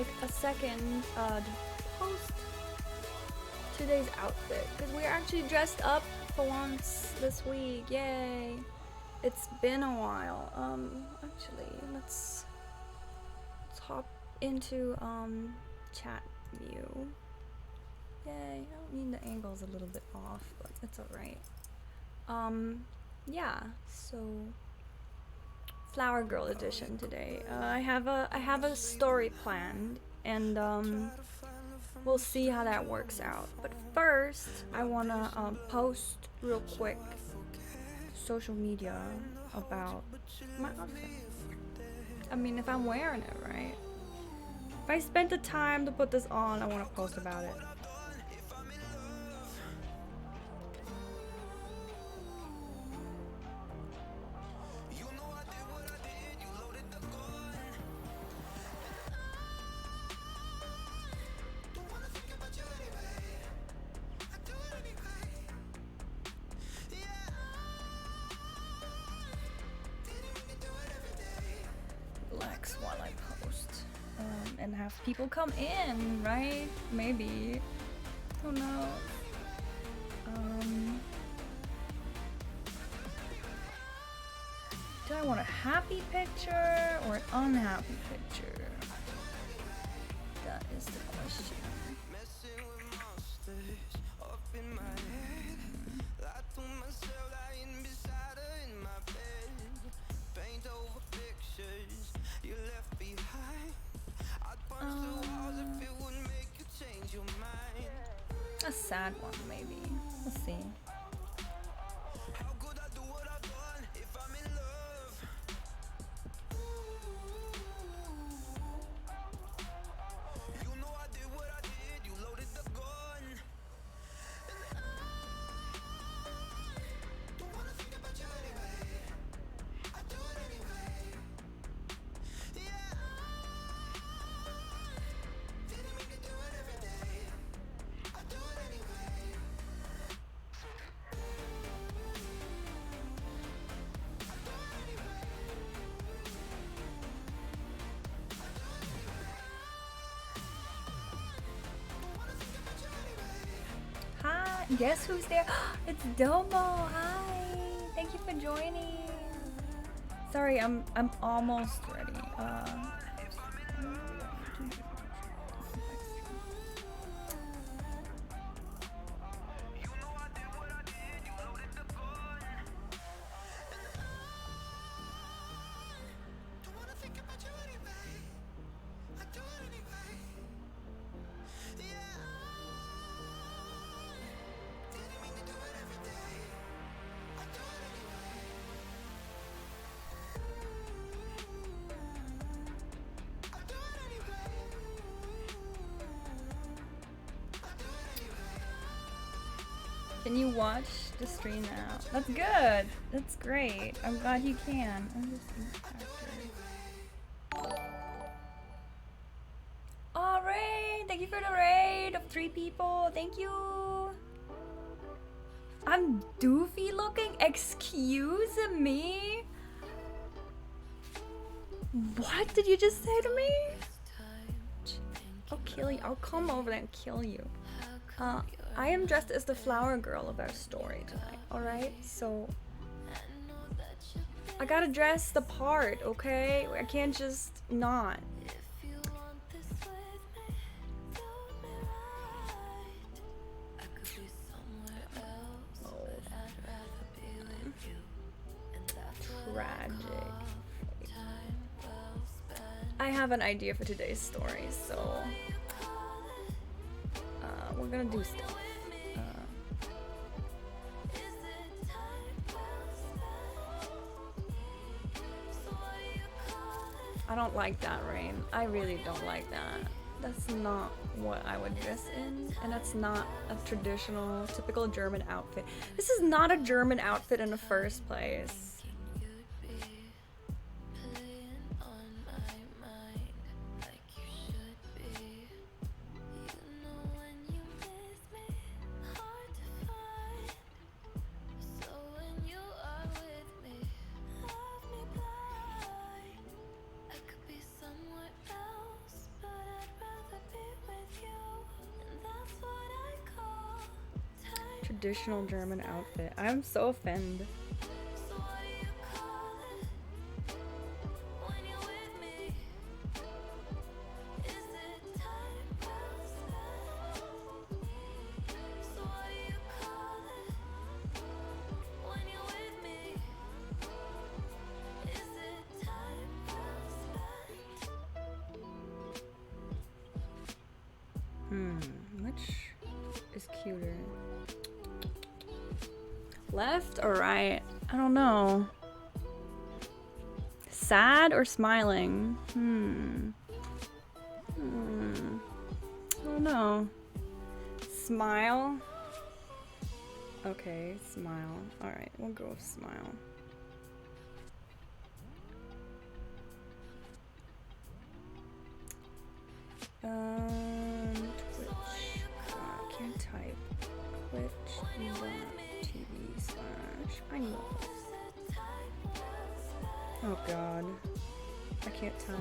take a second to post today's outfit because we're actually dressed up for once this week. Yay! It's been a while. Actually, let's hop into chat view. Yay! I mean the angle's a little bit off, but it's alright. Yeah. So, Flower Girl edition today. I have a story planned, and we'll see how that works out. But first, I wanna post real quick social media about my outfit. I mean, if I'm wearing it, right? If I spent the time to put this on, I want to post about it. Relax while I post. And have people come in, right? Maybe. Who knows? Do I want a happy picture or an unhappy picture? That is the question. A sad one, maybe. Let's see. Hi, guess who's there? It's Domo. Hi, thank you for joining. Sorry, I'm almost ready. Can you watch the stream now? That's good. That's great. I'm glad you can. Alright, thank you for the raid of 3 people. Thank you. I'm doofy looking? Excuse me? What did you just say to me? I'll kill you. I'll come over there and kill you. I am dressed as the flower girl of our story tonight, alright? So, I gotta dress the part, okay? I can't just not. Tragic. I have an idea for today's story, so we're gonna do stuff. I don't like that, Rain. I really don't like that. That's not what I would dress in, and that's not a traditional, typical German outfit. This is not a German outfit in the first place. traditional German outfit. I'm so offended. Which is cuter? Left or right? I don't know. Sad or smiling? I don't know. Smile? Okay, smile. Alright, we'll go with smile. Twitch. I can't type. Twitch.tv/animals. Oh god. I can't type.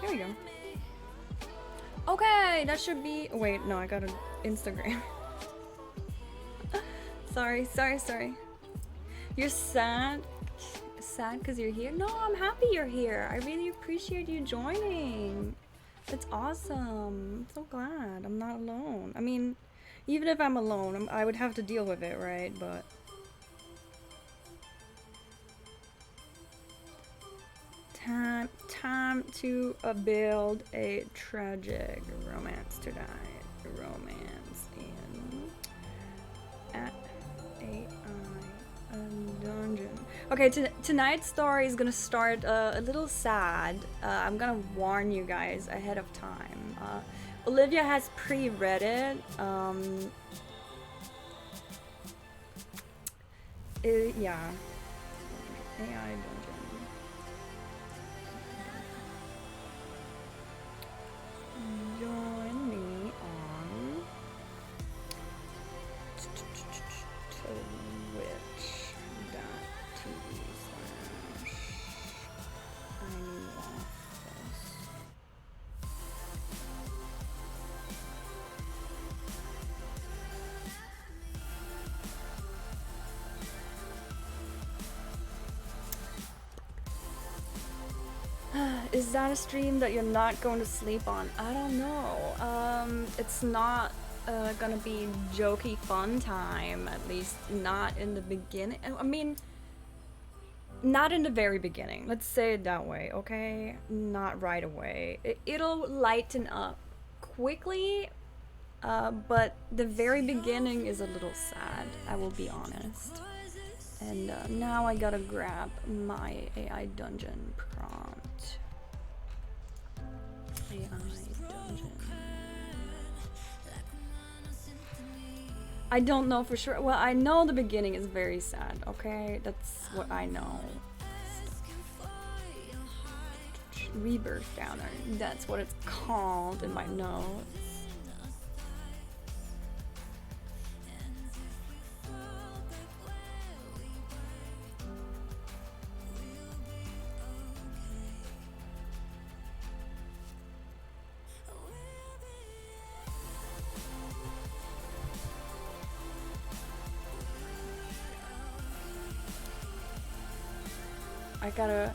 There we go. Okay, that should be. Wait, no, I got an Instagram. Sorry. You're sad? Sad because you're here? No, I'm happy you're here. I really appreciate you joining. It's awesome. I'm so glad I'm not alone. I mean, even if I'm alone, I would have to deal with it, right? But time to build a tragic romance tonight. Romance in at a dungeon. Okay, tonight's story is gonna start a little sad. I'm gonna warn you guys ahead of time. Olivia has pre-read it. Yeah. AI dungeon. Join me on twitch.tv/animals. Is that a stream that you're not going to sleep on? I don't know. It's not gonna be jokey fun time, at least not in the beginning. I mean, not in the very beginning. Let's say it that way, okay? Not right away. It'll lighten up quickly, but the very beginning is a little sad, I will be honest. And now I gotta grab my AI dungeon prompt. AI dungeon. I don't know for sure. Well, I know the beginning is very sad, okay? That's what I know. Rebirth Downer. That's what it's called in my notes. I gotta...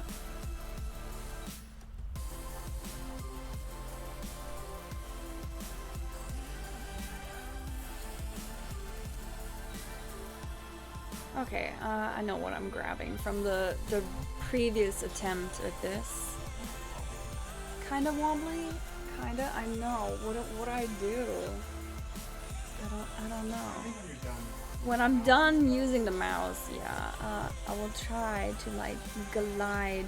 Okay, I know what I'm grabbing from the previous attempt at this. Kinda wobbly? Kinda? I know. What I do? I don't know. When I'm done using the mouse, yeah, I will try to like glide.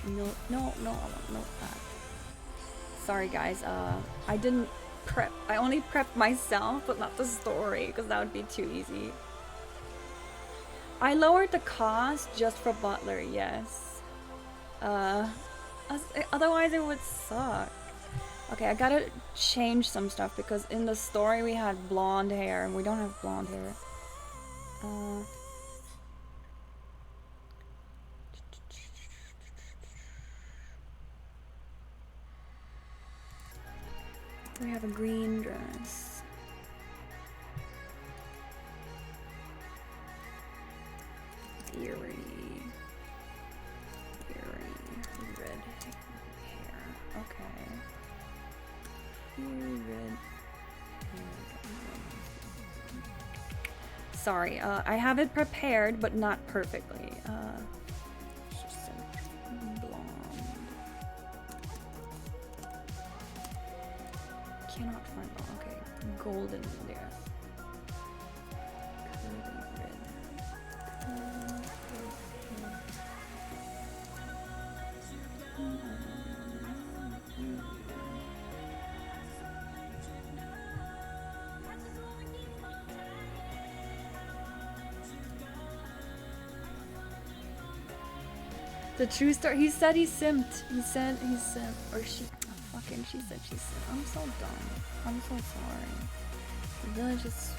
No, I won't note that. Sorry guys, I didn't prep. I only prepped myself, but not the story, because that would be too easy. I lowered the cost just for Butler, yes. Otherwise it would suck. Okay, I gotta change some stuff because in the story we had blonde hair and we don't have blonde hair. We have a green dress. Eerie. Red hair. Okay. Eerie red hair. Sorry, I have it prepared, but not perfectly. It's just a blonde. Cannot find blonde. Okay, golden there. The true story. He said he simped. He said he simped. Or she. Oh, fucking. She said she simped. I'm so dumb. I'm so sorry. The village is.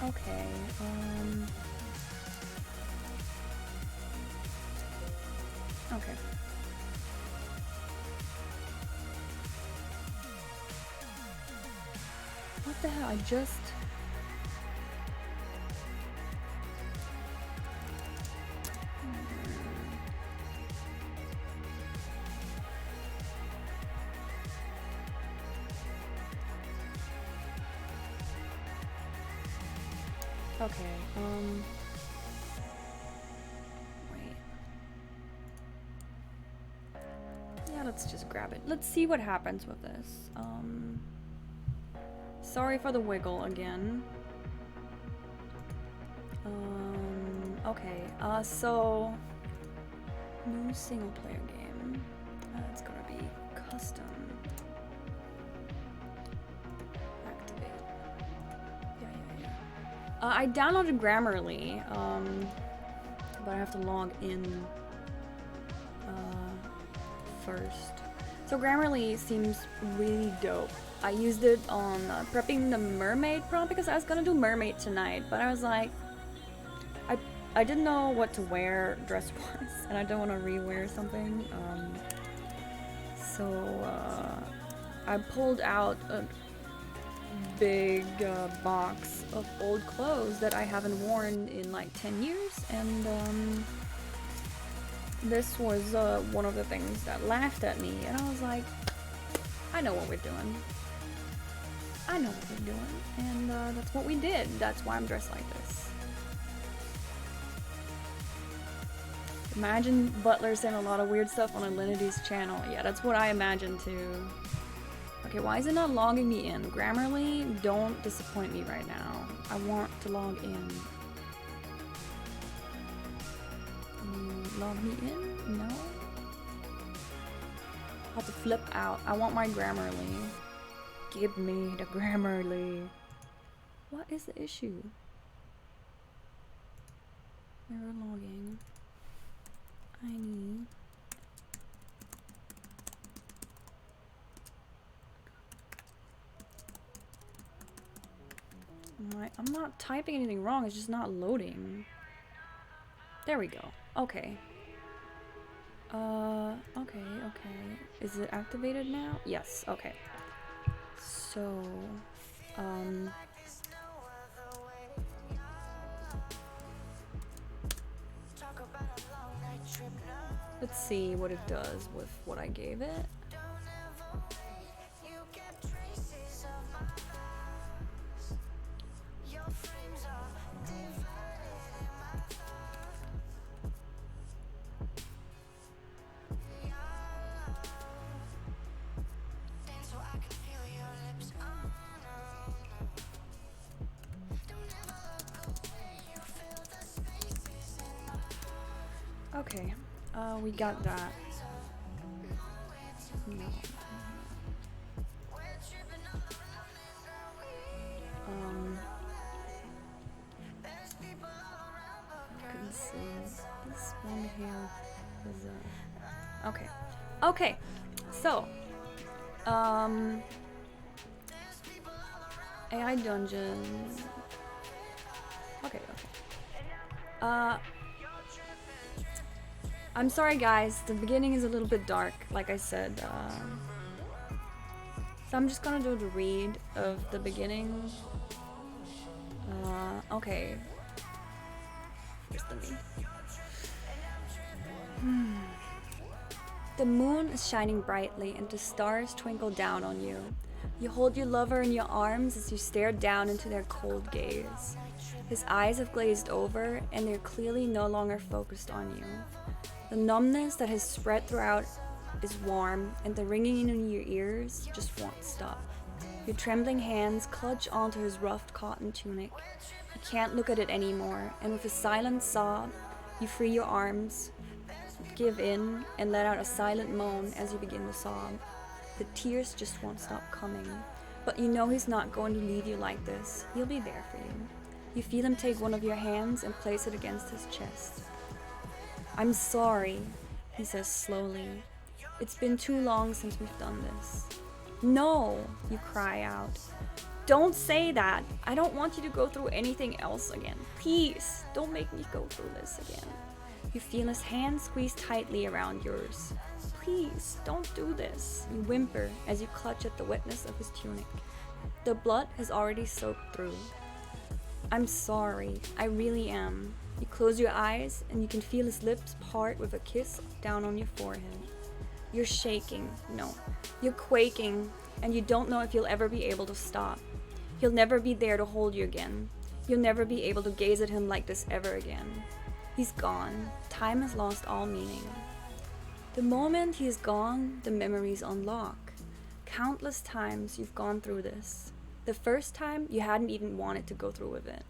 Okay. Okay. What the hell? I just. Okay, wait. Yeah, let's just grab it. Let's see what happens with this. Sorry for the wiggle again. Okay, so new single player game. It's gonna be custom. I downloaded Grammarly, but I have to log in first. So Grammarly seems really dope. I used it on prepping the mermaid prompt because I was gonna do mermaid tonight, but I was like, I didn't know what to wear dress-wise, and I don't want to re-wear something. So I pulled out a big box of old clothes that I haven't worn in like 10 years, and this was one of the things that laughed at me, and I was like, I know what we're doing. I know what we're doing, and that's what we did. That's why I'm dressed like this. Imagine Butler saying a lot of weird stuff on Alinity's channel. Yeah, that's what I imagine too. Okay, why is it not logging me in? Grammarly, don't disappoint me right now. I want to log in. Log me in? No? I'll have to flip out. I want my Grammarly. Give me the Grammarly. What is the issue? Mirror logging. I need... I'm not typing anything wrong, it's just not loading. There we go. Okay. Okay. Is it activated now? Yes, okay. So, let's see what it does with what I gave it. Okay, we got that. No. Couldn't see this one here is okay. Okay, so AI dungeons. Okay. I'm sorry guys, the beginning is a little bit dark, like I said. So I'm just gonna do the read of the beginning. Okay. Here's the me. The moon is shining brightly and the stars twinkle down on you. You hold your lover in your arms as you stare down into their cold gaze. His eyes have glazed over and they're clearly no longer focused on you. The numbness that has spread throughout is warm and the ringing in your ears just won't stop. Your trembling hands clutch onto his rough cotton tunic. You can't look at it anymore, and with a silent sob, you free your arms, give in, and let out a silent moan as you begin to sob. The tears just won't stop coming, but you know he's not going to leave you like this. He'll be there for you. You feel him take one of your hands and place it against his chest. "I'm sorry," he says slowly. "It's been too long since we've done this." "No," you cry out. "Don't say that. I don't want you to go through anything else again. Please, don't make me go through this again." You feel his hand squeeze tightly around yours. "Please, don't do this," you whimper as you clutch at the wetness of his tunic. The blood has already soaked through. "I'm sorry, I really am." You close your eyes and you can feel his lips part with a kiss down on your forehead. You're shaking, no, you're quaking, and you don't know if you'll ever be able to stop. He'll never be there to hold you again. You'll never be able to gaze at him like this ever again. He's gone. Time has lost all meaning. The moment he is gone, the memories unlock. Countless times you've gone through this. The first time, you hadn't even wanted to go through with it.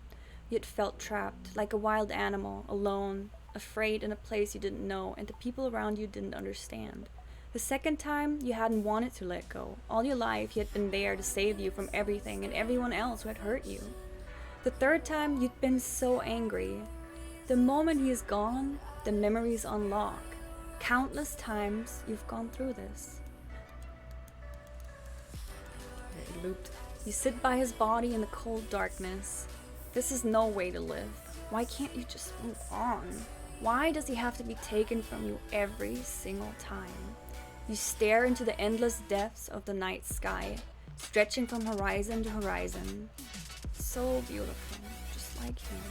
You'd felt trapped, like a wild animal, alone, afraid in a place you didn't know and the people around you didn't understand. The second time, you hadn't wanted to let go. All your life, he had been there to save you from everything and everyone else who had hurt you. The third time, you'd been so angry. The moment he is gone, the memories unlock. Countless times, you've gone through this. It looped. You sit by his body in the cold darkness. This is no way to live. Why can't you just move on? Why does he have to be taken from you every single time? You stare into the endless depths of the night sky, stretching from horizon to horizon. So beautiful, just like him.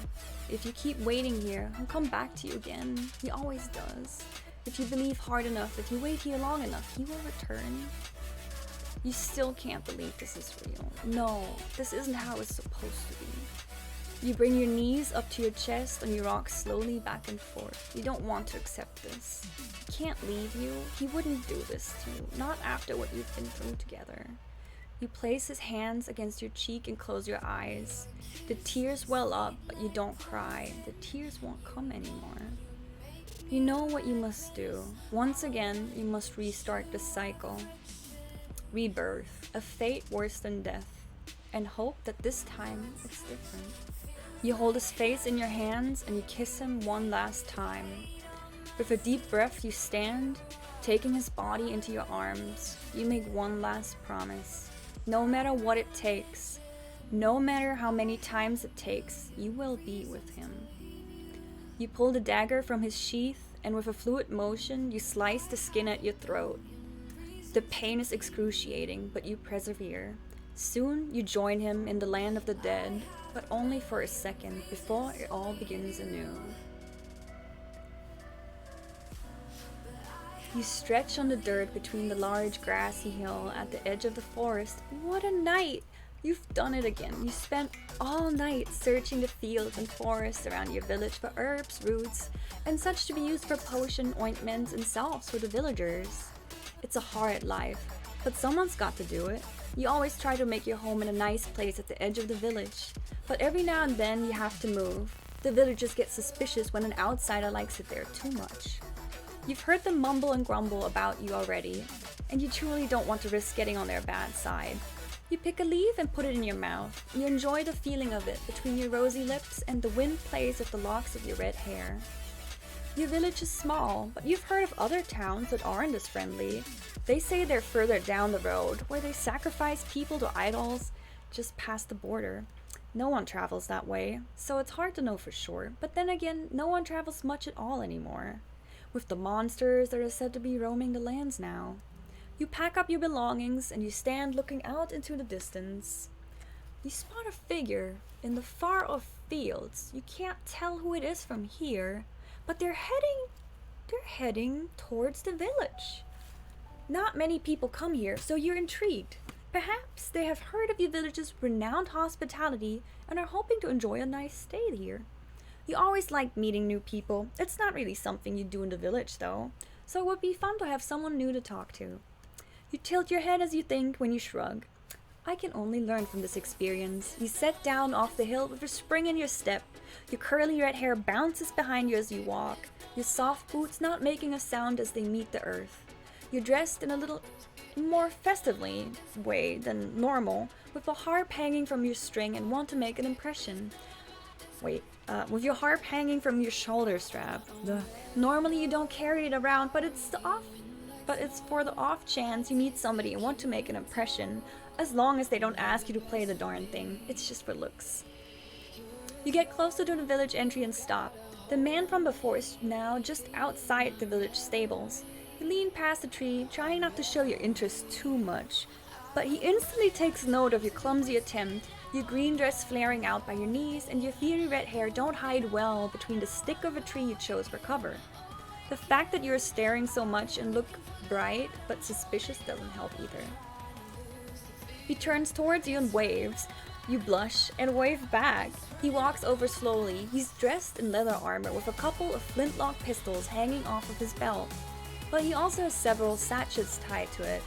If you keep waiting here, he'll come back to you again. He always does. If you believe hard enough, if you wait here long enough, he will return. You still can't believe this is real. No, this isn't how it's supposed to be. You bring your knees up to your chest and you rock slowly back and forth. You don't want to accept this. He can't leave you. He wouldn't do this to you, not after what you've been through together. You place his hands against your cheek and close your eyes. The tears well up, but you don't cry. The tears won't come anymore. You know what you must do. Once again, you must restart the cycle. Rebirth, a fate worse than death, and hope that this time it's different. You hold his face in your hands and you kiss him one last time. With a deep breath, you stand, taking his body into your arms. You make one last promise. No matter what it takes, no matter how many times it takes, you will be with him. You pull the dagger from his sheath, and with a fluid motion, you slice the skin at your throat. The pain is excruciating, but you persevere. Soon, you join him in the land of the dead, but only for a second before it all begins anew. You stretch on the dirt between the large grassy hill at the edge of the forest. What a night! You've done it again. You spent all night searching the fields and forests around your village for herbs, roots, and such to be used for potion, ointments, and salves for the villagers. It's a hard life, but someone's got to do it. You always try to make your home in a nice place at the edge of the village, but every now and then you have to move. The villagers get suspicious when an outsider likes it there too much. You've heard them mumble and grumble about you already, and you truly don't want to risk getting on their bad side. You pick a leaf and put it in your mouth. You enjoy the feeling of it between your rosy lips, and the wind plays with the locks of your red hair. Your village is small, but you've heard of other towns that aren't as friendly. They say they're further down the road, where they sacrifice people to idols just past the border. No one travels that way, so it's hard to know for sure, but then again, no one travels much at all anymore. with the monsters that are said to be roaming the lands now. You pack up your belongings and you stand looking out into the distance. You spot a figure in the far off fields. You can't tell who it is from here, but they're heading towards the village. Not many people come here, so you're intrigued. Perhaps they have heard of your village's renowned hospitality and are hoping to enjoy a nice stay here. You always like meeting new people. It's not really something you do in the village, though, so it would be fun to have someone new to talk to. You tilt your head as you think when you shrug. I can only learn from this experience. You set down off the hill with a spring in your step. Your curly red hair bounces behind you as you walk, your soft boots not making a sound as they meet the earth. You're dressed in a little more festively way than normal, with a harp hanging from your string and want to make an impression. With your harp hanging from your shoulder strap. Normally you don't carry it around, but it's for the off chance you meet somebody and want to make an impression, as long as they don't ask you to play the darn thing. It's just for looks. You get closer to the village entry and stop. The man from before is now just outside the village stables. You lean past the tree, trying not to show your interest too much, but he instantly takes note of your clumsy attempt, your green dress flaring out by your knees, and your fiery red hair don't hide well between the stick of a tree you chose for cover. The fact that you're staring so much and look bright but suspicious doesn't help either. He turns towards you and waves. You blush and wave back. He walks over slowly. He's dressed in leather armor with a couple of flintlock pistols hanging off of his belt, but he also has several sachets tied to it.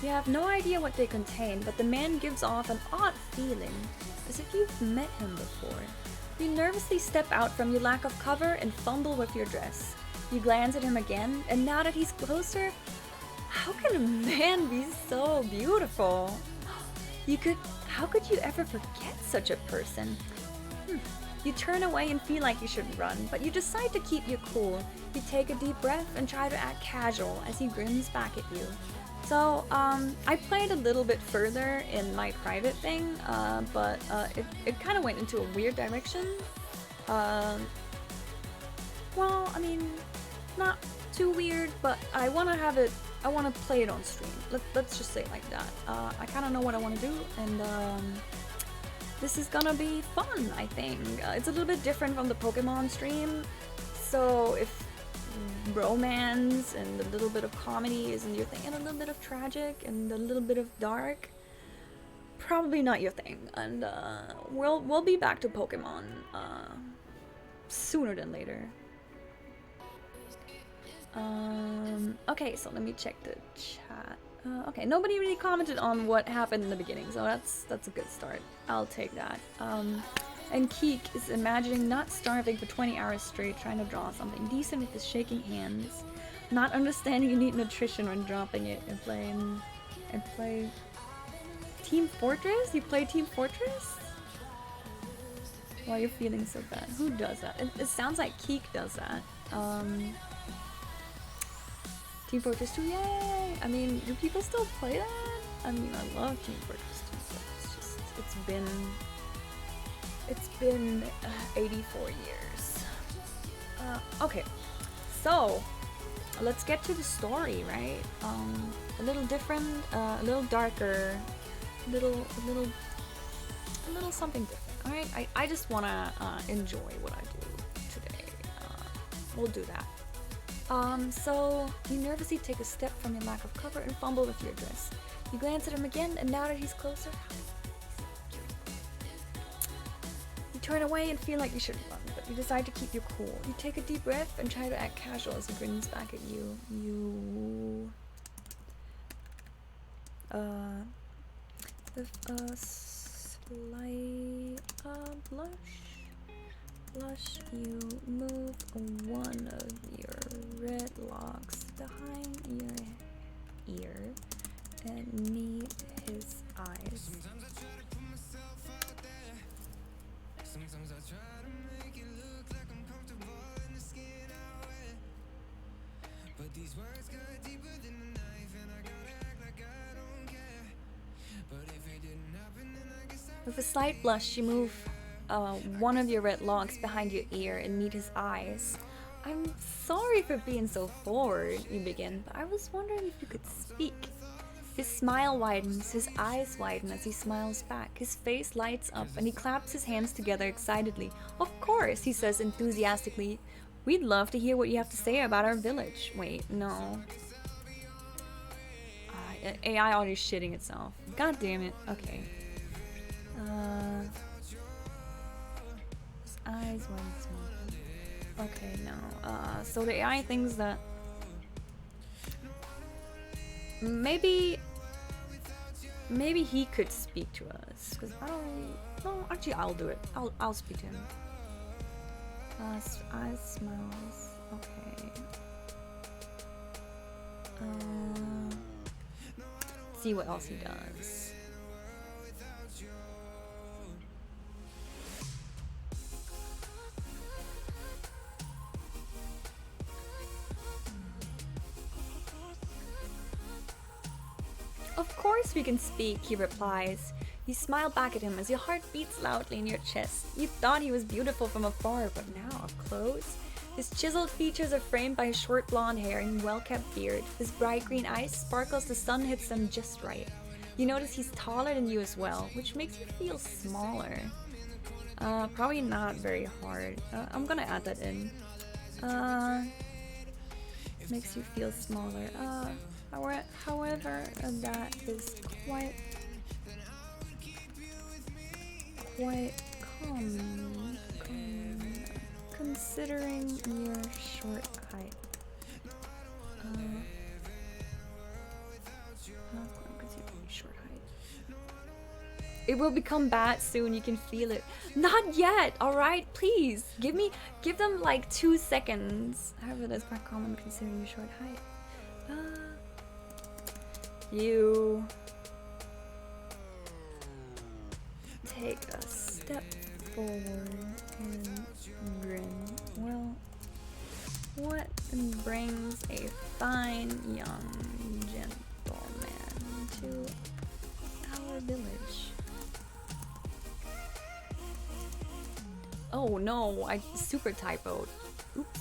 You have no idea what they contain, but the man gives off an odd feeling, as if you've met him before. You nervously step out from your lack of cover and fumble with your dress. You glance at him again, and now that he's closer, how can a man be so beautiful? How could you ever forget such a person? You turn away and feel like you should run, but you decide to keep your cool. You take a deep breath and try to act casual as he grins back at you. So, I played a little bit further in my private thing, but it kind of went into a weird direction. Well, I mean, not too weird, but I want to play it on stream. Let's just say it like that. I kind of know what I want to do, and this is gonna be fun, I think. It's a little bit different from the Pokemon stream, so if romance and a little bit of comedy isn't your thing, and a little bit of tragic and a little bit of dark, probably not your thing. And we'll be back to Pokemon sooner than later. Okay, so let me check the chat. Okay, nobody really commented on what happened in the beginning, so that's a good start. I'll take that. And Keek is imagining not starving for 20 hours straight, trying to draw something decent with his shaking hands, not understanding you need nutrition when dropping it, and play Team Fortress? You play Team Fortress? Why you're feeling so bad? Who does that? It sounds like Keek does that. Team Fortress 2, yay! I mean, do people still play that? I mean, I love Team Fortress 2, but it's just, it's been 84 years. Okay, so let's get to the story, right? A little different, a little darker, a little something different. All right, I just wanna enjoy what I do today. We'll do that. So you nervously take a step from your lack of cover and fumble with your dress. You glance at him again, and now that he's closer, you turn away and feel like you should run, but you decide to keep your cool. You take a deep breath and try to act casual as he grins back at you. With a slight blush, you move one of your red locks behind your ear and meet his eyes. Sometimes I try to make it look like I'm comfortable in the skin I wear, but these words cut deeper than a knife, and I gotta act like I don't care. But if it didn't happen, then I guess With a slight blush, you move one of your red locks behind your ear and meet his eyes. I'm sorry for being so forward, you begin, but I was wondering if you could speak. His smile widens, his eyes widen as he smiles back. His face lights up and he claps his hands together excitedly. Of course, he says enthusiastically. We'd love to hear what you have to say about our village. Wait, no. AI already shitting itself. God damn it. Okay. His eyes widen. Okay, no. So the AI thinks that maybe he could speak to us, because I don't. No, actually, I'll do it. I'll speak to him. Eyes smiles. Okay. See what else he does. Of course we can speak, he replies. You smile back at him as your heart beats loudly in your chest. You thought he was beautiful from afar, but now up close. His chiseled features are framed by his short blonde hair and well-kept beard. His bright green eyes sparkle as the sun hits them just right. You notice he's taller than you as well, which makes you feel smaller. Probably not very hard. I'm gonna add that in. Makes you feel smaller. However, that is quite common, considering your short height. It will become bad soon, you can feel it. Not yet, alright? Please, give them like 2 seconds. However, that's quite common considering your short height. You take a step forward and grin. Well, what brings a fine young gentleman to our village? Oh no, I super typoed. Oops.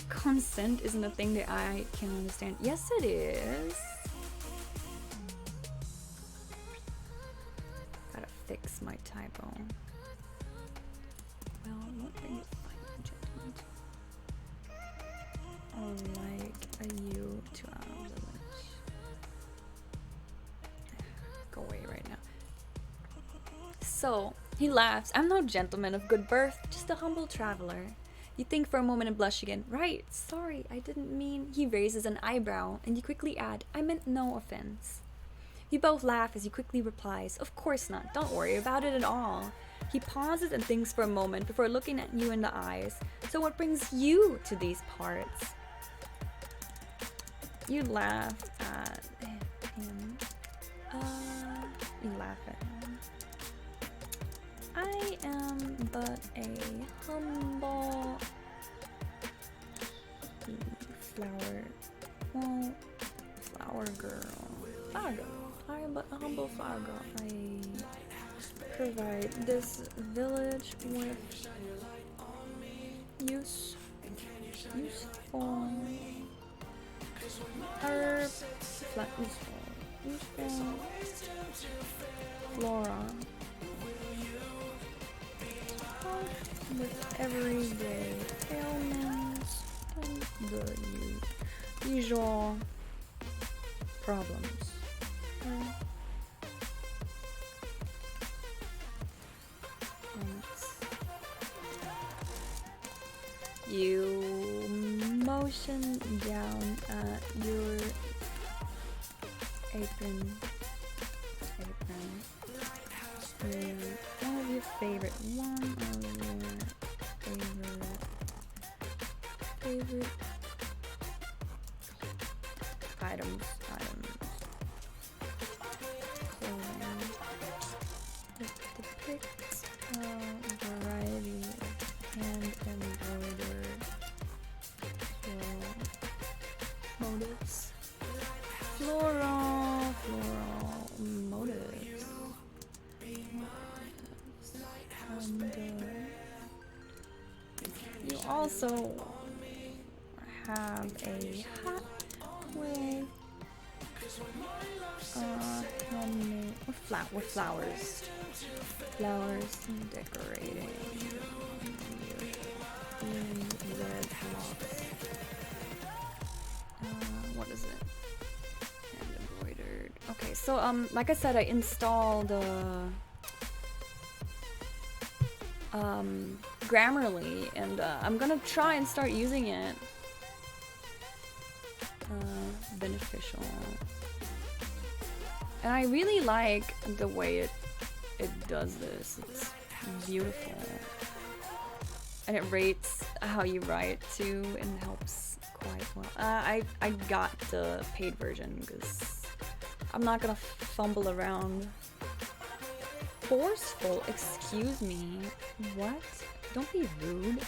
Consent isn't a thing that I can understand. Yes, it is. Gotta fix my typo. Well, what are you finding, gentlemen? Or like you to our village. Go away right now. So, he laughs. I'm no gentleman of good birth, just a humble traveler. You think for a moment and blush again. Right, sorry, I didn't mean. He raises an eyebrow, and you quickly add, I meant no offense. You both laugh as he quickly replies, of course not, don't worry about it at all. He pauses and thinks for a moment before looking at you in the eyes. So what brings you to these parts? You laugh at him. You laugh at him. I am but a humble flower girl. I am but a humble flower girl. I provide this village with useful herbs, useful flora. With everyday ailments and the usual problems. You motion down at your apron. One of your favorite items. Clothing. It depicts a variety of hand embroidered motifs. Floral motifs. And You also have a hat with handmade with flowers. Flowers decorating. Red blocks. What is it? Hand embroidered. Okay, so like I said, I installed Grammarly, and I'm gonna try and start using it. Beneficial. And I really like the way it does this. It's beautiful. And it rates how you write too, and helps quite well. I got the paid version because I'm not gonna fumble around. Forceful? Excuse me. What? Don't be rude.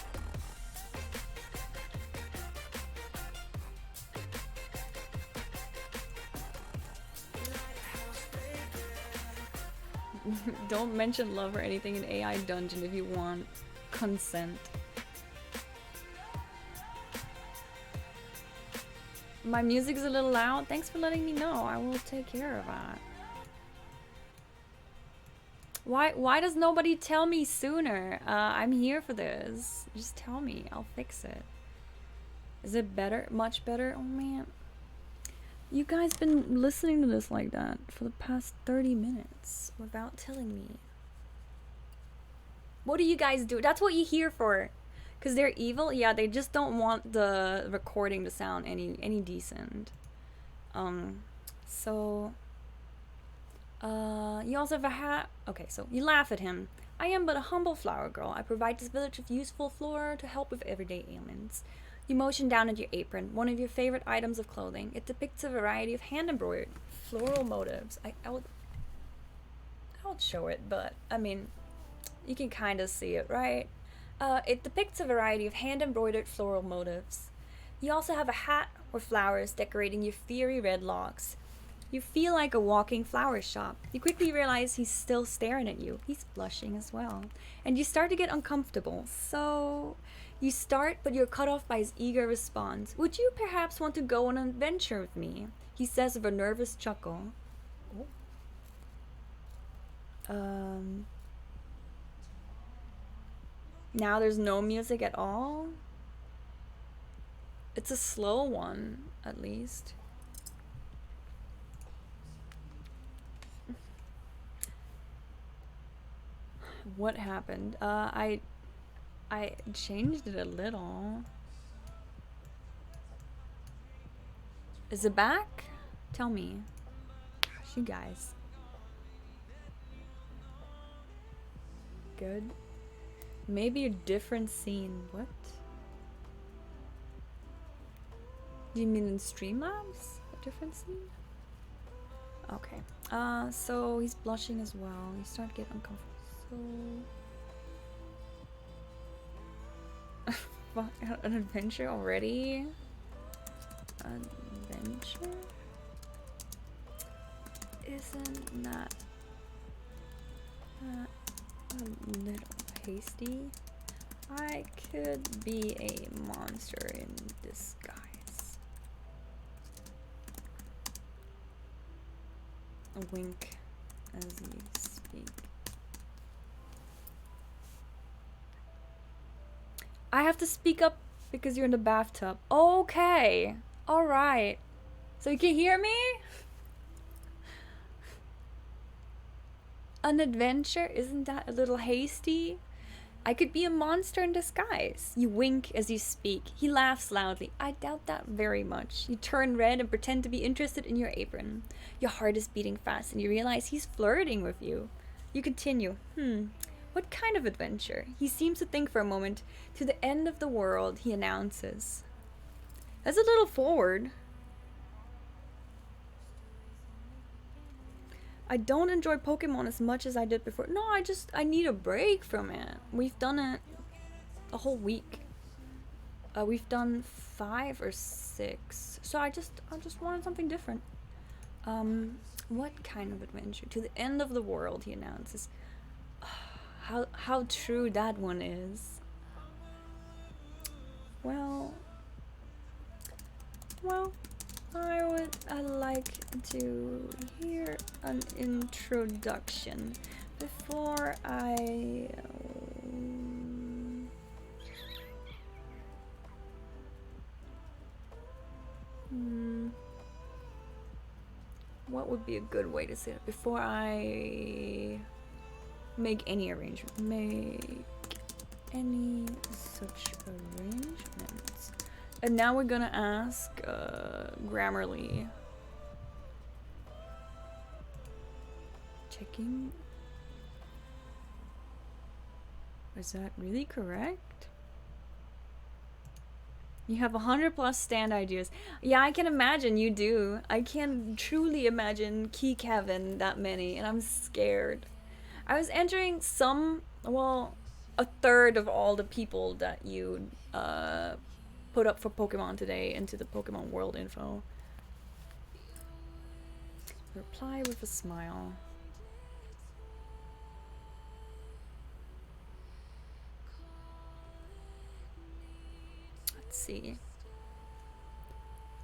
Don't mention love or anything in AI dungeon if you want consent. My music's a little loud. Thanks for letting me know. I will take care of that. Why does nobody tell me sooner? I'm here for this. Just tell me. I'll fix it. Is it better? Much better? Oh man. You guys been listening to this like that for the past 30 minutes without telling me. What do you guys do? That's what you're here for. Because they're evil? Yeah, they just don't want the recording to sound any decent. You also have a hat. Okay, so you laugh at him. I am but a humble flower girl. I provide this village with useful flora to help with everyday ailments. You motion down at your apron, one of your favorite items of clothing. It depicts a variety of hand-embroidered floral motifs. I would show it, but I mean, you can kind of see it, right? It depicts a variety of hand-embroidered floral motifs. You also have a hat with flowers decorating your fiery red locks. You feel like a walking flower shop. You quickly realize he's still staring at you. He's blushing as well. And you start to get uncomfortable. So you start, but you're cut off by his eager response. Would you perhaps want to go on an adventure with me? He says with a nervous chuckle. Now there's no music at all? It's a slow one, at least. What happened? I changed it a little. Is it back? Tell me. Gosh, you guys. Good. Maybe a different scene. What? Do you mean in Streamlabs? A different scene? Okay. So he's blushing as well. You start to get uncomfortable. So an adventure already? Adventure? Isn't that a little hasty? I could be a monster in disguise. A wink as you speak. I have to speak up because you're in the bathtub. Okay. Alright. So you can hear me? An adventure? Isn't that a little hasty? I could be a monster in disguise. You wink as you speak. He laughs loudly. I doubt that very much. You turn red and pretend to be interested in your apron. Your heart is beating fast and you realize he's flirting with you. You continue. What kind of adventure? He seems to think for a moment. To the end of the world, he announces. That's a little forward. I don't enjoy Pokemon as much as I did before. No, I need a break from it. We've done it a whole week. We've done 5 or 6. So I just wanted something different. What kind of adventure? To the end of the world, he announces. How true that one is. Well, I like to hear an introduction before I what would be a good way to say it before I make any arrangement? Make any such arrangements. And now we're gonna ask Grammarly. Checking. Is that really correct? You have 100+ stand ideas. Yeah, I can imagine you do. I can truly imagine Key Kevin that many, and I'm scared. I was entering some, well, a third of all the people that you put up for Pokemon today into the Pokemon World info. Reply with a smile. Let's see.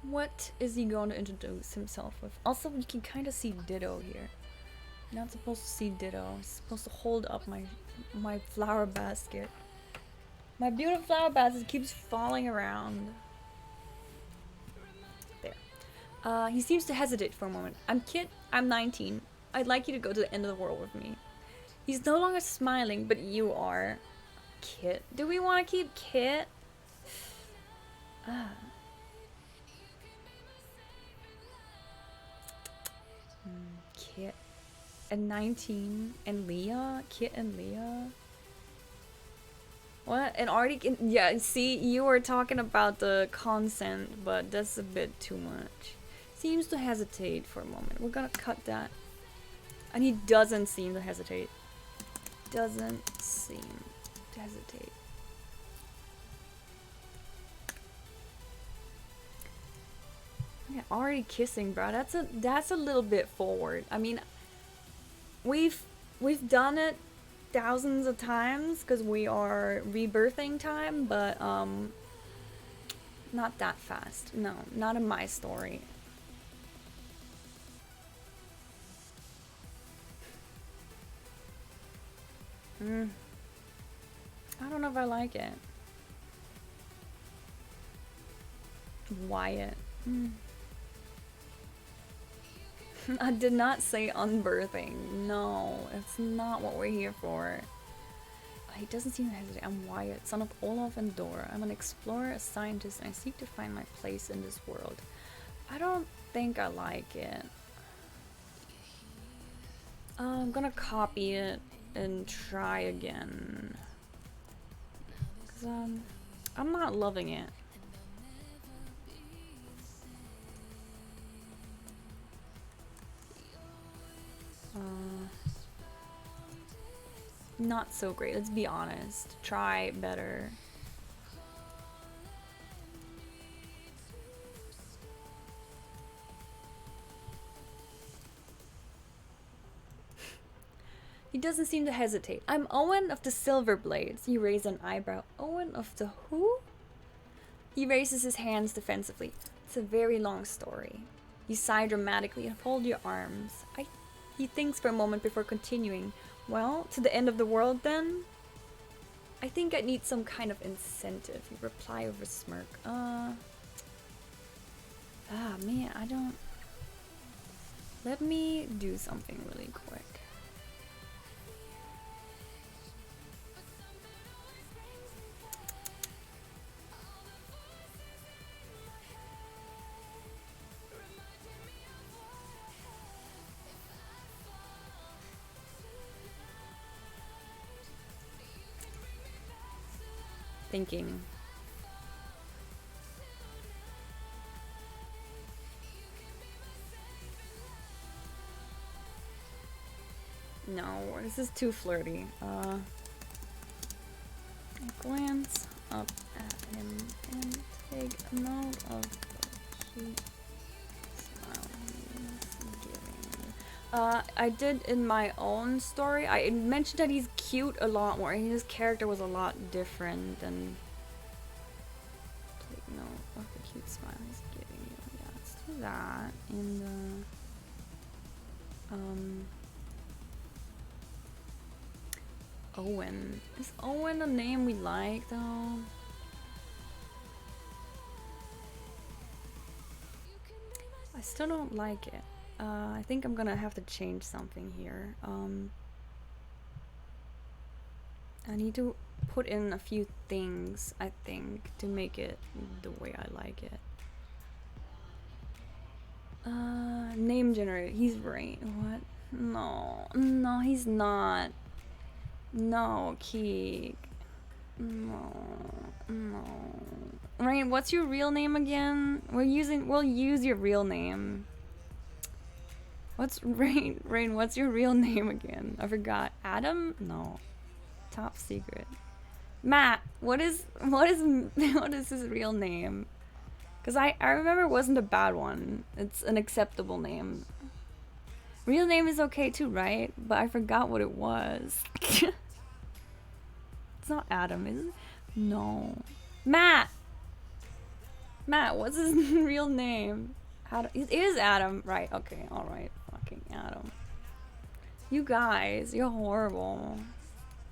What is he going to introduce himself with? Also, you can kind of see Ditto here. You're not supposed to see Ditto. I'm supposed to hold up my flower basket. My beautiful flower basket keeps falling around. There. He seems to hesitate for a moment. I'm Kit. I'm 19. I'd like you to go to the end of the world with me. He's no longer smiling, but you are. Kit. Do we want to keep Kit? Kit. And 19. And Leah? Kit and Leah? What? And already, yeah, see, you were talking about the consent, but that's a bit too much. Seems to hesitate for a moment. We're gonna cut that. And he doesn't seem to hesitate. Doesn't seem to hesitate. Yeah, already kissing, bro. That's a little bit forward. I mean, we've done it thousands of times because we are rebirthing time, but not that fast. No, not in my story. I don't know if I like it. Wyatt. I did not say unbirthing. No, it's not what we're here for. He doesn't seem to hesitate. I'm Wyatt, son of Olaf and Dora. I'm an explorer, a scientist, and I seek to find my place in this world. I don't think I like it. I'm gonna copy it and try again. 'Cause, I'm not loving it. Not so great, let's be honest. Try better. He doesn't seem to hesitate. I'm Owen of the Silver Blades. You raise an eyebrow. Owen of the who? He raises his hands defensively. It's a very long story. You sigh dramatically and fold your arms. He thinks for a moment before continuing. Well, to the end of the world then? I think I need some kind of incentive. You reply with a smirk. Man, I don't... Let me do something really quick. Thinking. No, this is too flirty. Glance up at him and take note of the cute smile he's giving you. I did in my own story, I mentioned that he's cute a lot more, and his character was a lot different, and take note of the cute smile he's giving you. that, and Owen. Is Owen a name we like though? I still don't like it. I think I'm gonna have to change something here. I need to put in a few things, I think, to make it the way I like it. Name generator. He's right. What? No. No, he's not. No, Keek. No. No. Rain, what's your real name again? We'll use your real name. What's Rain, what's your real name again? I forgot. Adam? No. Top secret. Matt, what is his real name? Cause I remember it wasn't a bad one. It's an acceptable name. Real name is okay too, right? But I forgot what it was. It's not Adam, is it? No. Matt, what's his real name? It is Adam, right? Okay, all right. Fucking Adam. You guys, you're horrible.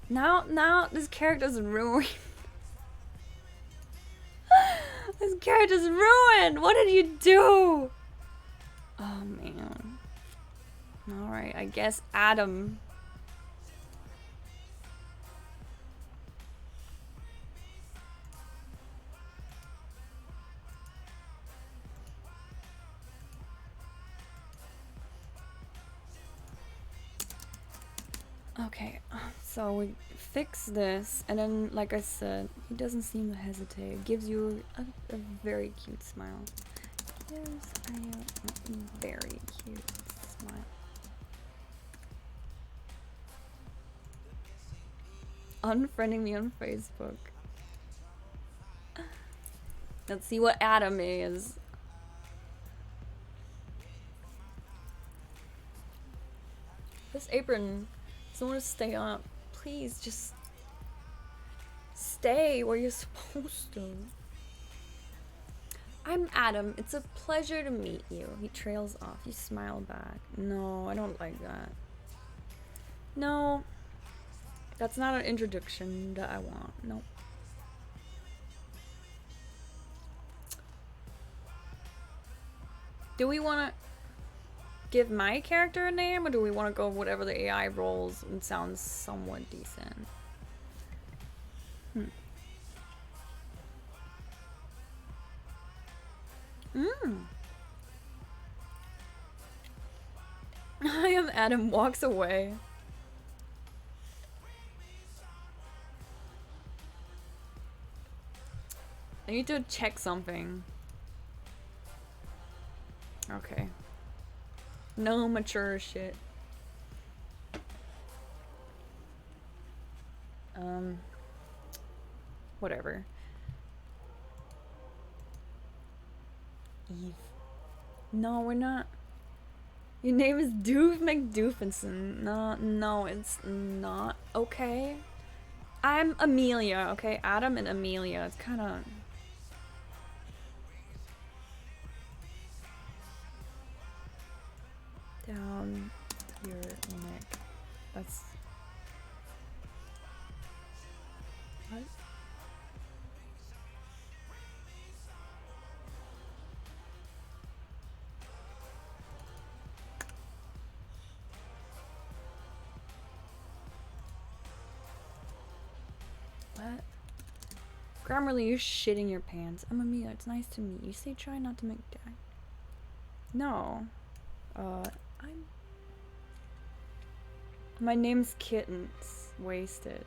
Now this character's ruined. This character's ruined. What did you do? Oh man. All right, I guess Adam. Okay, so we fix this, and then, like I said, he doesn't seem to hesitate. It gives you a very cute smile. Gives you a very cute smile. Unfriending me on Facebook. Let's see what Adam is. This apron doesn't want to stay up. Please just stay where you're supposed to. I'm Adam. It's a pleasure to meet you. He trails off. You smile back. No, I don't like that. No. That's not an introduction that I want. Nope. Do we want to give my character a name, or do we want to go whatever the AI rolls and sounds somewhat decent? I am Adam walks away. I need to check something. Okay. No mature shit. Whatever. Eve. No, we're not. Your name is Doof McDoofenson. No, it's not. Okay. I'm Amelia, okay? Adam and Amelia. It's kind of... Down your neck. That's... What? What? Grammarly, you're shitting your pants. I'm Amelia. It's nice to meet you. Say try not to make dad. No. My name's Kittens. Wasted.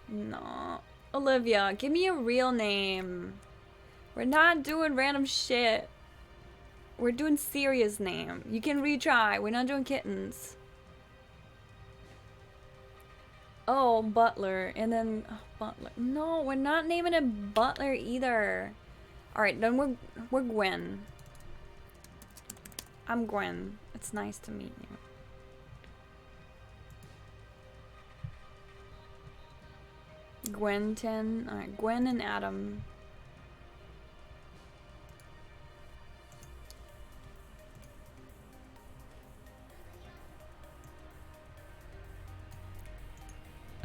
No. Olivia, give me a real name. We're not doing random shit. We're doing serious name. You can retry. We're not doing Kittens. Oh, Butler. And then... Oh, Butler. No, we're not naming it Butler either. Alright, then we're Gwen. I'm Gwen. It's nice to meet you. Gwen 10. Alright, Gwen and Adam.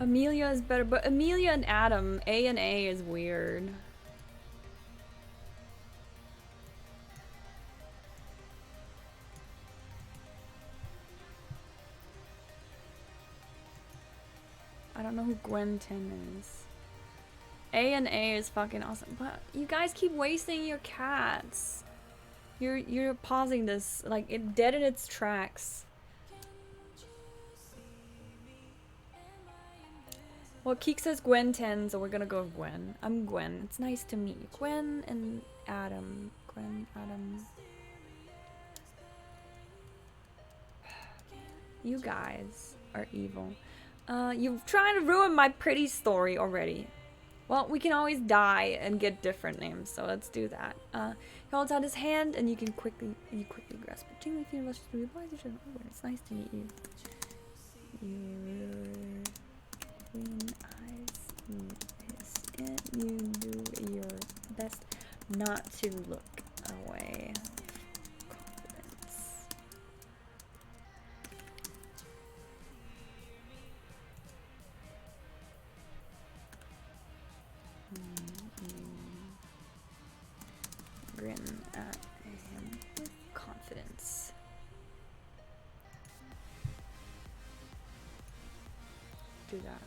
Amelia is better, but Amelia and Adam, A and A is weird. I don't know who Gwen 10 is. A and A is fucking awesome, but you guys keep wasting your cats. You're pausing this like it dead in its tracks. Well, Keek says Gwen 10, so we're gonna go with Gwen. I'm Gwen. It's nice to meet you. Gwen and Adam. Gwen, Adam. You guys are evil. You're trying to ruin my pretty story already. Well, we can always die and get different names, so let's do that. He holds out his hand, and you quickly grasp it. Tingling feeling rushes through your body. It's nice to meet you. Your green eyes meet his, and you do your best not to look away. Confidence. Grin at him with confidence. Do that.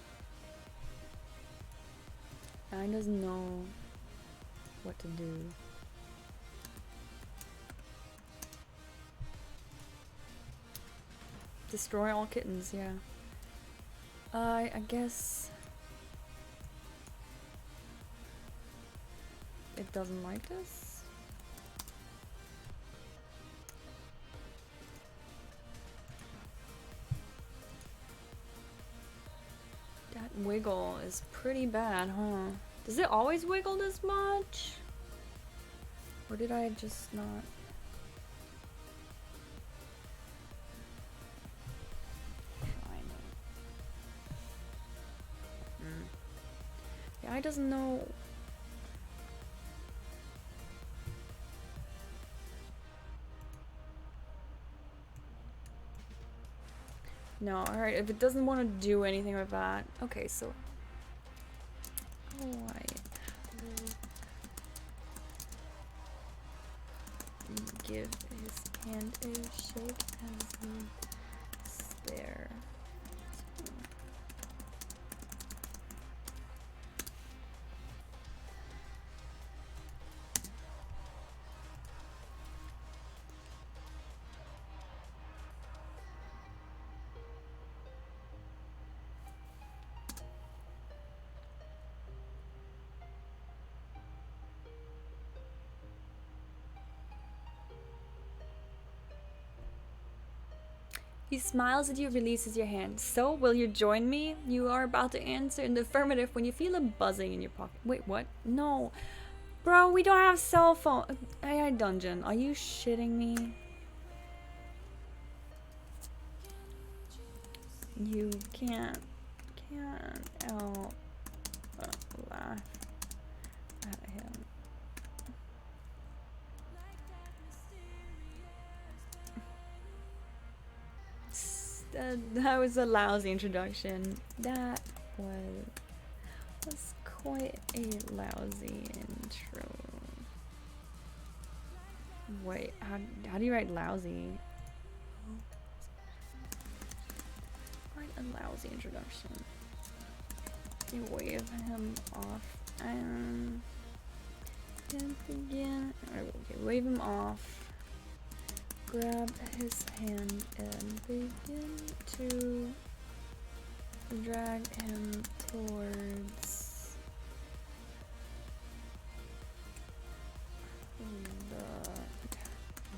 I doesn't know what to do. Destroy all kittens, yeah. I guess it doesn't like this. That wiggle is pretty bad, huh? Does it always wiggle this much? Or did I just not? Yeah, I doesn't know. No, alright, if it doesn't want to do anything with that. Okay, so. Alright. Give his hand a shake as he stare. He smiles at you, releases your hand. So, will you join me? You are about to answer in the affirmative when you feel a buzzing in your pocket. Wait, what? No. Bro, we don't have cell phone. AI dungeon. Are you shitting me? You can't help but laugh at him. That was a lousy introduction. That was quite a lousy intro. Wait, how do you write lousy? Quite a lousy introduction. You wave him off and begin. Okay, wave him off. Grab his hand and begin to drag him towards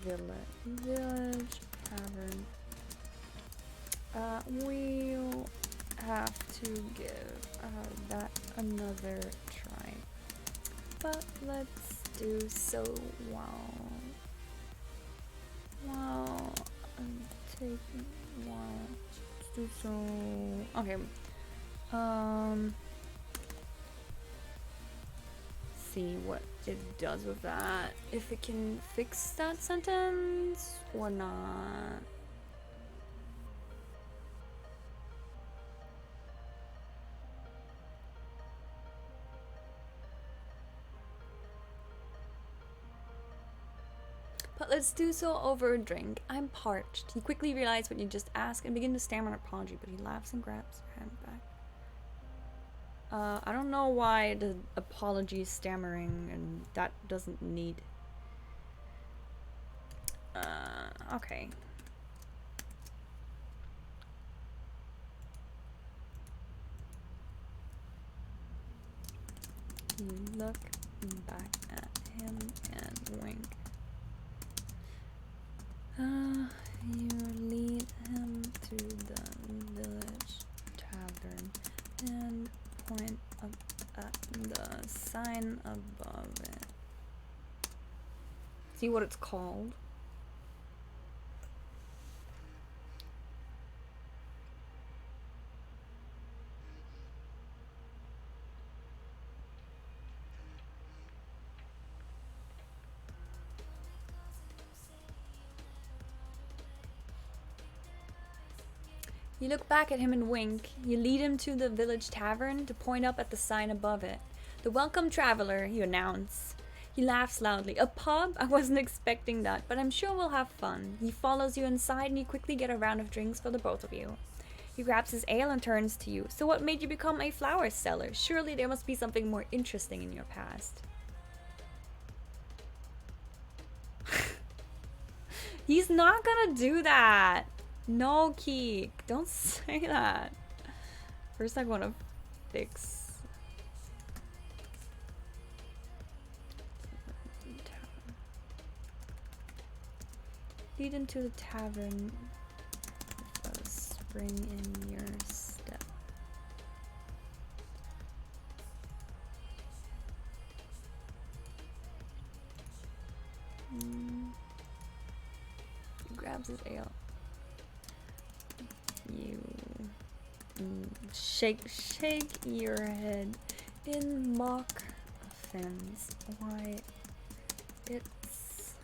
the village tavern. We'll have to give that another try, but let's do so let's do so. Okay. See what it does with that. If it can fix that sentence or not. But let's do so over a drink. I'm parched. You quickly realize what you just asked and begin to stammer an apology, but he laughs and grabs her hand back. I don't know why the apology is stammering, and that doesn't need. Okay. You look back at him and wink. You lead him to the village tavern and point up at the sign above it. See what it's called? You look back at him and wink. You lead him to the village tavern to point up at the sign above it. The welcome traveler, you announce. He laughs loudly. A pub? I wasn't expecting that, but I'm sure we'll have fun. He follows you inside and you quickly get a round of drinks for the both of you. He grabs his ale and turns to you. So what made you become a flower seller? Surely there must be something more interesting in your past. He's not gonna do that. No, Keek. Don't say that. First I want to fix... Lead into the tavern with a spring in your step. He grabs his ale. You shake your head in mock offense. Why, it's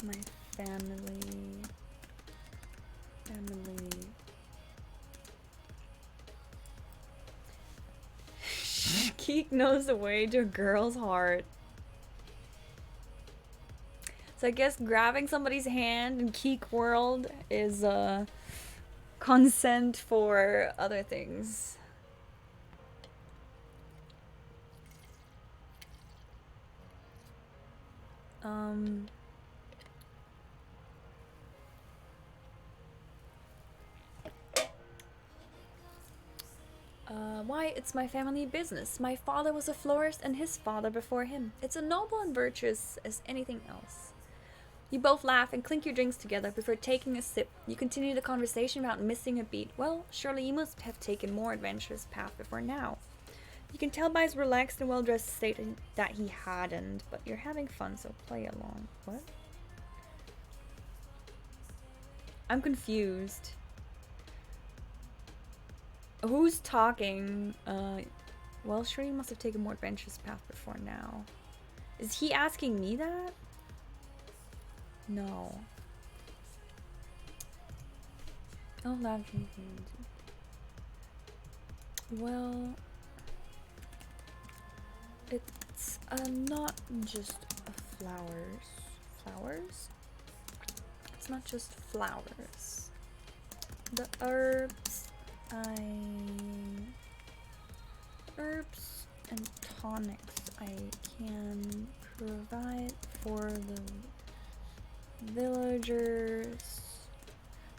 my family. Keek knows the way to a girl's heart. So I guess grabbing somebody's hand in Keek world is consent for other things. Why, it's my family business. My father was a florist and his father before him. It's as noble and virtuous as anything else. You both laugh and clink your drinks together before taking a sip. You continue the conversation without missing a beat. Well, surely you must have taken more adventurous path before now. You can tell by his relaxed and well-dressed state that he hadn't, but you're having fun, so play along. What? I'm confused. Who's talking? Well, sure, you must have taken more adventurous path before now. Is he asking me that? No. Oh, loud. Well, it's not just flowers. Flowers? It's not just flowers. The herbs and tonics I can provide for the villagers.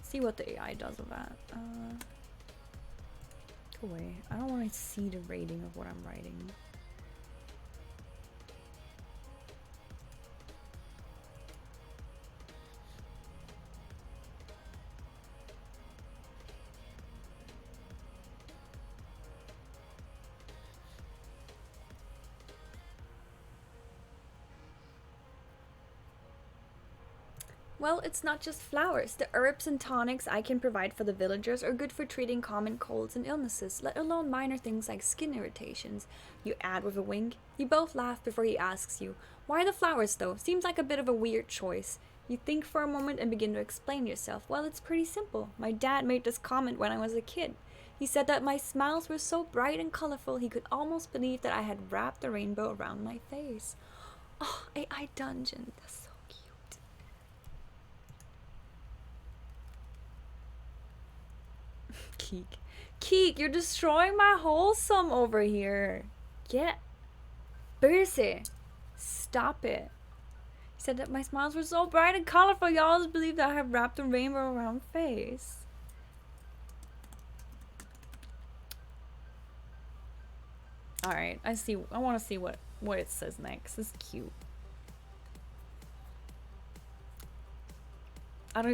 See what the AI does of that. Go away. I don't want to see the rating of what I'm writing. Well, it's not just flowers. The herbs and tonics I can provide for the villagers are good for treating common colds and illnesses, let alone minor things like skin irritations. You add with a wink. You both laugh before he asks you, why the flowers though? Seems like a bit of a weird choice. You think for a moment and begin to explain yourself. Well, it's pretty simple. My dad made this comment when I was a kid. He said that my smiles were so bright and colorful he could almost believe that I had wrapped the rainbow around my face. Oh, AI dungeon. That's so cute. Keek. Keek, you're destroying my wholesome over here. Get busy. Stop it. He said that my smiles were so bright and colorful, y'all always believed that I have wrapped a rainbow around my face. Alright, I see. I want to see what it says next. This is cute. I don't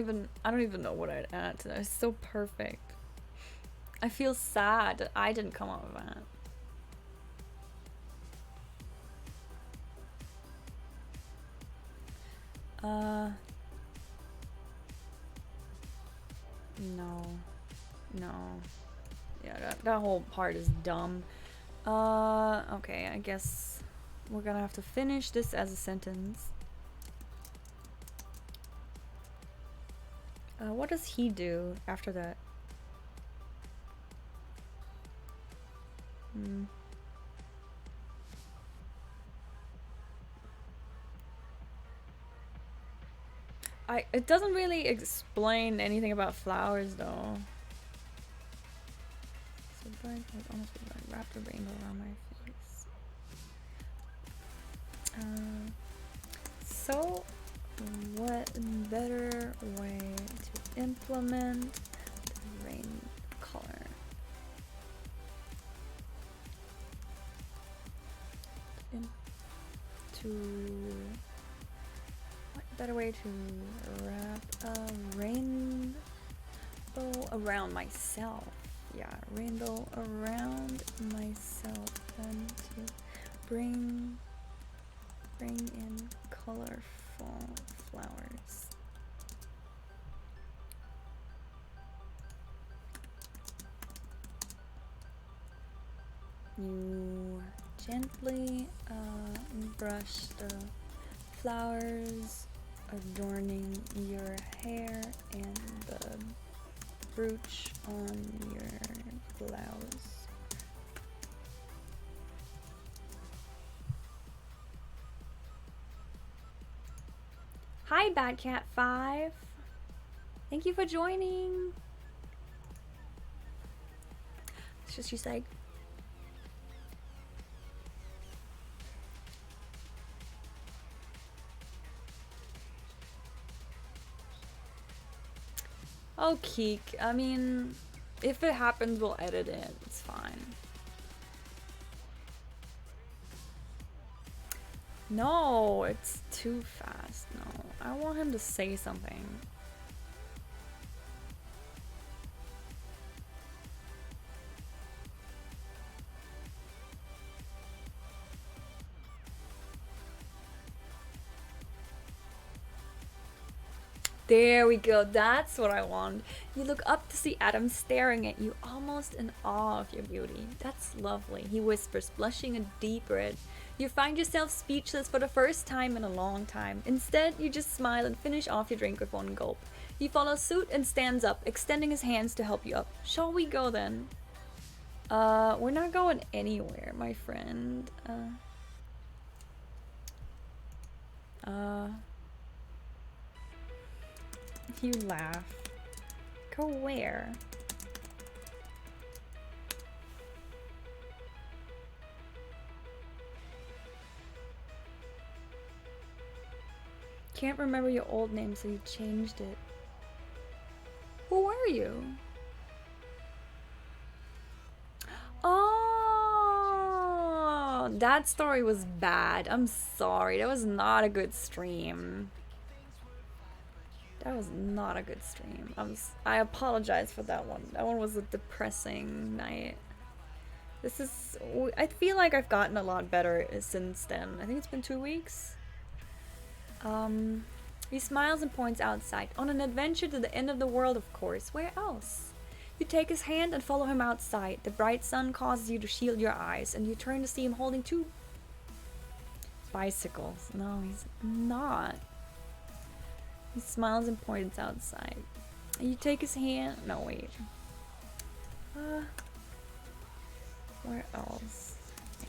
even know what I'd add to that. It's so perfect. I feel sad that I didn't come up with that. No. Yeah, that whole part is dumb. Okay, I guess we're gonna have to finish this as a sentence. What does he do after that? It doesn't really explain anything about flowers though. So bright, like almost like wrapped a rainbow around my face. So what better way to implement the rain color? What better way to wrap a rainbow around myself? Yeah, rainbow around myself and to bring in colorful flowers. You gently brush the flowers adorning your hair and the brooch on your blouse. Hi, Batcat5. Thank you for joining. It's just you say. Oh, Keek. I mean, if it happens, we'll edit it. It's fine. No, it's too fast. No, I want him to say something. There we go. That's what I want. You look up to see Adam staring at you, almost in awe of your beauty. That's lovely, he whispers, blushing a deep red. You find yourself speechless for the first time in a long time. Instead, you just smile and finish off your drink with one gulp. He follows suit and stands up, extending his hands to help you up. Shall we go then? We're not going anywhere, my friend. You laugh. Go where? Can't remember your old name, so you changed it. Who are you? Oh, that story was bad. I'm sorry. That was not a good stream. That was not a good stream. I apologize for that one. That one was a depressing night. I feel like I've gotten a lot better since then. I think it's been 2 weeks. He smiles and points outside. On an adventure to the end of the world, of course. Where else? You take his hand and follow him outside. The bright sun causes you to shield your eyes, and you turn to see him holding 2 bicycles. No, he's not. He smiles and points outside. You take his hand. No, wait. Where else?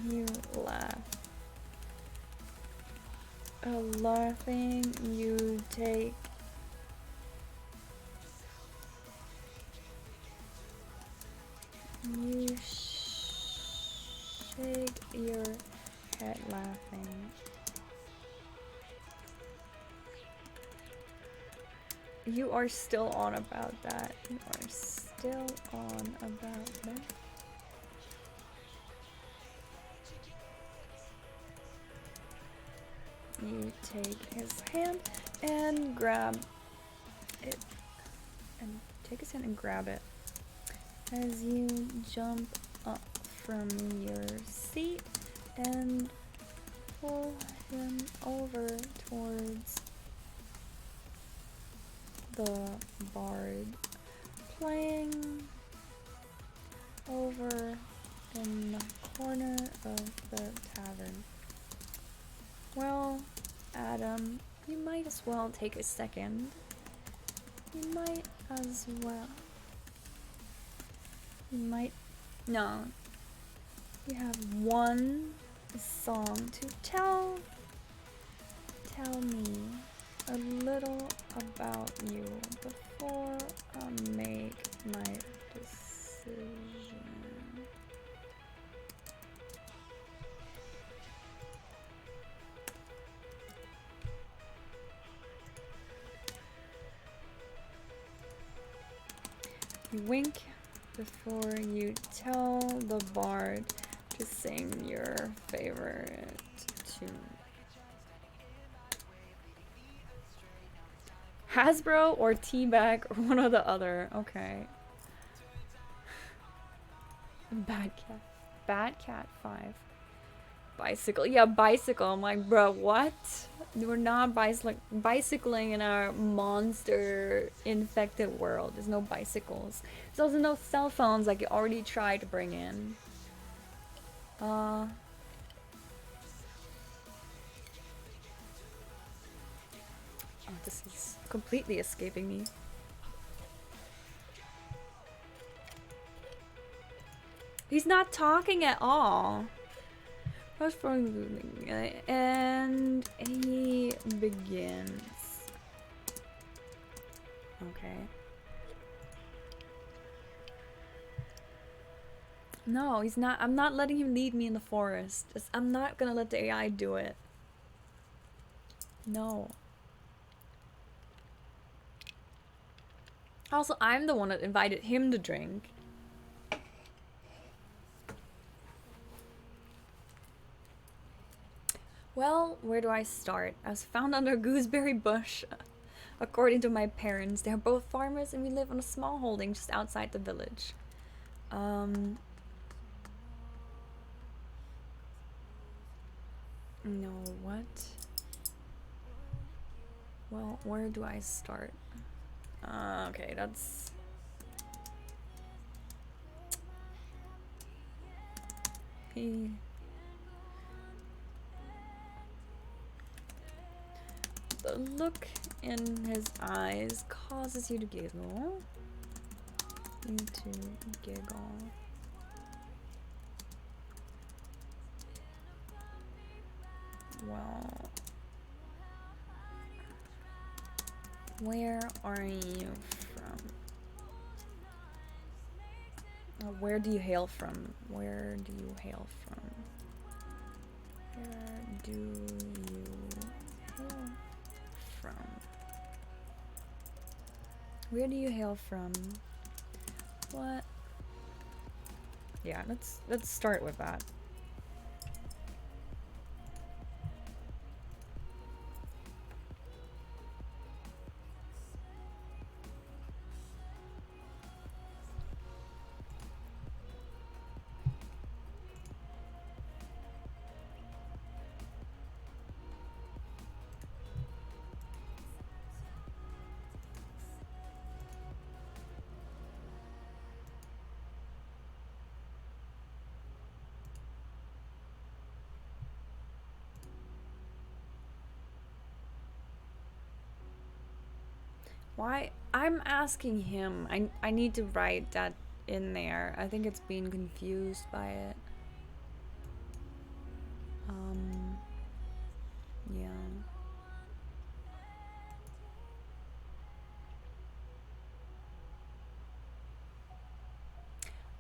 You laugh. Laughing, you take You shake your head laughing. You are still on about that. You are still on about that. You take his hand and grab it. And take his hand and grab it. As you jump up from your seat and pull him over towards the bard, playing over in the corner of the tavern. Well, Adam, you might as well take a second. You might as well. You might. No. You have one song to tell me a little about you before I make my decision. You wink before you tell the bard to sing your favorite tune. Hasbro or Teabag or one or the other. Okay. Bad cat. Bad cat 5. Bicycle. Yeah, bicycle. I'm like, bro, what? We're not bicycling in our monster infected world. There's no bicycles. There's also no cell phones like you already tried to bring in. Oh, this is completely escaping me. He's not talking at all. And he begins. Okay. No, he's not. I'm not letting him lead me in the forest. I'm not gonna let the AI do it. No. Also, I'm the one that invited him to drink. Well, where do I start? I was found under a gooseberry bush. According to my parents, they're both farmers and we live on a small holding just outside the village. No, what? Well, where do I start? Okay, that's... The look in his eyes causes you to giggle. You to giggle. Well, where are you from? Where do you hail from? Where do you hail from? Where do you hail from? Where do you hail from? What? Yeah, let's start with that. Why? I'm asking him. I need to write that in there. I think it's being confused by it. Yeah.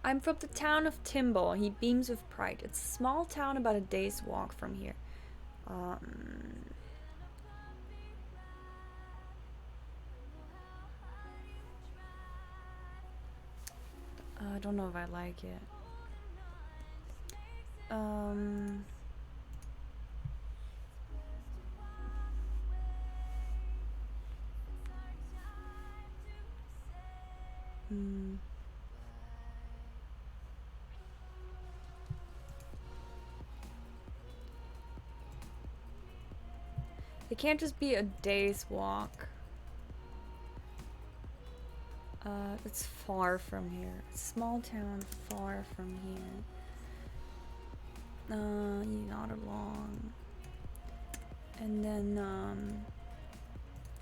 I'm from the town of Timble. He beams with pride. It's a small town about a day's walk from here. I don't know if I like it. It can't just be a day's walk. It's far from here. Small town far from here. You're not along. And then,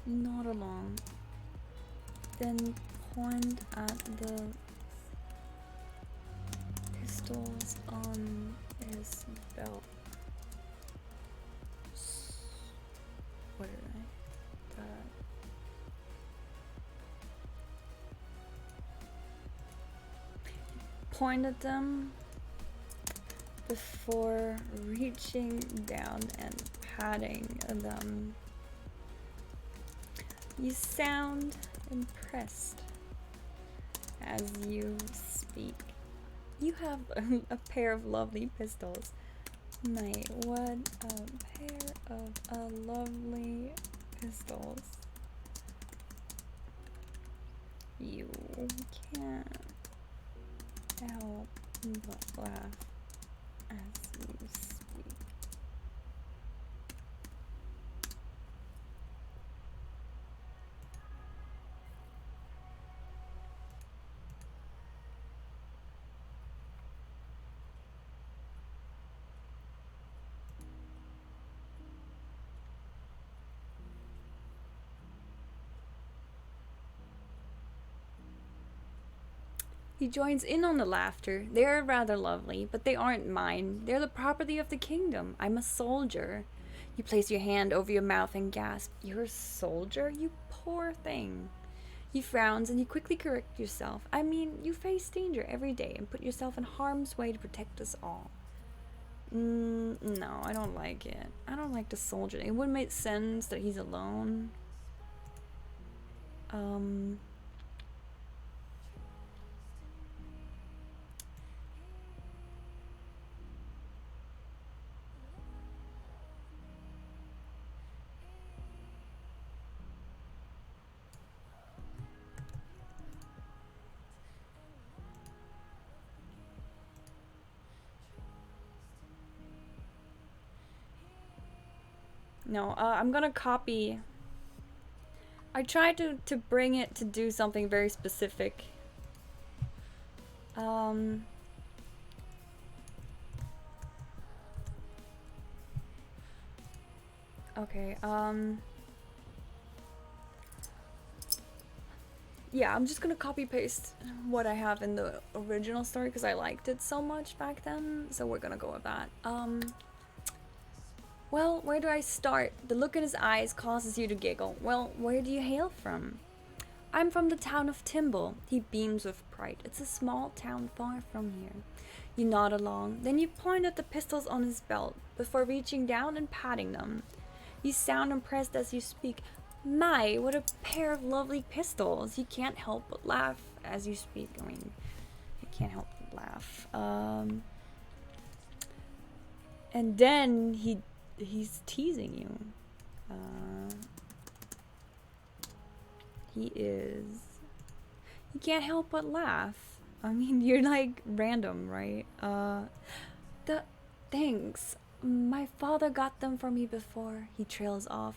not along. Then point at the pistols on his belt. What did I? Point at them before reaching down and patting them. You sound impressed as you speak. You have a pair of lovely pistols. My, what a pair of lovely pistols. You can't help but laugh as you speak. He joins in on the laughter. They are rather lovely, but they aren't mine. They're the property of the kingdom. I'm a soldier. You place your hand over your mouth and gasp. You're a soldier? You poor thing. He frowns and you quickly correct yourself. I mean, you face danger every day and put yourself in harm's way to protect us all. No, I don't like it. I don't like the soldier. It wouldn't make sense that he's alone. No, I'm gonna copy. I tried to bring it to do something very specific. Okay, yeah, I'm just gonna copy paste what I have in the original story because I liked it so much back then, so we're gonna go with that. Well, where do I start? The look in his eyes causes you to giggle. Well, where do you hail from? I'm from the town of Timble. He beams with pride. It's a small town far from here. You nod along, then you point at the pistols on his belt before reaching down and patting them. You sound impressed as you speak. My, what a pair of lovely pistols. You can't help but laugh as you speak. I mean, you can't help but laugh. And then he's teasing you. He is. You can't help but laugh. I mean, you're like random, right? Thanks. My father got them for me before. He trails off.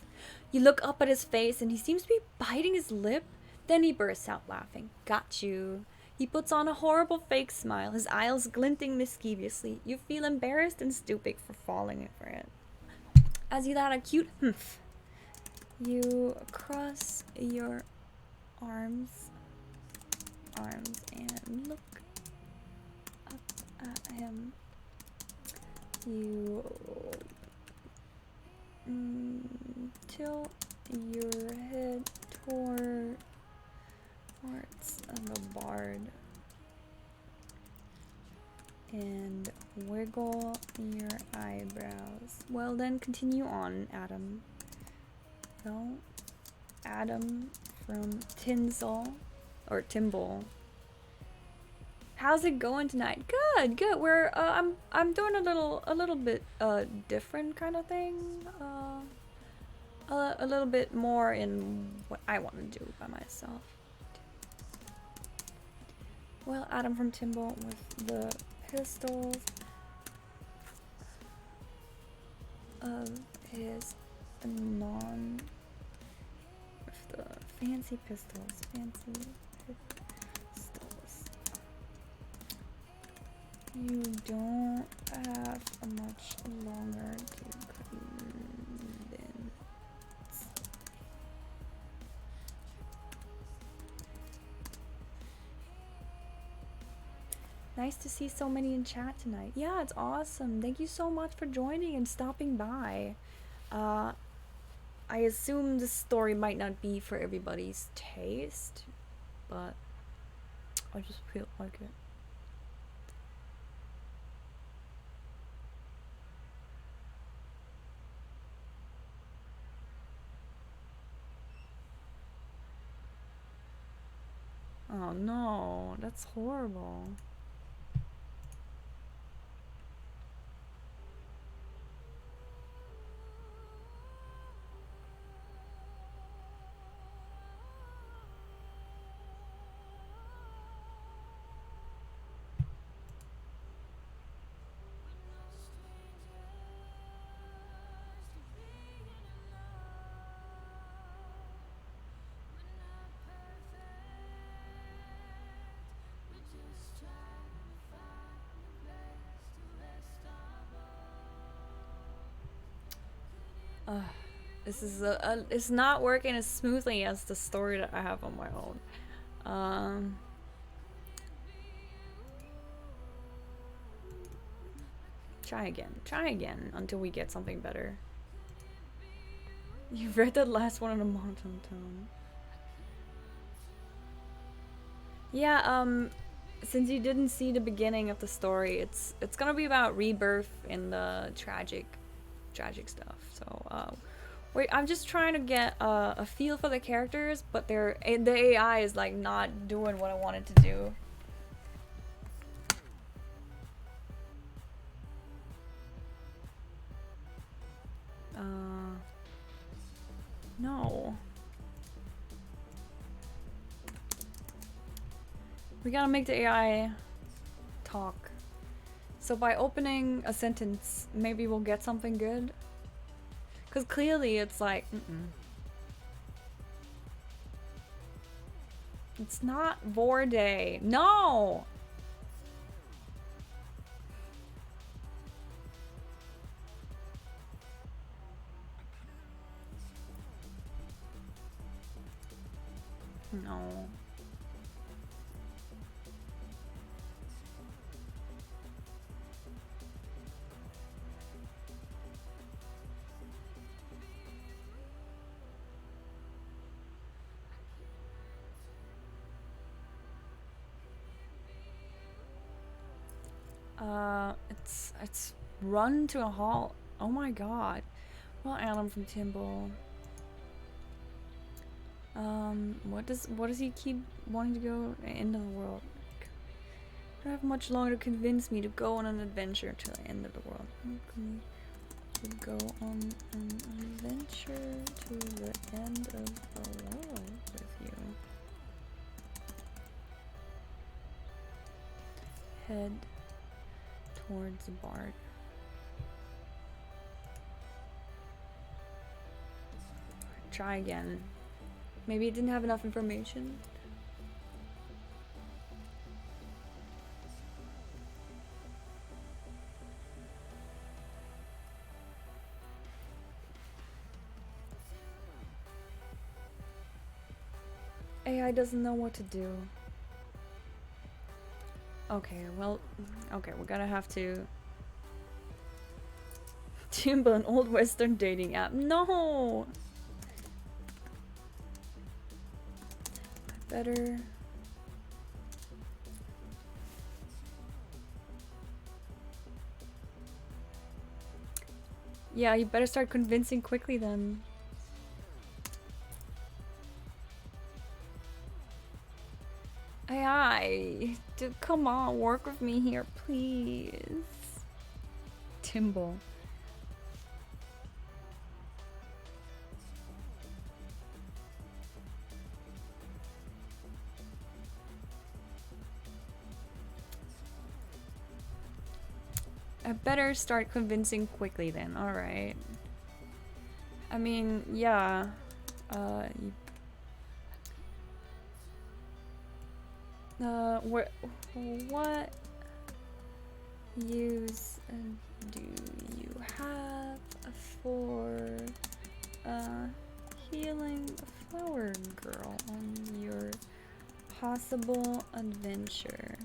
You look up at his face and he seems to be biting his lip. Then he bursts out laughing. Got you. He puts on a horrible fake smile, his eyes glinting mischievously. You feel embarrassed and stupid for falling for it. As you let a cute humph, you cross your arms and look up at him. You tilt your head towards the bard. And wiggle your eyebrows. Well, then continue on, Adam. Well, Adam from Tinsel, or Timble. How's it going tonight? Good, good. We're I'm doing a little bit different kind of thing. A little bit more in what I want to do by myself. Well, Adam from Timble with the pistols of his with the fancy pistols. You don't have much longer to convince. Nice to see so many in chat tonight. Yeah, it's awesome. Thank you so much for joining and stopping by. I assume this story might not be for everybody's taste, but I just feel like it. Oh no, that's horrible. This is it's not working as smoothly as the story that I have on my own. Try again until we get something better. You've read that last one in a monotone tone. Yeah, since you didn't see the beginning of the story, it's gonna be about rebirth and the tragic stuff. So, wait, I'm just trying to get a feel for the characters, but the AI is like not doing what I wanted to do. No. We gotta make the AI talk. So by opening a sentence, maybe we'll get something good. Cause clearly it's like, It's not Vorday. No! No. It's run to a halt. Oh my god. Well, Adam from Timble. What does he keep wanting to go end of the world? I don't have much longer to convince me to go on an adventure to the end of the world. To go on an adventure to the end of the world with you. Head towards the bard. Try again. Maybe it didn't have enough information. AI doesn't know what to do. Okay, well, okay, we're gonna have to timber an old Western dating app. No! Better. Yeah, you better start convincing quickly then. AI, dude, come on, work with me here, please. Timble. I better start convincing quickly then, alright. I mean, yeah. What use do you have for healing a flower girl on your possible adventure?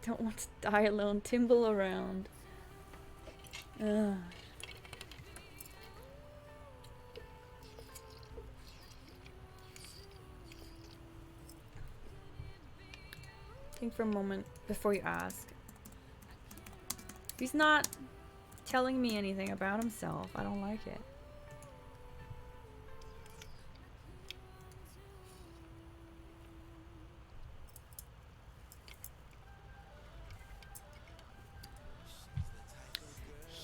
Don't want to die alone. Timble around. Ugh. Think for a moment before you ask. He's not telling me anything about himself. I don't like it.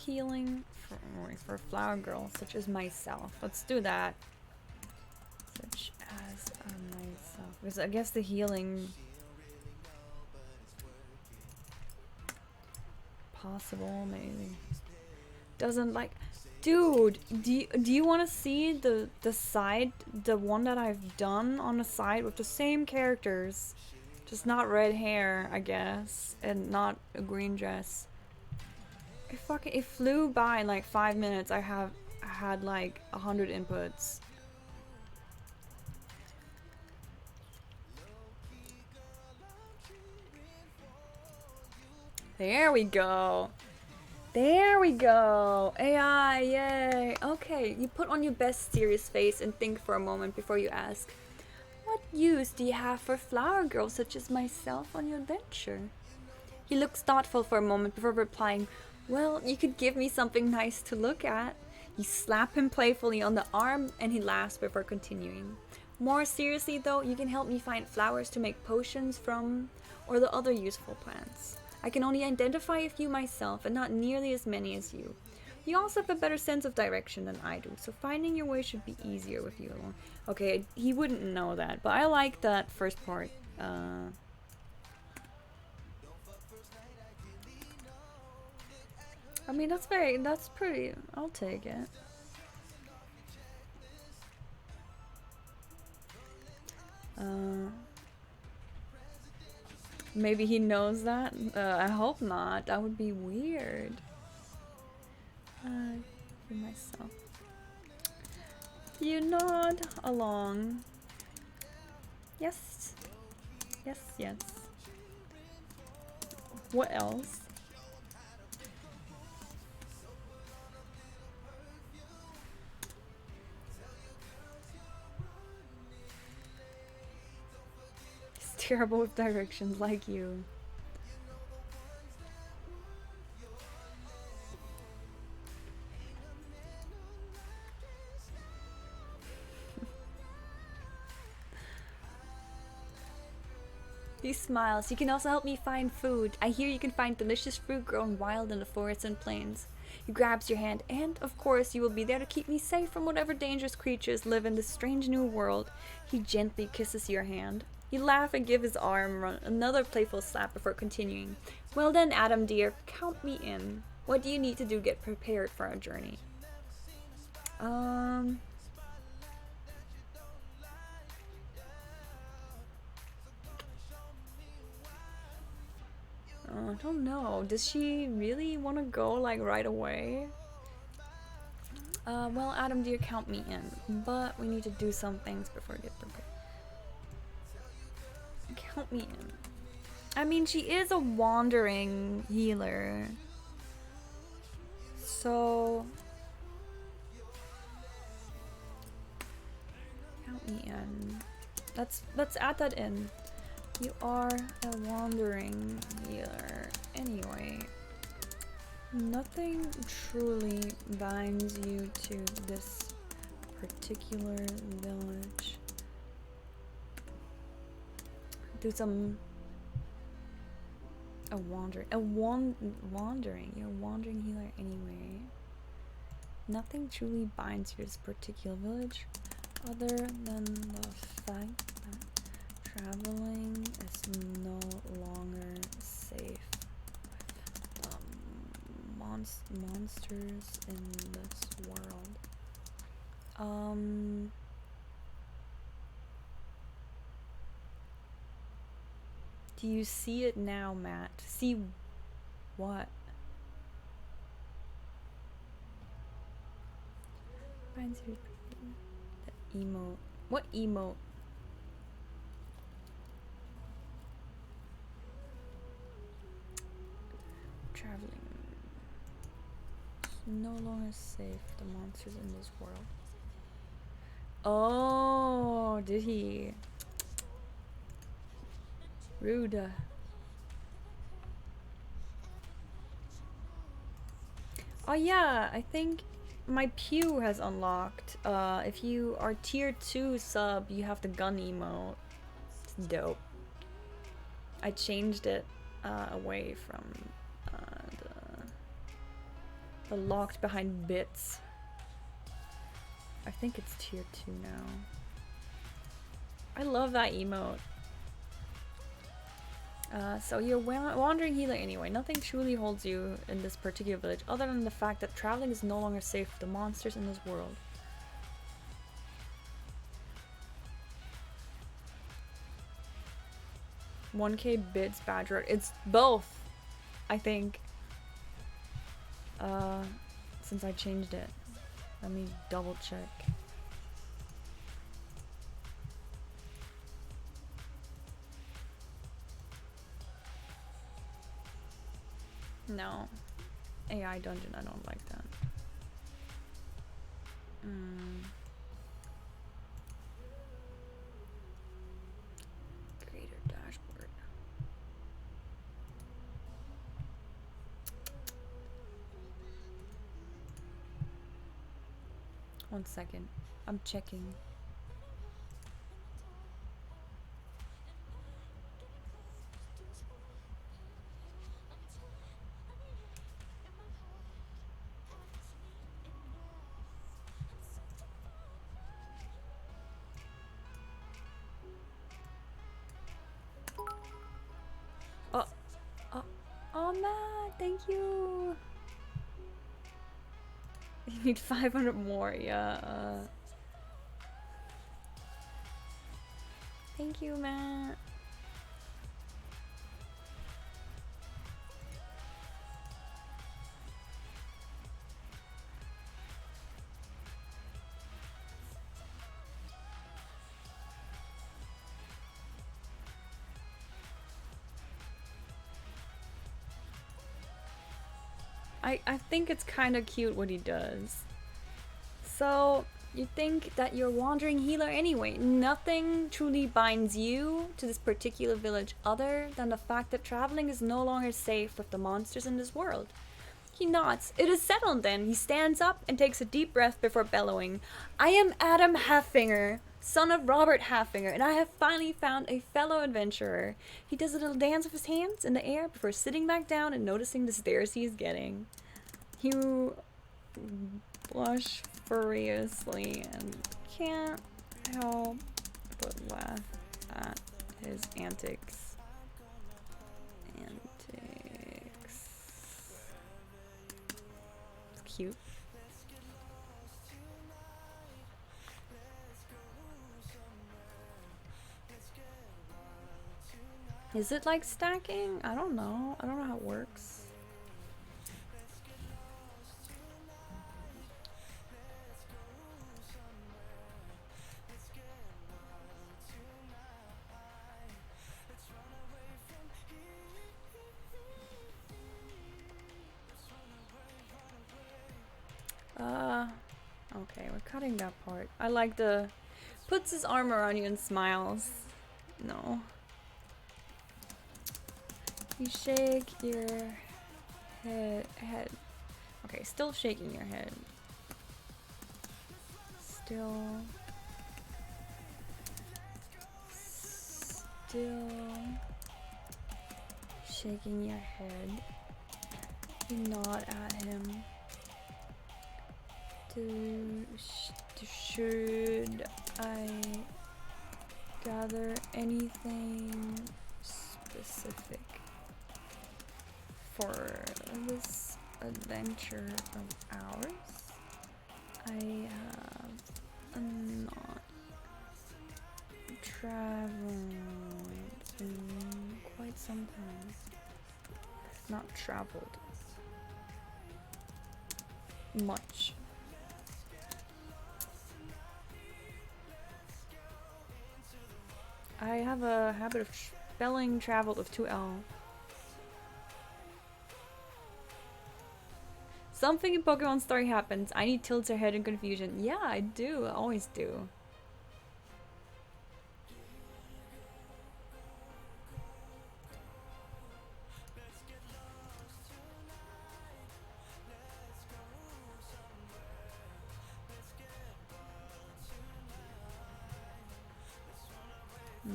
Healing for a flower girl such as myself. Let's do that. Such as myself. Because I guess the healing possible maybe doesn't like. Dude, do you want to see the one that I've done on the side with the same characters, just not red hair, I guess, and not a green dress? It flew by in like 5 minutes. I had like 100 inputs. There we go. There we go. AI, yay. Okay, you put on your best serious face and think for a moment before you ask, what use do you have for flower girls such as myself on your adventure? He looks thoughtful for a moment before replying, well, you could give me something nice to look at. You slap him playfully on the arm and he laughs before continuing. More seriously though, you can help me find flowers to make potions from, or the other useful plants. I can only identify a few myself and not nearly as many as you. You also have a better sense of direction than I do, so finding your way should be easier with you alone. Okay, he wouldn't know that, but I like that first part. I mean, that's pretty, I'll take it. Maybe he knows that? I hope not, that would be weird. For myself. You nod along. Yes. Yes, yes. What else? He's terrible with directions like you. He smiles. You can also help me find food. I hear you can find delicious fruit grown wild in the forests and plains. He grabs your hand, and of course, you will be there to keep me safe from whatever dangerous creatures live in this strange new world. He gently kisses your hand. You laugh and give his arm another playful slap before continuing. Well then, Adam dear, count me in. What do you need to do to get prepared for our journey? I don't know. Does she really want to go like right away? Well, Adam dear, count me in. But we need to do some things before I get prepared. Count me in. I mean, she is a wandering healer. So... count me in. Let's add that in. You are a wandering healer. Anyway, nothing truly binds you to this particular village. Do some wandering. You're a wandering healer anyway. Nothing truly binds you to this particular village other than the fact that traveling is no longer safe with monsters in this world. Do you see it now, Matt? See what? Finds your the emote. What emote? Traveling. It's no longer safe for the monsters in this world. Oh, did he? Rude. Oh yeah, I think my pew has unlocked. If you are tier 2 sub, you have the gun emote. It's dope. I changed it away from the locked behind bits. I think it's tier 2 now. I love that emote. So you're wandering healer anyway. Nothing truly holds you in this particular village other than the fact that traveling is no longer safe for the monsters in this world. $1K bits badger. It's both, I think. Since I changed it. Let me double check. No. AI dungeon, I don't like that. Creator dashboard. One second. I'm checking. Oh man, thank you. You need 500 more, yeah. Thank you, Matt. I think it's kind of cute what he does. So, you think that you're wandering healer anyway. Nothing truly binds you to this particular village other than the fact that traveling is no longer safe with the monsters in this world. He nods. It is settled then. He stands up and takes a deep breath before bellowing. I am Adam Halffinger, son of Robert Halffinger, and I have finally found a fellow adventurer. He does a little dance with his hands in the air before sitting back down and noticing the stares he is getting. You blush furiously and can't help but laugh at his antics. It's cute. Is it like stacking? I don't know. I don't know how it works. Okay, we're cutting that part. I like the Puts his arm around you and smiles. No. You shake your head. Okay, still shaking your head. Still shaking your head. You nod at him. Should I gather anything specific for this adventure of ours? I have not traveled in quite some time. Not traveled much. I have a habit of spelling traveled with 2L. Something in Pokemon story happens. I need tilts her head in confusion. Yeah, I do. I always do.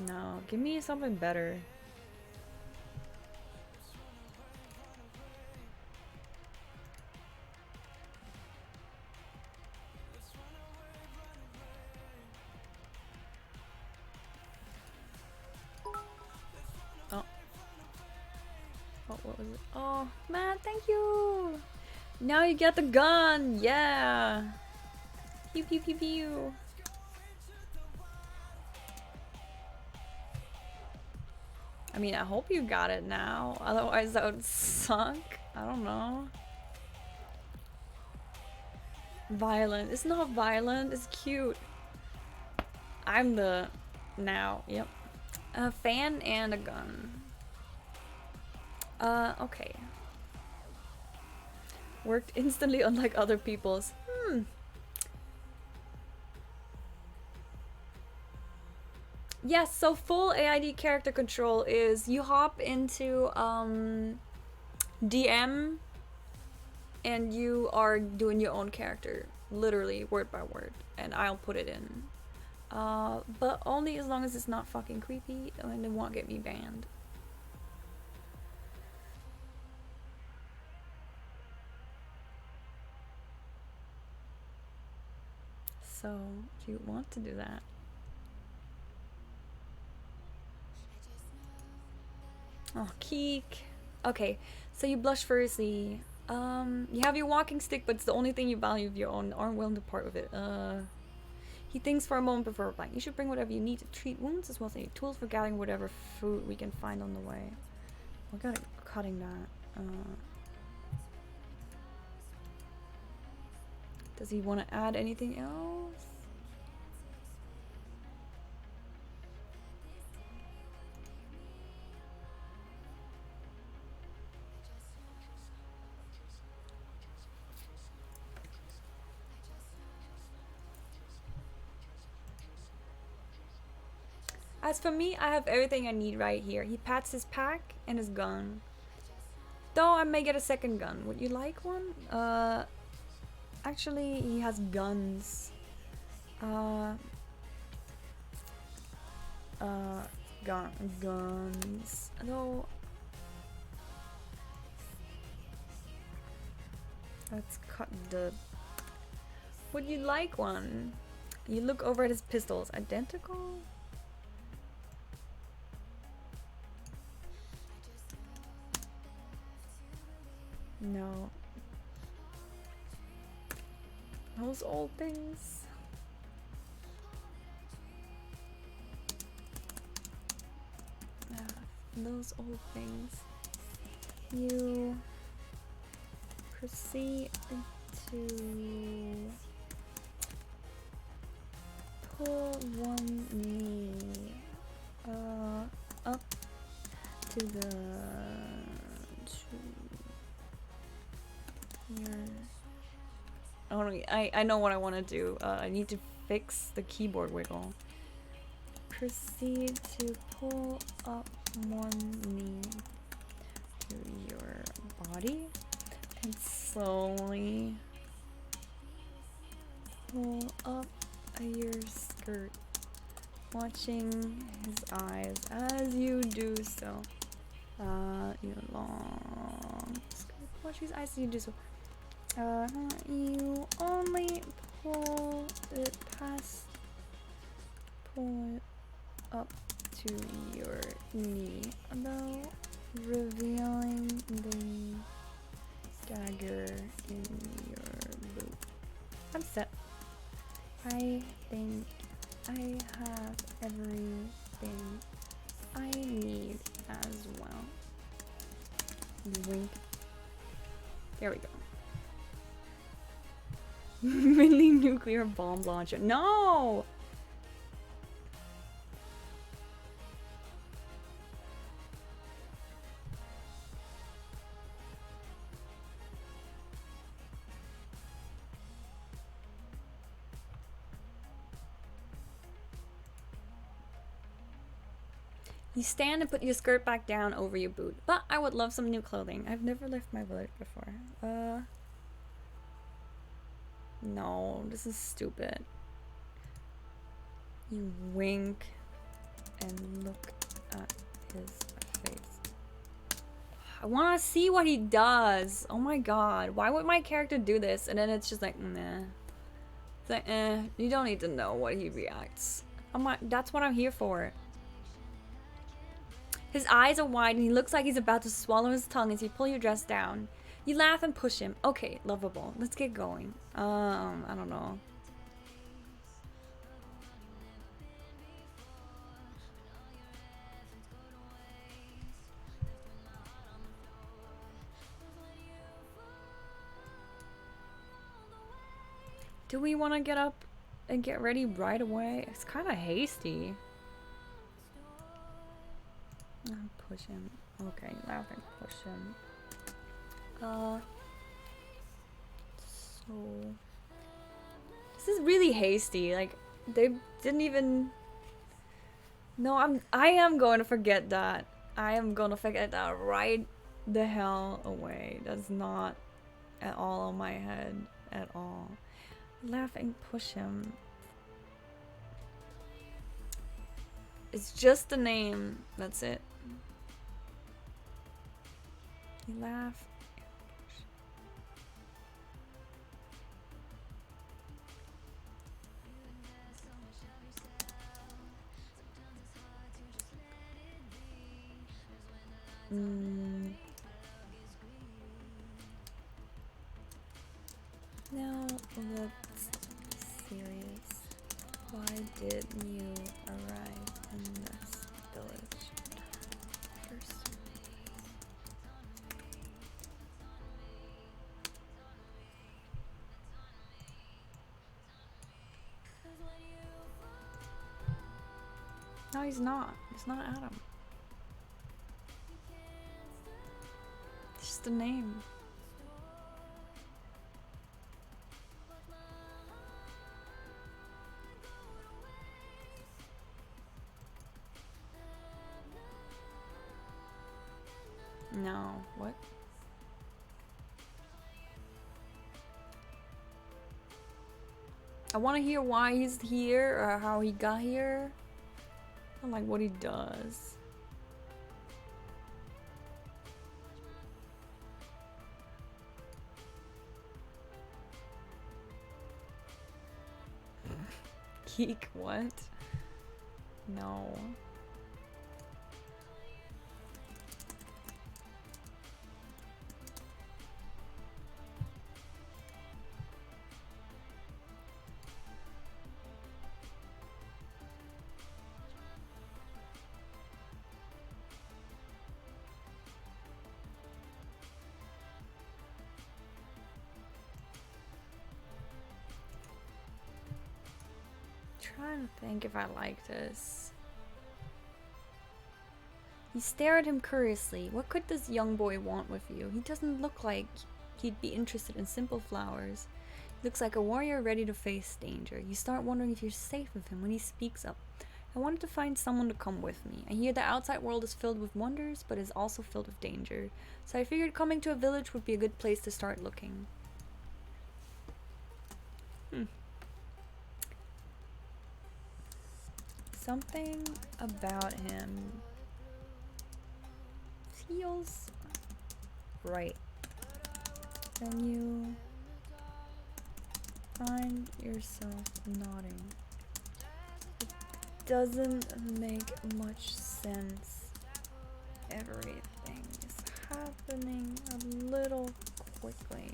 No, give me something better. Oh. Oh, what was it? Oh, man, thank you! Now you get the gun! Yeah! Pew pew pew pew! I mean, I hope you got it now. Otherwise, that would suck. I don't know. Violent. It's not violent. It's cute. I'm the... Now. Yep. A fan and a gun. Okay. Worked instantly unlike other people's. Yes, so full AID character control is you hop into DM and you are doing your own character, literally word by word, and I'll put it in. But only as long as it's not fucking creepy and it won't get me banned. So, if you want to do that. Oh, Keek. Okay, so you blush furiously. You have your walking stick, but it's the only thing you value of your own. Aren't willing to part with it. He thinks for a moment before replying. You should bring whatever you need to treat wounds, as well as any tools for gathering whatever food we can find on the way. We're gonna cutting that. Does he want to add anything else? As for me, I have everything I need right here. He pats his pack and his gun. Though I may get a second gun. Would you like one? Actually, he has guns. Guns. Though, let's cut the... Would you like one? You look over at his pistols. Identical? No. Those old things. Those old things. You proceed to pull one knee up to the I know what I want to do. I need to fix the keyboard wiggle. Proceed to pull up one knee to your body and slowly pull up your skirt, watching his eyes as you do so. Your long skirt, watch his eyes as you do so. You only pull it up to your knee, though, revealing the dagger in your boot. I'm set. I think I have everything I need as well. Wink. There we go. Mini nuclear bomb launcher. No! You stand and put your skirt back down over your boot. But I would love some new clothing. I've never left my village before. No, this is stupid. You wink and look at his face. I want to see what he does. Oh my god. Why would my character do this? And then it's just like, nah. It's like, you don't need to know what he reacts. That's what I'm here for. His eyes are wide and he looks like he's about to swallow his tongue as you pull your dress down. You laugh and push him. Okay, lovable. Let's get going. I don't know. Do we want to get up and get ready right away? It's kind of hasty. Push him. Okay, laugh and push him. So this is really hasty. Like they didn't even. No, I am going to forget that. I am going to forget that right the hell away. That's not at all on my head at all. Laugh and push him. It's just the name. That's it. You laugh. Now let's be serious. Why did you arrive in this village first? No, he's not. It's not Adam. It's just a name. No, what? I want to hear why he's here or how he got here. I like what he does. Geek, what? No. Trying to think if I like this. You stare at him curiously. What could this young boy want with you? He doesn't look like he'd be interested in simple flowers. Looks like a warrior ready to face danger. You start wondering if you're safe with him when he speaks up. I wanted to find someone to come with me. I hear the outside world is filled with wonders, but is also filled with danger. So I figured coming to a village would be a good place to start looking. Something about him feels right. Then you find yourself nodding. It doesn't make much sense. Everything is happening a little quickly.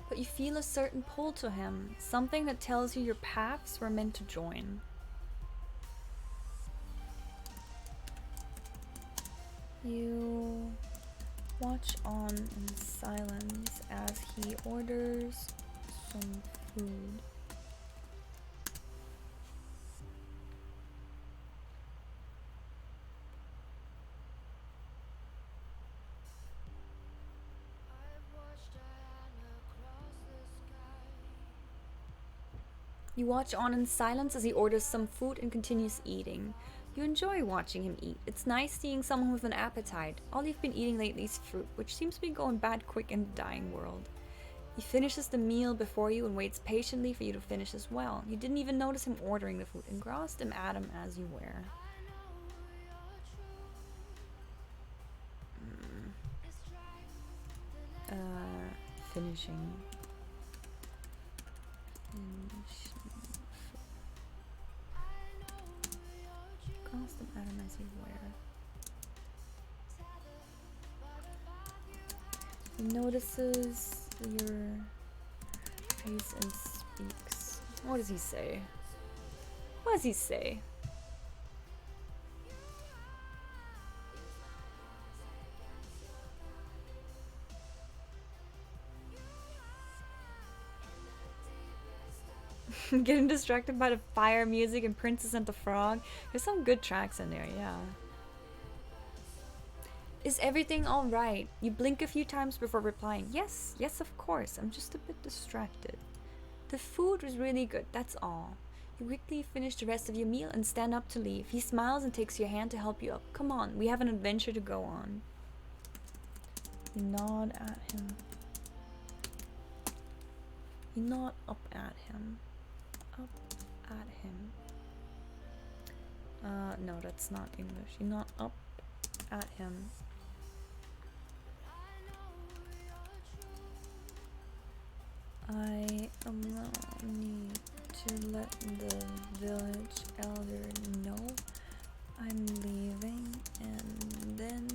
But you feel a certain pull to him, something that tells you your paths were meant to join. You watch on in silence as he orders some food. You watch on in silence as he orders some food and continues eating. You enjoy watching him eat. It's nice seeing someone with an appetite. All you've been eating lately is fruit, which seems to be going bad quick in the dying world. He finishes the meal before you and waits patiently for you to finish as well. You didn't even notice him ordering the food, engrossed him at him as you were. Finishing. Engrossed him at him as you were. He notices your face and speaks. What does he say? What does he say? Getting distracted by the fire music and Princess and the Frog. There's some good tracks in there, yeah. Is everything alright? You blink a few times before replying. Yes, yes, of course. I'm just a bit distracted. The food was really good, that's all. You quickly finish the rest of your meal and stand up to leave. He smiles and takes your hand to help you up. Come on, we have an adventure to go on. You nod at him. You nod up at him. Up at him. No, that's not English. You nod up at him. I need to let the village elder know I'm leaving, and then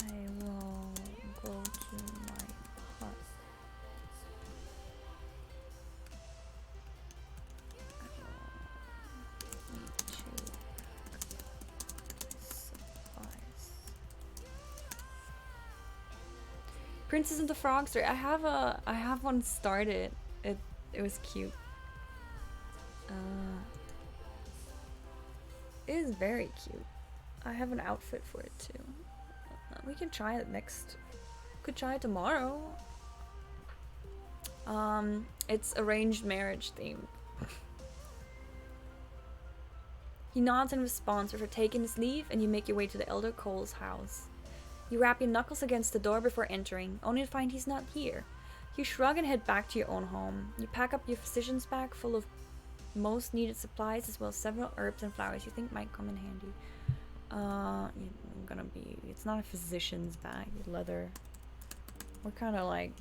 I will go to my hut. I will need to supplies. Princess and the Frog story. I have one started. It was cute. It is very cute. I have an outfit for it too. We can try it next. Could try it tomorrow. It's arranged marriage themed. He nods in response before taking his leave, and you make your way to the Elder Cole's house. You rap your knuckles against the door before entering, only to find he's not here. You shrug and head back to your own home. You pack up your physician's bag full of most needed supplies, as well as several herbs and flowers you think might come in handy. It's not a physician's bag, leather. We're kind of like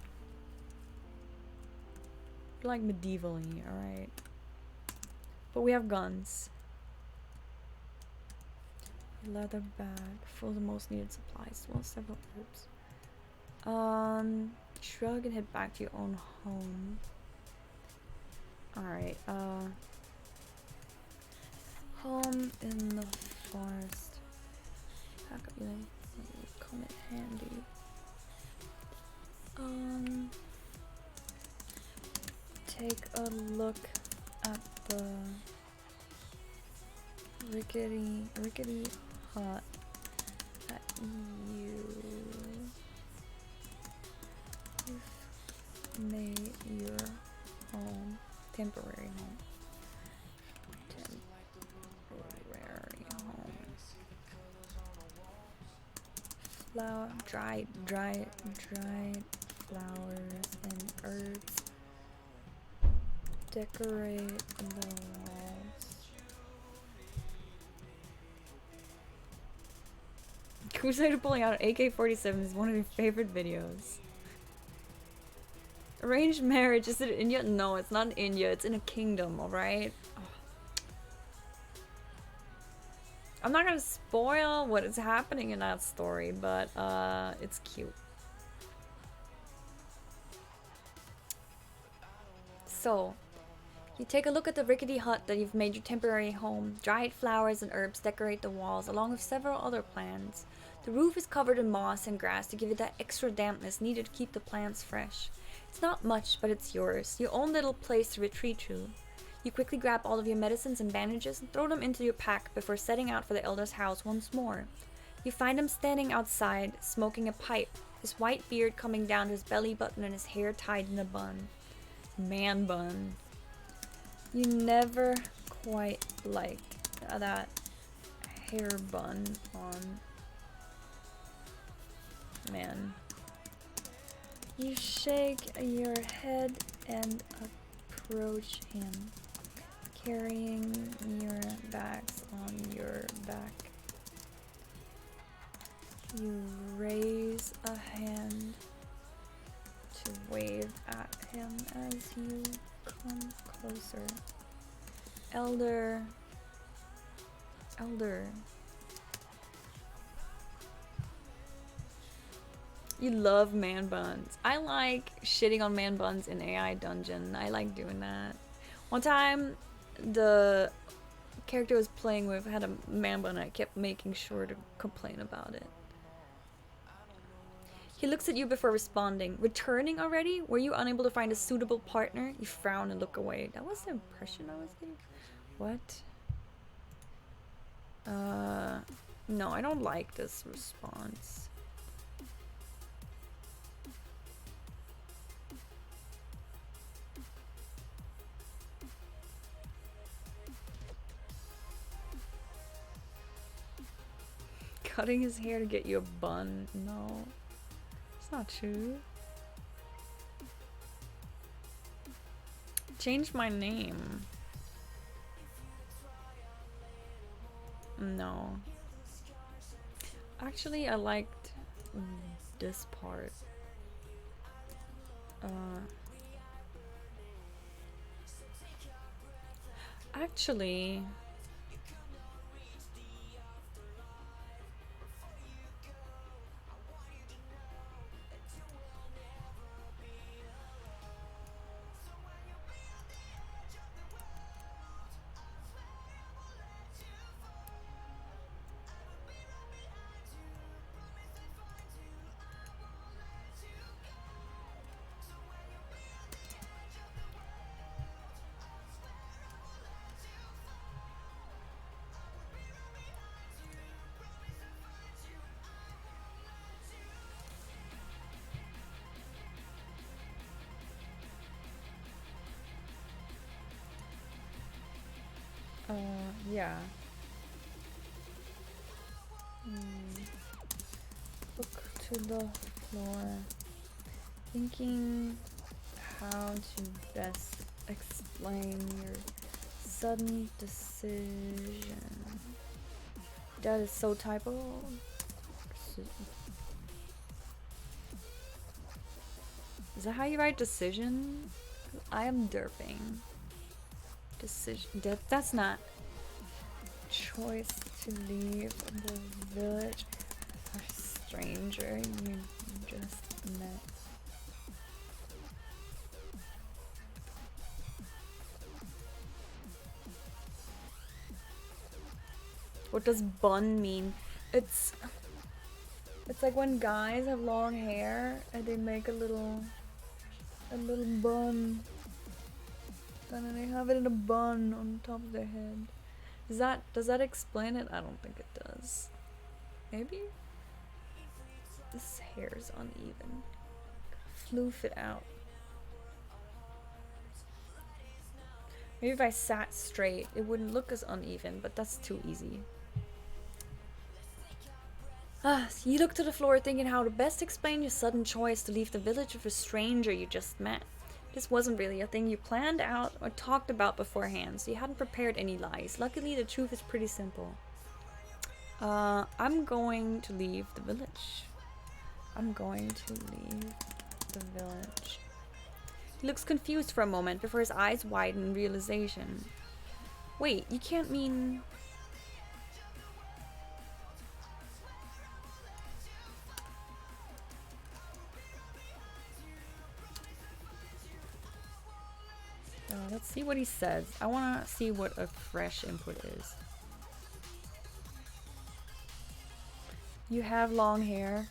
medievally, alright? But we have guns. Leather bag full of the most needed supplies, as well as several herbs. Shrug and head back to your own home. Alright, home in the forest. Pack up your come in handy. Take a look at the rickety hut that you've made your home, temporary home. Dried flowers and herbs decorate the walls. Crusader pulling out an AK-47 is one of your favorite videos. Arranged marriage, is it in India? No, it's not in India, it's in a kingdom, alright? I'm not gonna spoil what is happening in that story, but it's cute. So, you take a look at the rickety hut that you've made your temporary home. Dried flowers and herbs decorate the walls, along with several other plants. The roof is covered in moss and grass to give it that extra dampness needed to keep the plants fresh. It's not much, but it's yours. Your own little place to retreat to. You quickly grab all of your medicines and bandages and throw them into your pack before setting out for the elder's house once more. You find him standing outside, smoking a pipe, his white beard coming down to his belly button and his hair tied in a bun. Man bun. You never quite liked that hair bun on man. You shake your head and approach him, carrying your bags on your back. You raise a hand to wave at him as you come closer. Elder. You love man buns. I like shitting on man buns in AI Dungeon. I like doing that. One time, the character I was playing with had a man bun and I kept making sure to complain about it. He looks at you before responding. Returning already? Were you unable to find a suitable partner? You frown and look away. That was the impression I was getting. What? No, I don't like this response. Cutting his hair to get you a bun. No. It's not true. Change my name. No. Actually, I liked this part. Actually, yeah. Look to the floor, thinking how to best explain your sudden decision. That is so typo. Is that how you write decision? I am derping. Decision. That's not. Choice to leave the village. A stranger you just met. What does bun mean? It's like when guys have long hair and they make a little bun. And then they have it in a bun on top of their head. Does that explain it? I don't think it does. Maybe? This hair's uneven. Floof it out. Maybe if I sat straight, it wouldn't look as uneven, but that's too easy. So you look to the floor thinking how to best explain your sudden choice to leave the village with a stranger you just met. This wasn't really a thing you planned out or talked about beforehand, so you hadn't prepared any lies. Luckily, the truth is pretty simple. I'm going to leave the village. I'm going to leave the village. He looks confused for a moment before his eyes widen in realization. Wait, you can't mean... let's see what he says. I want to see what a fresh input is. You have long hair.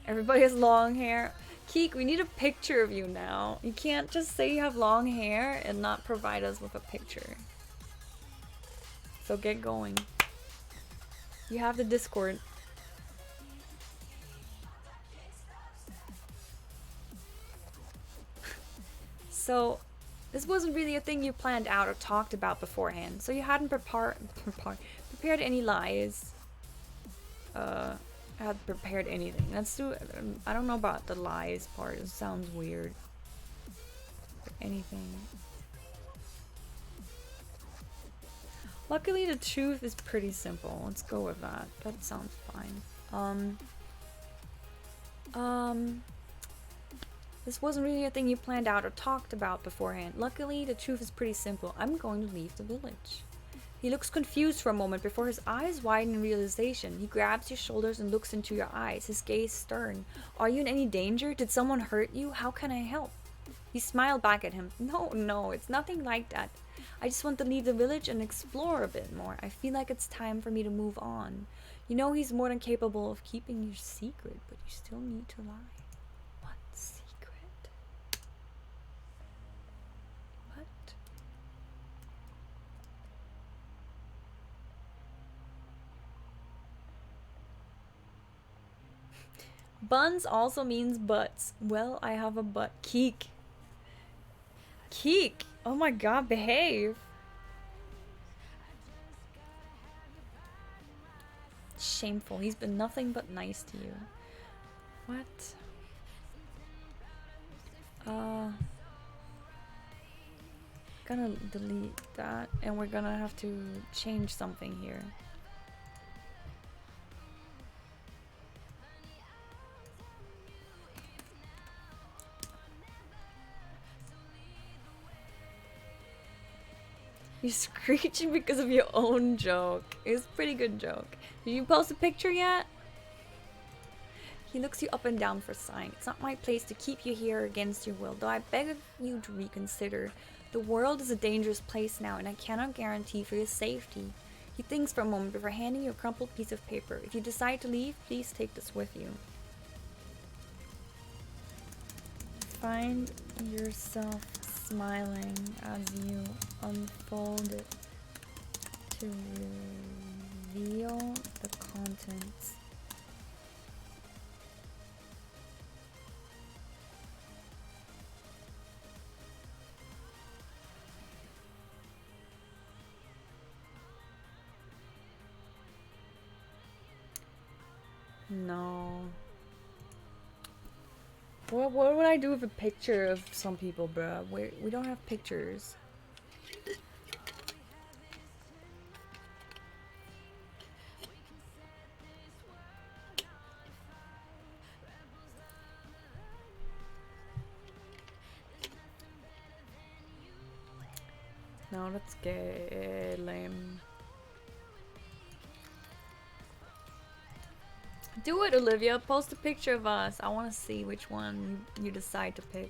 Everybody has long hair. Keek, we need a picture of you now. You can't just say you have long hair and not provide us with a picture. So get going. You have the Discord. So, this wasn't really a thing you planned out or talked about beforehand, so you hadn't prepared any lies. Had prepared anything. Let's do. I don't know about the lies part. It sounds weird. Anything. Luckily, the truth is pretty simple. Let's go with that. That sounds fine. This wasn't really a thing you planned out or talked about beforehand. Luckily, the truth is pretty simple. I'm going to leave the village. He looks confused for a moment before his eyes widen in realization. He grabs your shoulders and looks into your eyes, his gaze stern. Are you in any danger? Did someone hurt you? How can I help? You smile back at him. No, it's nothing like that. I just want to leave the village and explore a bit more. I feel like it's time for me to move on. You know he's more than capable of keeping your secret, but you still need to lie. What secret? What? Buns also means butts. Well, I have a butt. Keek. Keek! Oh my god, behave! Shameful. He's been nothing but nice to you. What? Gonna delete that, and we're gonna have to change something here. You're screeching because of your own joke. It's a pretty good joke. Did you post a picture yet? He looks you up and down for sighing. It's not my place to keep you here against your will, though I beg of you to reconsider. The world is a dangerous place now, and I cannot guarantee for your safety. He thinks for a moment before handing you a crumpled piece of paper. If you decide to leave, please take this with you. Find yourself smiling as you unfold it to reveal the contents. No. What would I do with a picture of some people, bruh? We don't have pictures. No, that's gay, lame. Do it, Olivia. Post a picture of us. I want to see which one you decide to pick.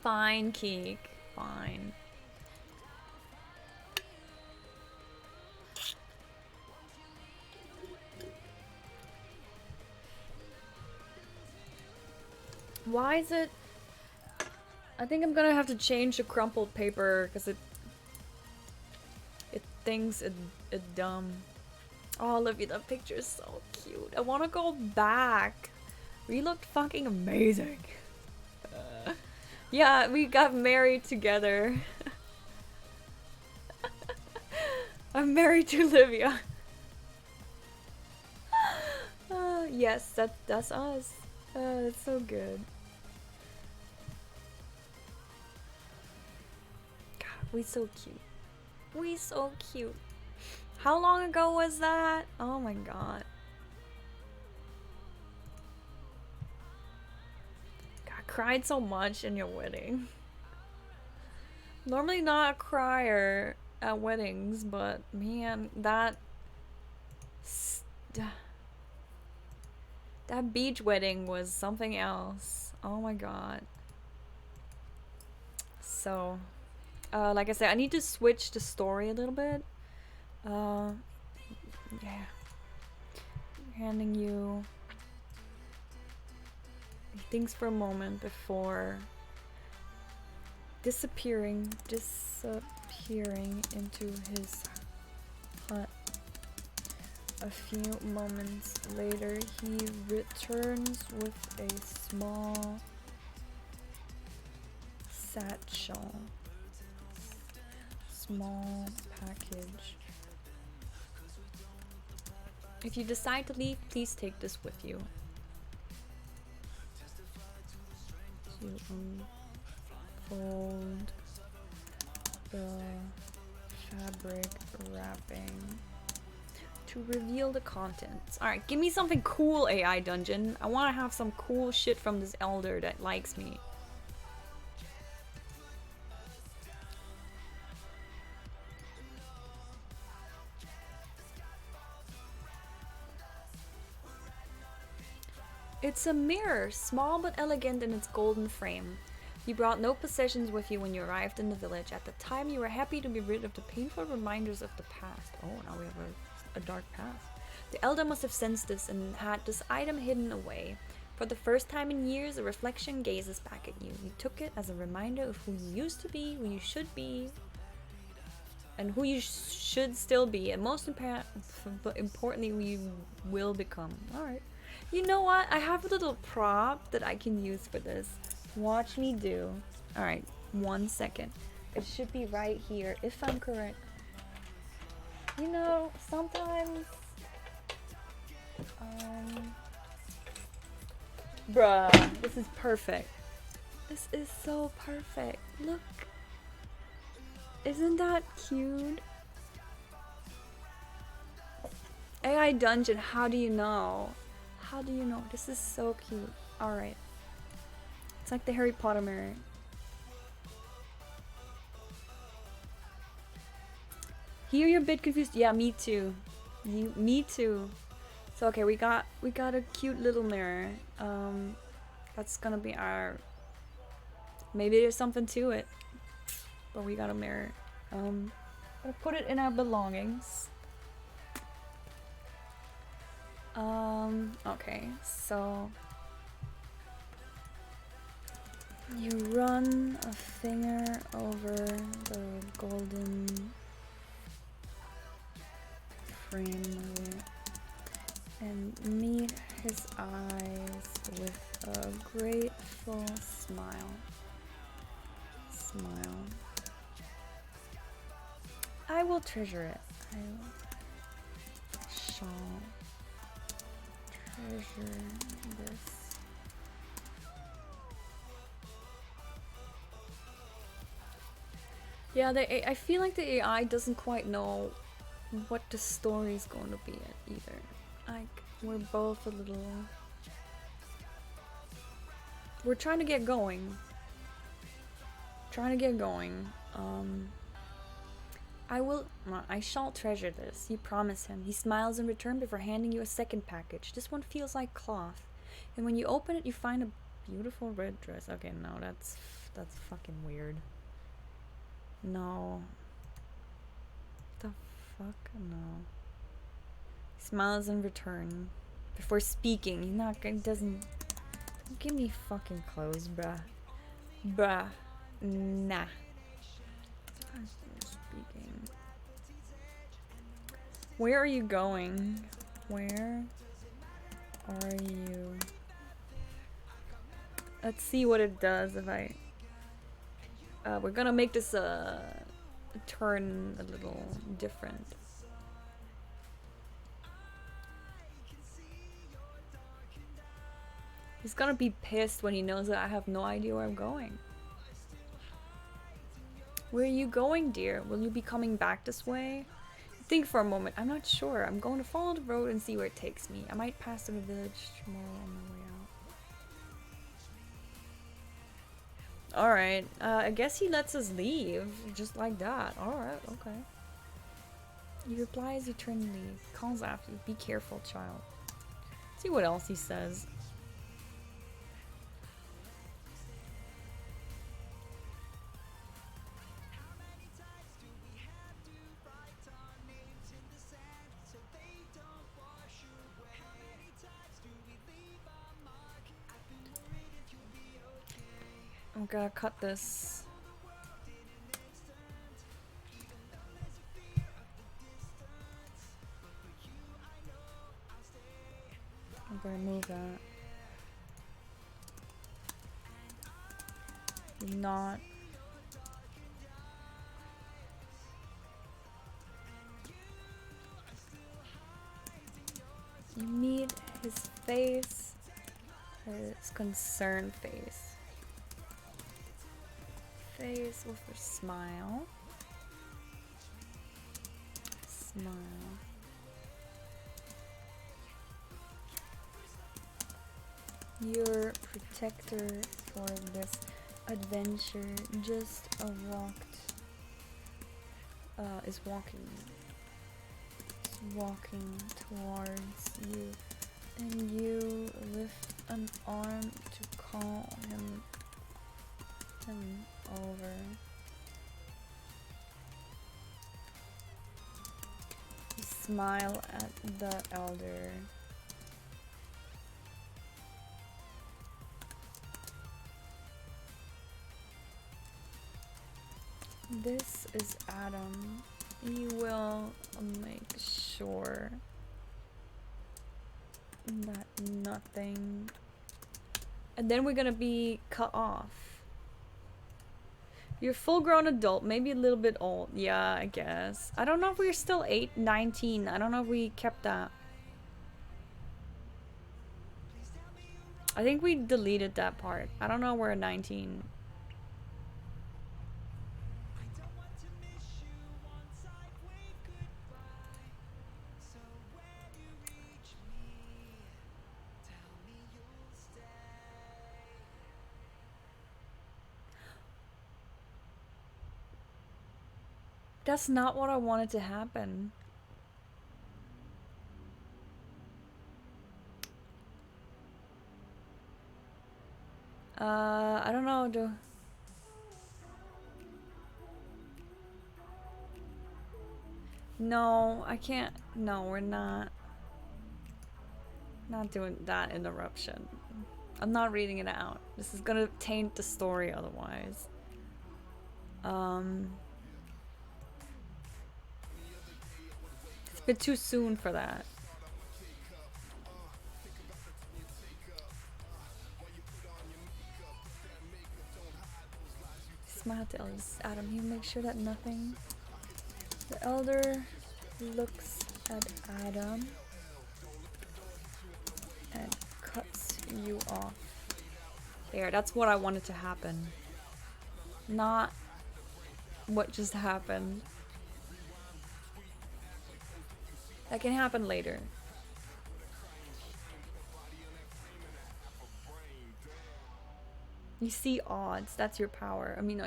Fine, Keek. Fine. Why is it? I think I'm gonna have to change the crumpled paper because it thinks it dumb. Oh, Olivia, that picture is so cute. I want to go back. We looked fucking amazing. Yeah, we got married together. I'm married to Olivia. Yes, that's us. That's so good. God, we so cute. We so cute. How long ago was that? Oh my god. God, I cried so much in your wedding. Normally not a crier at weddings, but man, that beach wedding was something else. Oh my god. So, like I said, I need to switch the story a little bit. Yeah. Handing you. He thinks for a moment before disappearing into his hut. A few moments later, he returns with a small satchel. Small package. If you decide to leave, please take this with you. To unfold the fabric wrapping to reveal the contents. Alright, give me something cool, AI Dungeon. I want to have some cool shit from this elder that likes me. It's a mirror, small but elegant in its golden frame. You brought no possessions with you when you arrived in the village. At the time, you were happy to be rid of the painful reminders of the past. Oh, now we have a dark past. The elder must have sensed this and had this item hidden away. For the first time in years, a reflection gazes back at you. You took it as a reminder of who you used to be, who you should be, and who you should still be, and most importantly, who you will become. Alright. You know what? I have a little prop that I can use for this. Watch me do. Alright, 1 second. It should be right here, if I'm correct. You know, sometimes... Bruh, this is perfect. This is so perfect. Look. Isn't that cute? AI Dungeon, how do you know? How do you know? This is so cute. Alright. It's like the Harry Potter mirror. Here you're a bit confused. Yeah, me too. Me too. So okay, we got a cute little mirror. That's gonna be our. Maybe there's something to it, but we got a mirror. Gonna put it in our belongings. Okay, so you run a finger over the golden frame and meet his eyes with a grateful smile. I will treasure it. I shall treasure this. Yeah, I feel like the AI doesn't quite know what the story's going to be at either. Like, we're both a little... We're trying to get going. I shall treasure this. You promise him. He smiles in return before handing you a second package. This one feels like cloth. And when you open it, you find a beautiful red dress. Okay, no, that's fucking weird. No. The fuck? No. He smiles in return before speaking. He doesn't Give me fucking clothes, bruh. Bruh. Nah. Speaking. Where are you going? Where are you? Let's see what it does if I... we're gonna make this turn a little different. He's gonna be pissed when he knows that I have no idea where I'm going. Where are you going, dear? Will you be coming back this way? Think for a moment. I'm not sure. I'm going to follow the road and see where it takes me. I might pass through the village tomorrow on my way out. Alright. I guess he lets us leave. Just like that. Alright, okay. You reply as you turn to leave. Calls after you. Be careful, child. See what else he says. I'm gonna cut this. I'm gonna move that. Not. You need his face. His concerned face. Face with a smile. Smile. Your protector for this adventure just walking towards you, and you lift an arm to call him over. You smile at the elder. This is Adam. He will make sure that nothing... And then we're gonna be cut off. You're a full-grown adult, maybe a little bit old. Yeah, I guess. I don't know if we're still 19. I don't know if we kept that. I think we deleted that part. I don't know if we're 19. That's not what I wanted to happen. I don't know. No, I can't. No, we're not. Not doing that interruption. I'm not reading it out. This is gonna taint the story otherwise. It's a bit too soon for that. Smile to Adam. You make sure that nothing. The elder looks at Adam and cuts you off. There, that's what I wanted to happen. Not what just happened. That can happen later. You see odds. That's your power. I mean,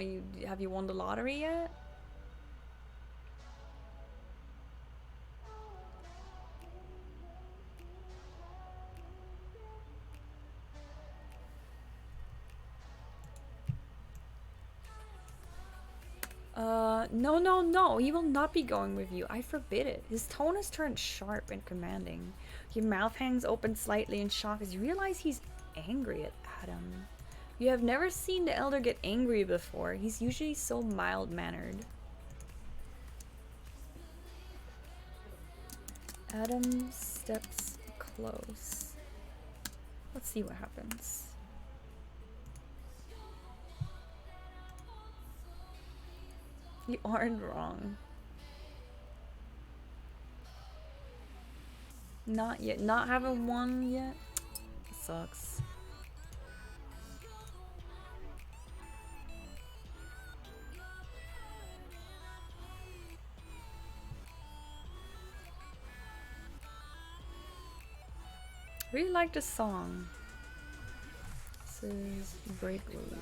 have you won the lottery yet? No. He will not be going with you. I forbid it. His tone has turned sharp and commanding. Your mouth hangs open slightly in shock as you realize he's angry at Adam. You have never seen the elder get angry before. He's usually so mild-mannered. Adam steps close. Let's see what happens. You aren't wrong. Not yet. Not having one yet? Sucks. Really like this song. This is Break Loose.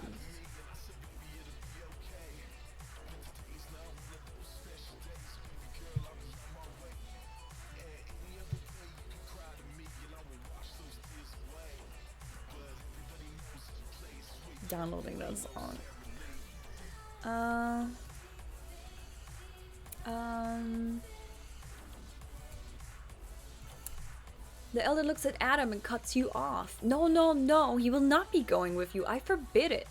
Downloading that song. The elder looks at Adam and cuts you off. No, no, no, he will not be going with you. I forbid it.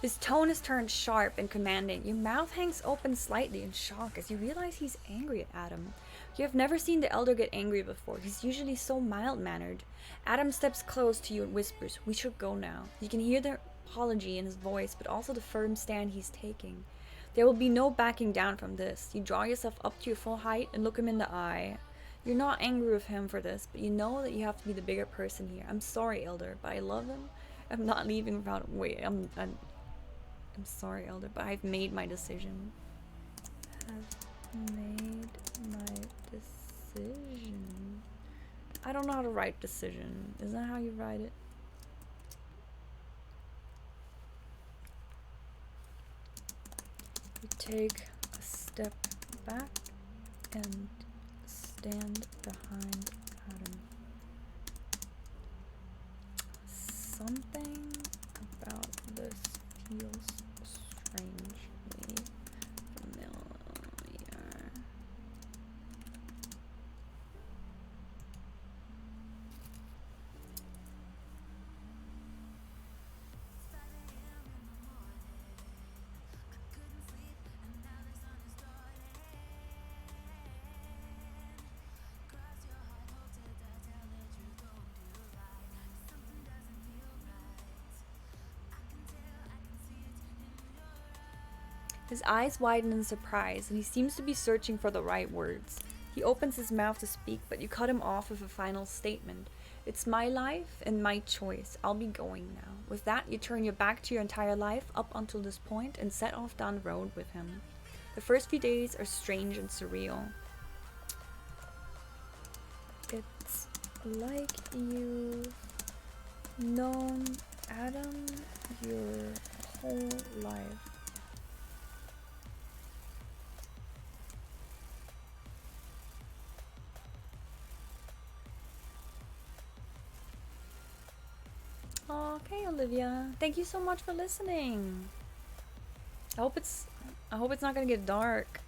His tone is turned sharp and commanding. Your mouth hangs open slightly in shock as you realize he's angry at Adam. You have never seen the elder get angry before. He's usually so mild-mannered. Adam steps close to you and whispers, "We should go now." You can hear the apology in his voice, but also the firm stand he's taking. There will be no backing down from this. You draw yourself up to your full height and look him in the eye. You're not angry with him for this, but you know that you have to be the bigger person here. I'm sorry, elder, but I love him. I'm not leaving without... Wait, I'm sorry, elder, but I've made my decision. I've made my decision. I don't know how to write decision. Is that how you write it? You take a step back and stand behind Adam. Something about this feels strangely familiar. His eyes widen in surprise, and he seems to be searching for the right words. He opens his mouth to speak, but you cut him off with a final statement. It's my life and my choice. I'll be going now. With that, you turn your back to your entire life up until this point and set off down the road with him. The first few days are strange and surreal. It's like you've known Adam your whole life. Okay, Olivia. Thank you so much for listening. I hope it's not gonna get dark.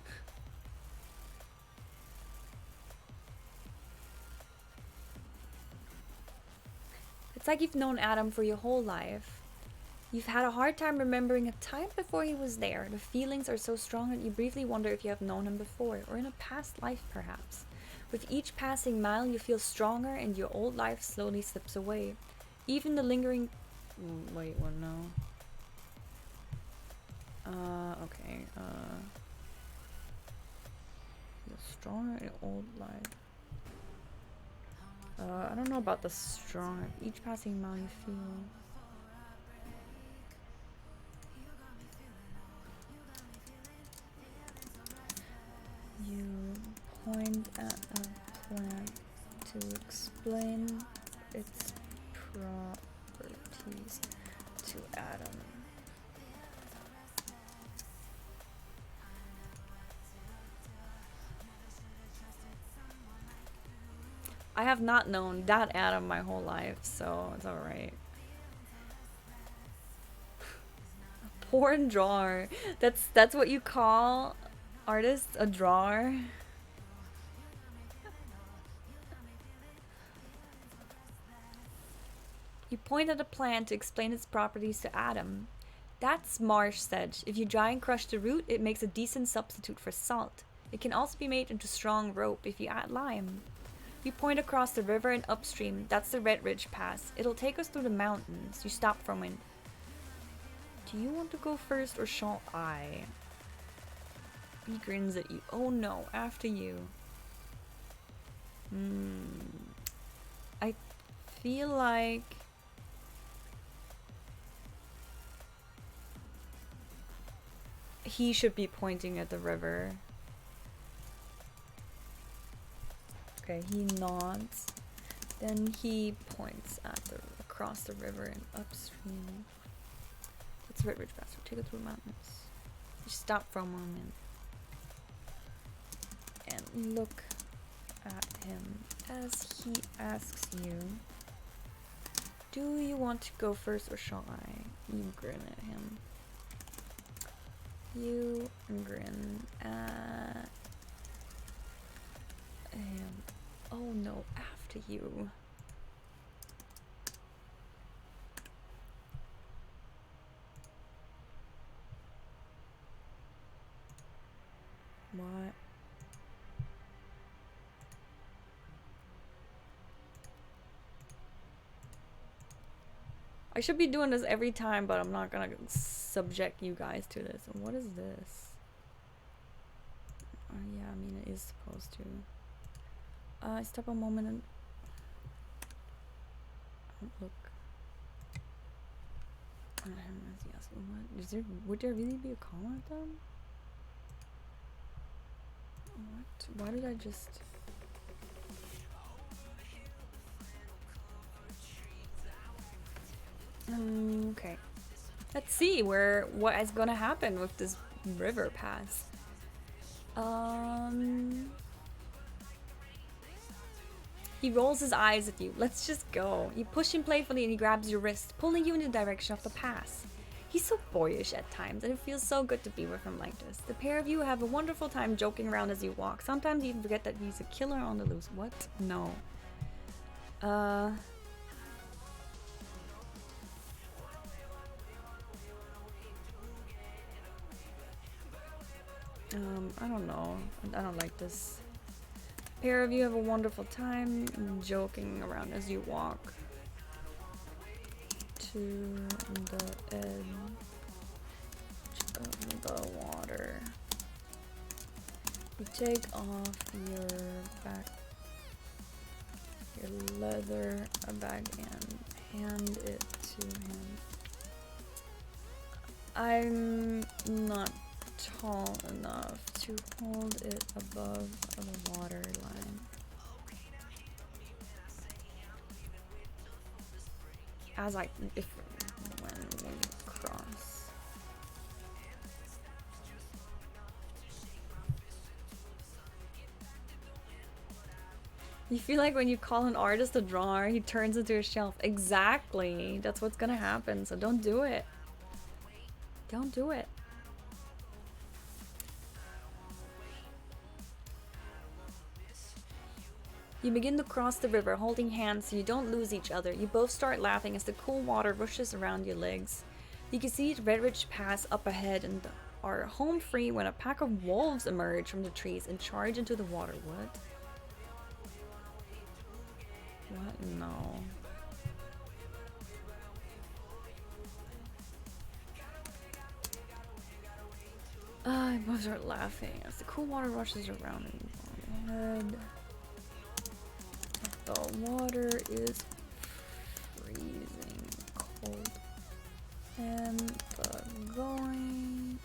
It's like you've known Adam for your whole life. You've had a hard time remembering a time before he was there. The feelings are so strong that you briefly wonder if you have known him before, or in a past life perhaps. With each passing mile you feel stronger and your old life slowly slips away. Even the lingering... Wait, what, no. Okay, feel stronger in old life. I don't know about the strong. Each passing mile you feel... You point at a plant to explain its properties to Adam. I have not known that Adam my whole life, so it's alright. Porn drawer. That's what you call artists, a drawer. You point at a plant to explain its properties to Adam. That's marsh sedge. If you dry and crush the root, it makes a decent substitute for salt. It can also be made into strong rope if you add lime. You point across the river and upstream. That's the Red Ridge Pass. It'll take us through the mountains. You stop for a moment. Do you want to go first or shall I? He grins at you. Oh no, after you. I feel like he should be pointing at the river. Okay, he nods. Then he points at the across the river and upstream. It's Red Ridge Pass. We'll take it through the mountains. You stop for a moment and look at him as he asks you, do you want to go first or shall I? You grin at him. You grin at him. Oh no, after you. What? I should be doing this every time, but I'm not gonna subject you guys to this. What is this? Oh yeah, I mean it is supposed to. I stop a moment and look. What is there? Would there really be a comma at them? What? Why did I just? Okay. Let's see what is gonna happen with this river pass. He rolls his eyes at you. Let's just go. You push him playfully and he grabs your wrist, pulling you in the direction of the pass. He's so boyish at times, and it feels so good to be with him like this. The pair of you have a wonderful time joking around as you walk. Sometimes you even forget that he's a killer on the loose. What? No. I don't know. I don't like this. Pair of you have a wonderful time joking around as you walk to the edge of the water. You take off your leather bag and hand it to him. I'm not tall enough to hold it above the water line. As when we cross. You feel like when you call an artist a drawer, he turns into a shelf. Exactly. That's what's gonna happen, so don't do it. Don't do it. You begin to cross the river, holding hands so you don't lose each other. You both start laughing as the cool water rushes around your legs. You can see Red Ridge Pass up ahead and are home free when a pack of wolves emerge from the trees and charge into the water. What? What? No. I both start laughing as the cool water rushes around your head. The water is freezing cold, and the going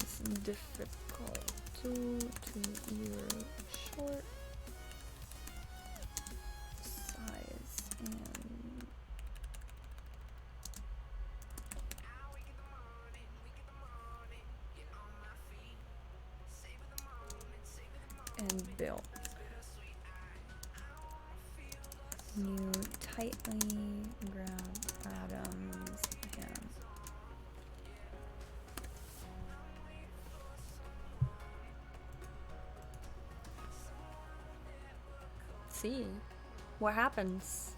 is difficult due to your short size and built. You tightly grab Adam's hand. See what happens.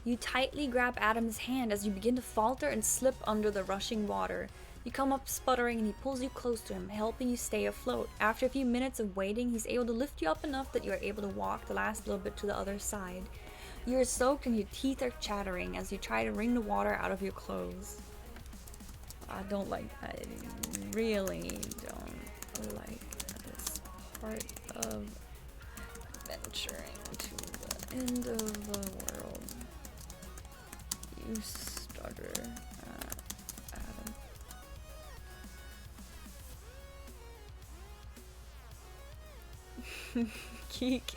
You tightly grab Adam's hand as you begin to falter and slip under the rushing water. You come up sputtering and he pulls you close to him, helping you stay afloat. After a few minutes of waiting, he's able to lift you up enough that you are able to walk the last little bit to the other side. You are soaked and your teeth are chattering as you try to wring the water out of your clothes. I really don't like this part of venturing to the end of the world. You stutter, Adam. Geek.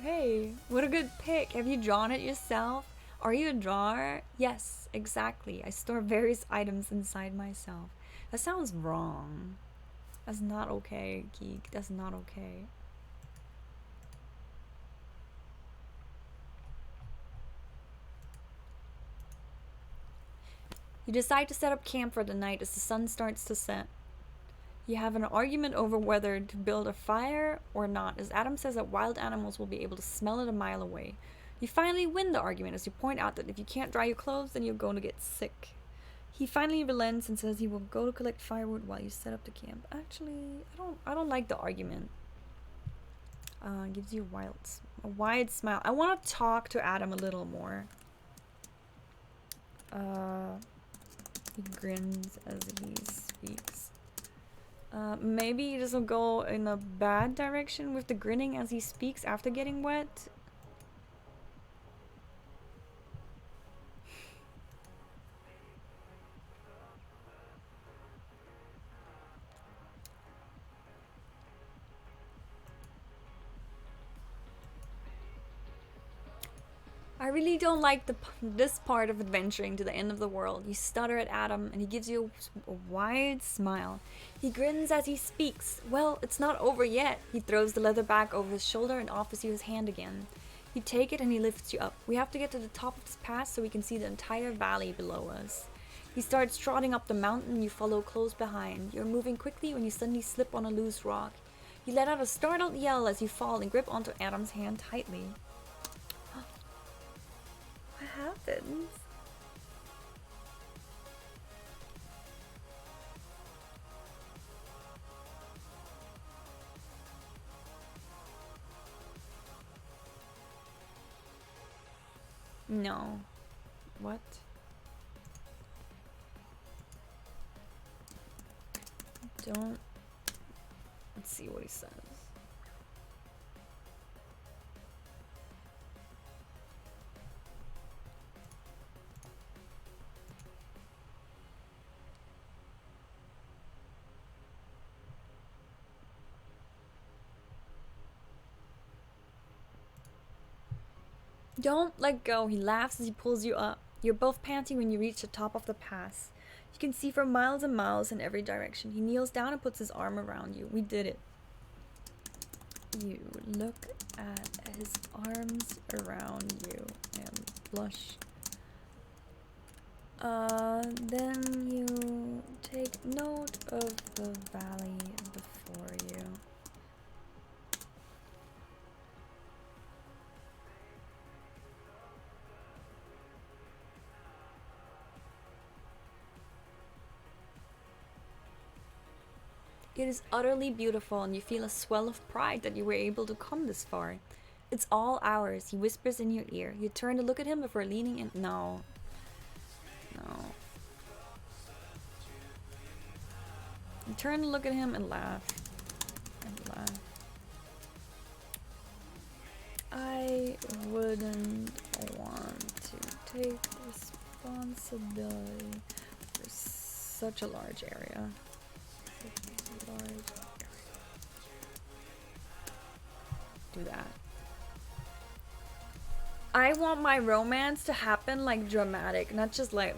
Hey, what a good pick. Have you drawn it yourself? Are you a drawer? Yes, exactly. I store various items inside myself. That sounds wrong. That's not okay, Geek. That's not okay. You decide to set up camp for the night as the sun starts to set. You have an argument over whether to build a fire or not, as Adam says that wild animals will be able to smell it a mile away. You finally win the argument as you point out that if you can't dry your clothes, then you're going to get sick. He finally relents and says he will go to collect firewood while you set up the camp. Actually, I don't like the argument. Gives you a wide smile. I want to talk to Adam a little more. He grins as he speaks. Maybe he doesn't go in a bad direction with the grinning as he speaks after getting wet. I really don't like this part of adventuring to the end of the world. You stutter at Adam and he gives you a wide smile. He grins as he speaks. Well, it's not over yet. He throws the leather bag over his shoulder and offers you his hand again. You take it and he lifts you up. We have to get to the top of this pass so we can see the entire valley below us. He starts trotting up the mountain. You follow close behind. You're moving quickly when you suddenly slip on a loose rock. You let out a startled yell as you fall and grip onto Adam's hand tightly. Happens. No. What? Don't. Let's see what he says. Don't let go. He laughs as he pulls you up. You're both panting when you reach the top of the pass. You can see for miles and miles in every direction. He kneels down and puts his arm around you. We did it. You look at his arms around you and blush. Then you take note of the valley before you. It is utterly beautiful, and you feel a swell of pride that you were able to come this far. It's all ours, he whispers in your ear. You turn to look at him before leaning in. No. No. You turn to look at him and laugh. And laugh. I wouldn't want to take responsibility for such a large area. Do that. I want my romance to happen like dramatic, not just like,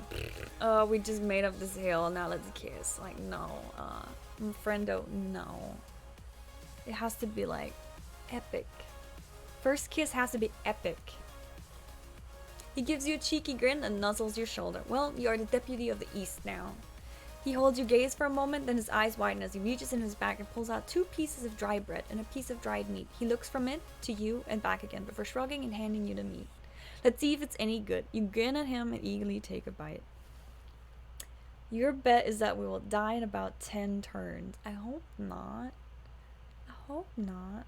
we just made up this hill, now let's kiss. Like, no, friendo, no. It has to be like epic. First kiss has to be epic. He gives you a cheeky grin and nuzzles your shoulder. Well, you are the deputy of the East now. He holds your gaze for a moment, then his eyes widen as he reaches in his bag and pulls out 2 pieces of dry bread and a piece of dried meat. He looks from it to you and back again before shrugging and handing you the meat. Let's see if it's any good. You grin at him and eagerly take a bite. Your bet is that we will die in about 10 turns. I hope not. I hope not.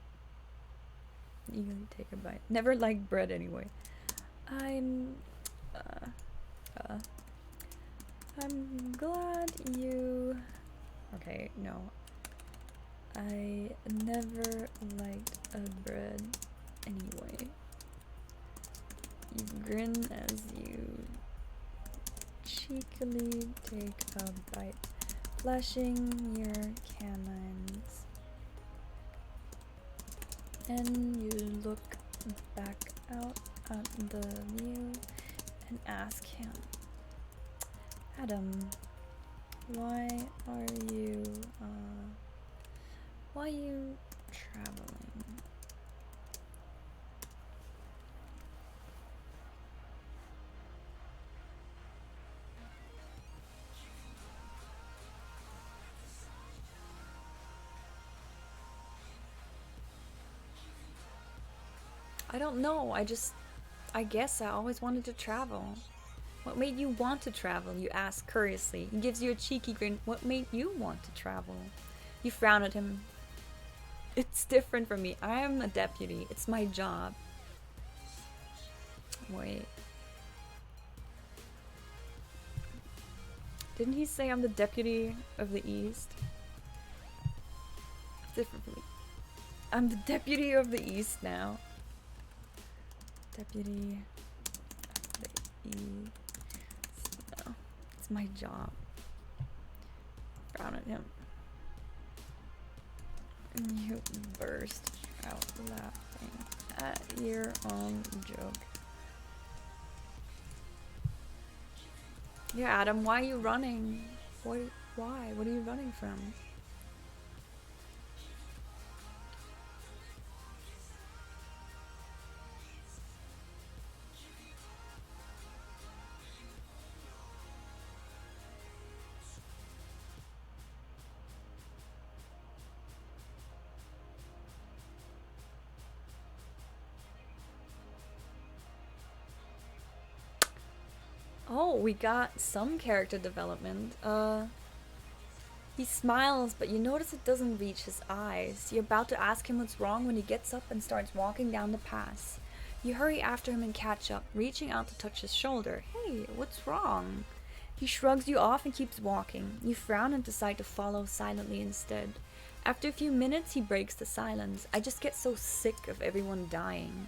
Eagerly take a bite. Never liked bread anyway. I'm glad you... Okay, no. I never liked a bread anyway. You grin as you cheekily take a bite, flashing your canines. And you look back out at the view and ask him, Adam, why are you traveling? I don't know, I guess I always wanted to travel. What made you want to travel? You ask curiously. He gives you a cheeky grin. What made you want to travel? You frown at him. It's different from me. I am a deputy. It's my job. Wait. Didn't he say I'm the deputy of the East? It's different from me. I'm the deputy of the East now. Deputy of the East. No, it's my job. Frown at him. You burst out laughing at your own joke. Yeah, Adam, why are you running? Why? What are you running from? Oh, we got some character development. He smiles, but you notice it doesn't reach his eyes. You're about to ask him what's wrong when he gets up and starts walking down the path. You hurry after him and catch up, reaching out to touch his shoulder. Hey, what's wrong? He shrugs you off and keeps walking. You frown and decide to follow silently instead. After a few minutes, he breaks the silence. I just get so sick of everyone dying.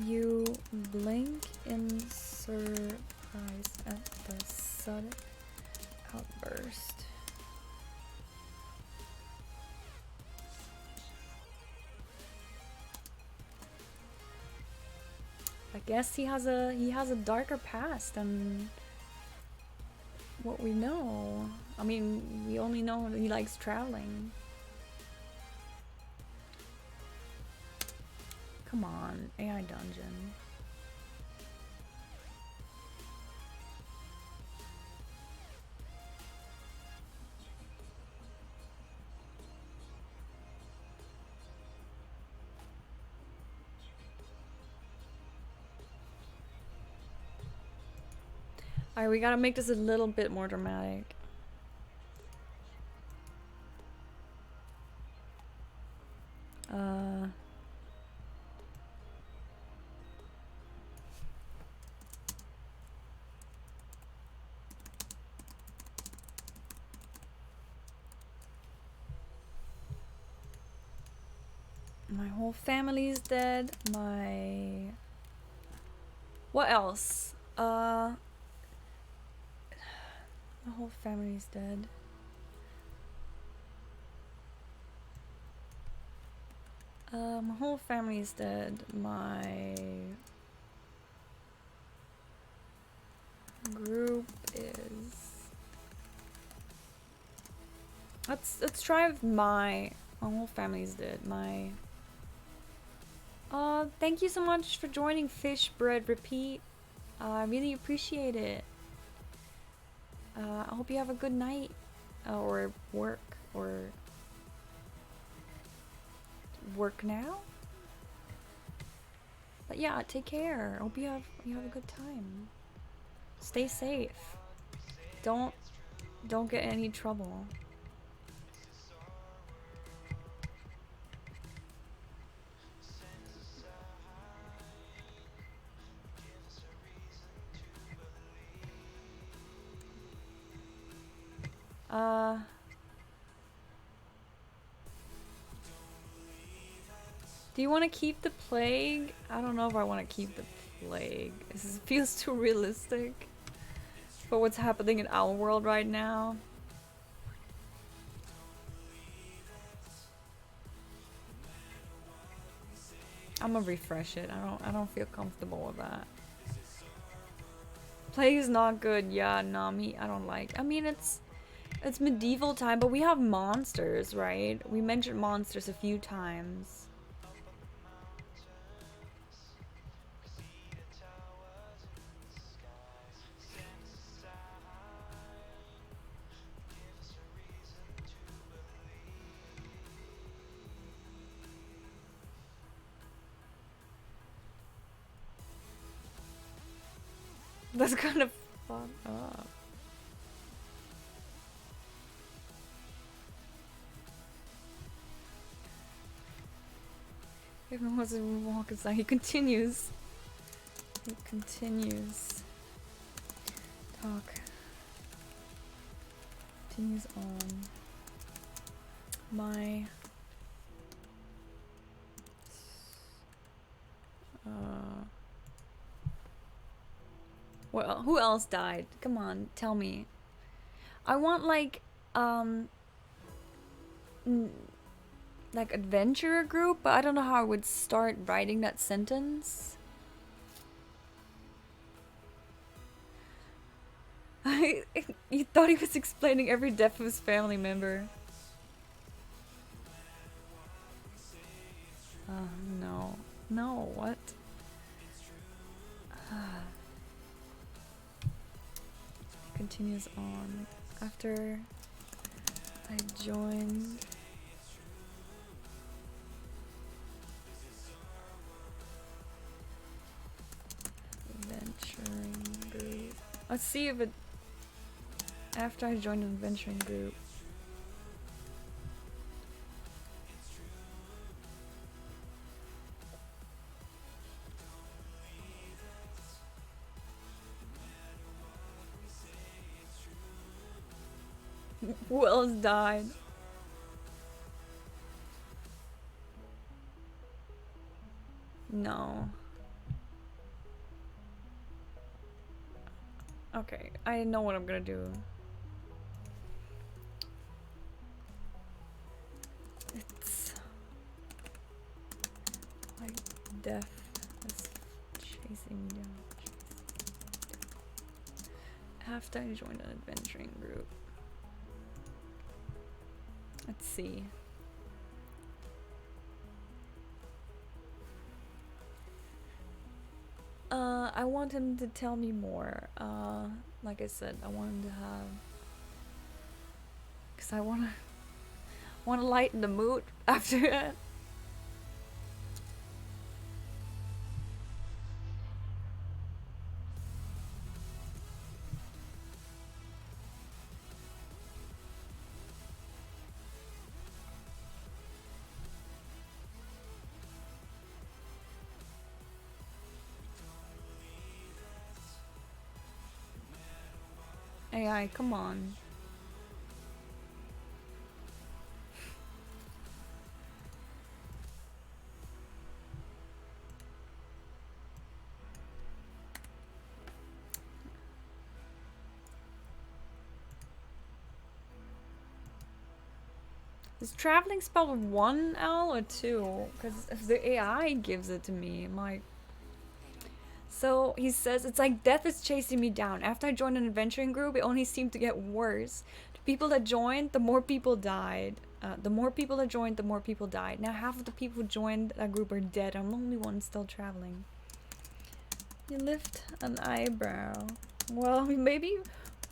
You blink in surprise at the sudden outburst. I guess he has a darker past than what we know. I mean, we only know he likes traveling. Come on, AI dungeon. Alright, we gotta make this a little bit more dramatic. My whole family's dead. What else? My whole family's dead. My whole family's dead. My group is... Let's try with my whole family's dead. Thank you so much for joining Fish Bread Repeat. I really appreciate it. I hope you have a good night, or work now. But yeah, take care. Hope you have a good time. Stay safe. Don't get in any trouble. Do you want to keep the plague? I don't know if I want to keep the plague. This feels too realistic for what's happening in our world right now. I'm gonna refresh it. I don't feel comfortable with that. Plague is not good. Yeah, nah, I don't like. I mean, it's medieval time, but we have monsters, right? We mentioned monsters a few times. That's kind of fun. Oh. Everyone wants to walk inside. He continues. He continues. Talk. Continues on. My. Well, who else died? Come on, tell me. I want like adventurer group, but I don't know how I would start writing that sentence. You thought he was explaining every death of his family member. No. No, what? Continues on. After I joined adventuring group. Let's see if it after I joined an adventuring group. Who else died? No. Okay, I know what I'm gonna do. It's like death is chasing me down. After I joined an adventuring group. Let's see. I want him to tell me more. Like I said, I want him to have, cause I wanna lighten the mood after it. AI, come on. Is traveling spelled with one L or two? Because if the AI gives it to me, I'm like. So he says, it's like death is chasing me down. After I joined an adventuring group, it only seemed to get worse. The people that joined, the more people died. The more people that joined, the more people died. Now half of the people who joined that group are dead. I'm the only one still traveling. You lift an eyebrow. Well, maybe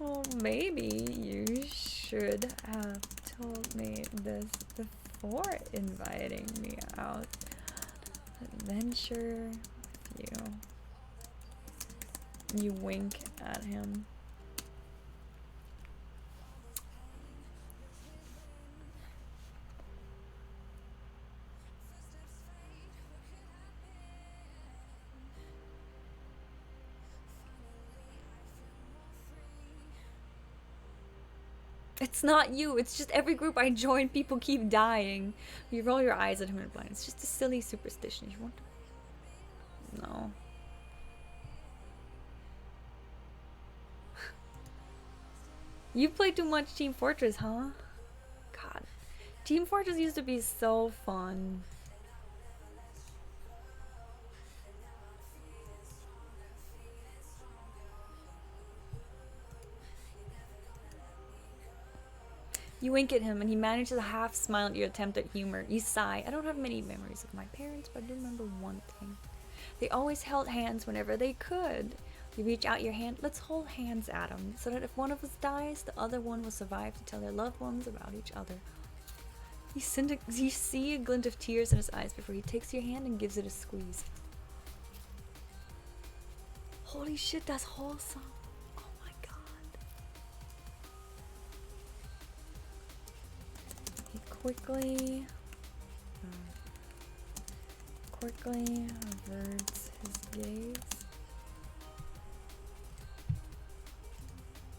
you should have told me this before inviting me out. Adventure You wink at him. It's not you, it's just every group I join, people keep dying. You roll your eyes at him and blind. It's just a silly superstition. You want to... No. You play too much Team Fortress, huh? God. Team Fortress used to be so fun. You wink at him and he manages a half smile at your attempt at humor. You sigh. I don't have many memories of my parents, but I do remember one thing. They always held hands whenever they could. You reach out your hand. Let's hold hands, Adam, so that if one of us dies, the other one will survive to tell their loved ones about each other. You see a glint of tears in his eyes before he takes your hand and gives it a squeeze. Holy shit, that's wholesome. Oh my god. He quickly averts his gaze.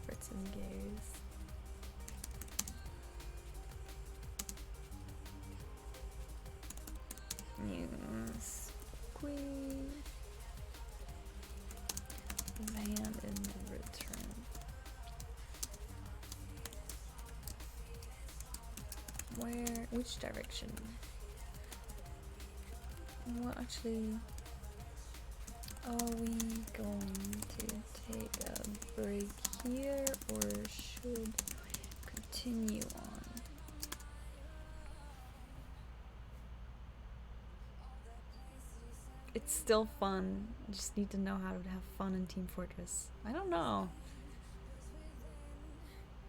Averts his gaze. You squeeze his hand in return. Where? Which direction? Well, actually, are we going to take a break here or should continue on? It's still fun. You just need to know how to have fun in Team Fortress. I don't know.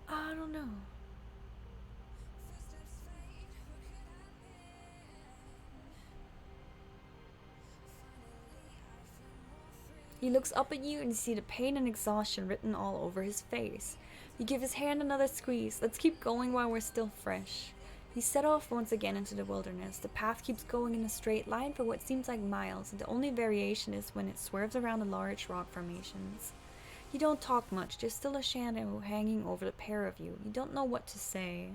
I don't know. He looks up at you and you see the pain and exhaustion written all over his face. You give his hand another squeeze. Let's keep going while we're still fresh. He set off once again into the wilderness. The path keeps going in a straight line for what seems like miles, and the only variation is when it swerves around the large rock formations. You don't talk much. There's still a shadow hanging over the pair of you. You don't know what to say.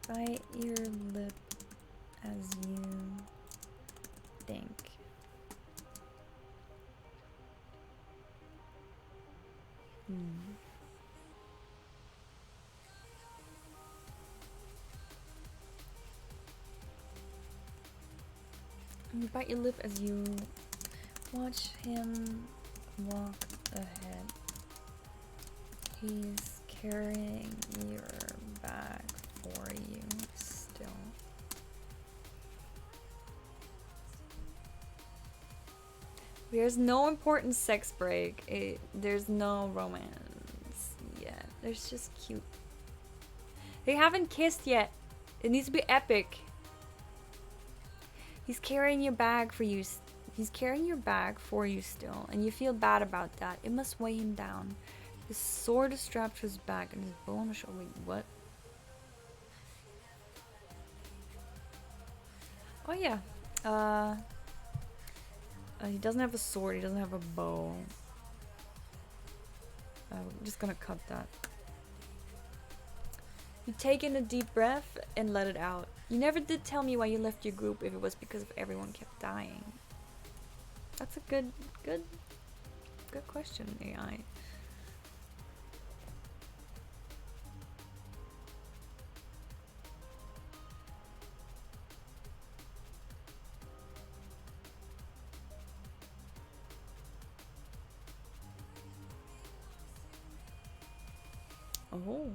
Bite your lip as you think. You bite your lip as you watch him walk ahead. He's carrying your bag for you still. There's no important sex break. There's no romance yet. There's just cute. They haven't kissed yet. It needs to be epic. He's carrying your bag for you. He's carrying your bag for you still, and you feel bad about that. It must weigh him down. His sword is strapped to his back, and his bow on the shoulder. Wait, what? Oh yeah. He doesn't have a sword. He doesn't have a bow. I'm just gonna cut that. You take in a deep breath and let it out. You never did tell me why you left your group if it was because of everyone kept dying. That's a good question, AI. Oh.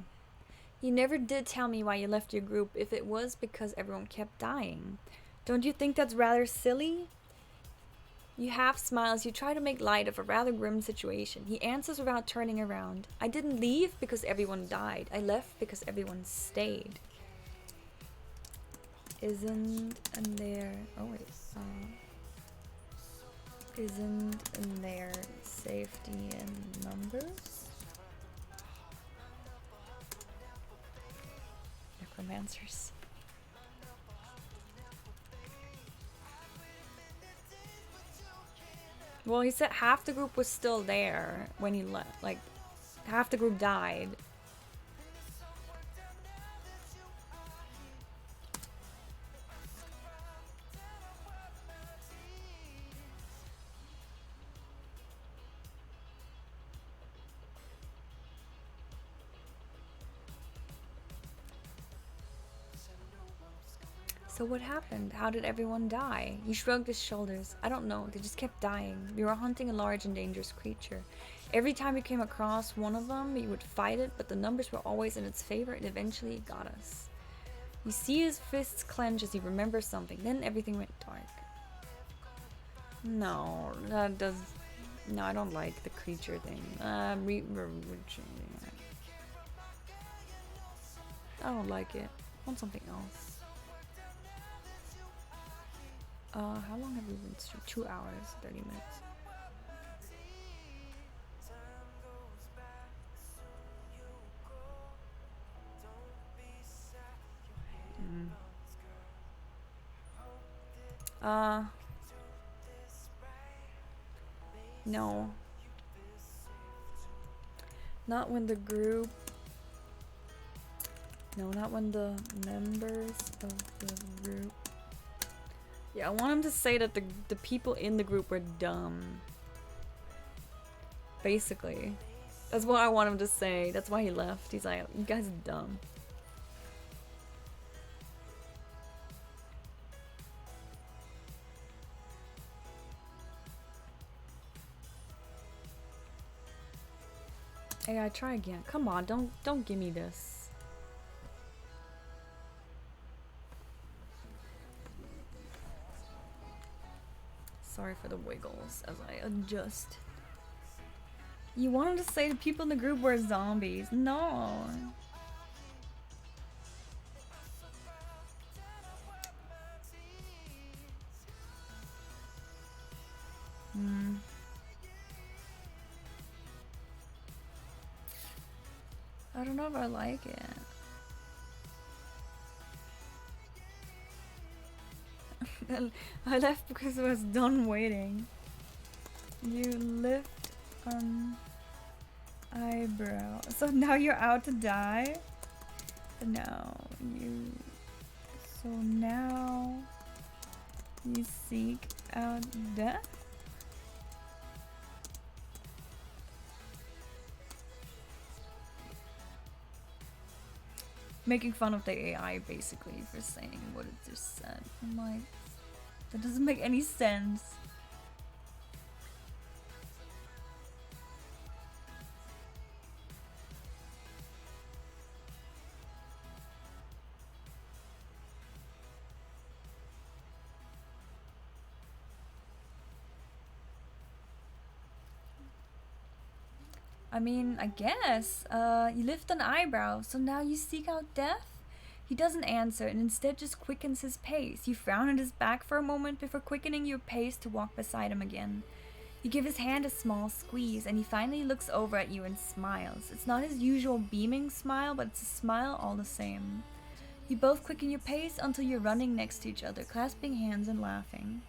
You never did tell me why you left your group if it was because everyone kept dying. Don't you think that's rather silly? You half smiles. You try to make light of a rather grim situation. He answers without turning around. I didn't leave because everyone died. I left because everyone stayed. Isn't in there. Oh wait. Isn't in there safety in numbers? Necromancers. Well, he said half the group was still there when he left. Like, half the group died. So what happened? How did everyone die? He shrugged his shoulders. I don't know. They just kept dying. We were hunting a large and dangerous creature. Every time we came across one of them, we would fight it, but the numbers were always in its favor, and eventually it got us. You see his fists clench as he remembers something. Then everything went dark. No, that does... No, I don't like the creature thing. We're changing it. I don't like it. I want something else. How long have we been streaming? 2 hours, 30 minutes. No. Not when the group... No, not when the members of the group... Yeah, I want him to say that the people in the group were dumb. Basically. That's what I want him to say. That's why he left. He's like, you guys are dumb. Hey, I try again. Come on, don't give me this. Sorry for the wiggles as I adjust. You want him to say the people in the group were zombies. No. I don't know if I like it. I left because I was done waiting. You lift an eyebrow. So now you're out to die? No, you... So now... You seek out death? Making fun of the AI basically for saying what it just said. I'm like, that doesn't make any sense. I mean, I guess. You lift an eyebrow, so now you seek out death? He doesn't answer and instead just quickens his pace. You frown at his back for a moment before quickening your pace to walk beside him again. You give his hand a small squeeze and he finally looks over at you and smiles. It's not his usual beaming smile, but it's a smile all the same. You both quicken your pace until you're running next to each other, clasping hands and laughing.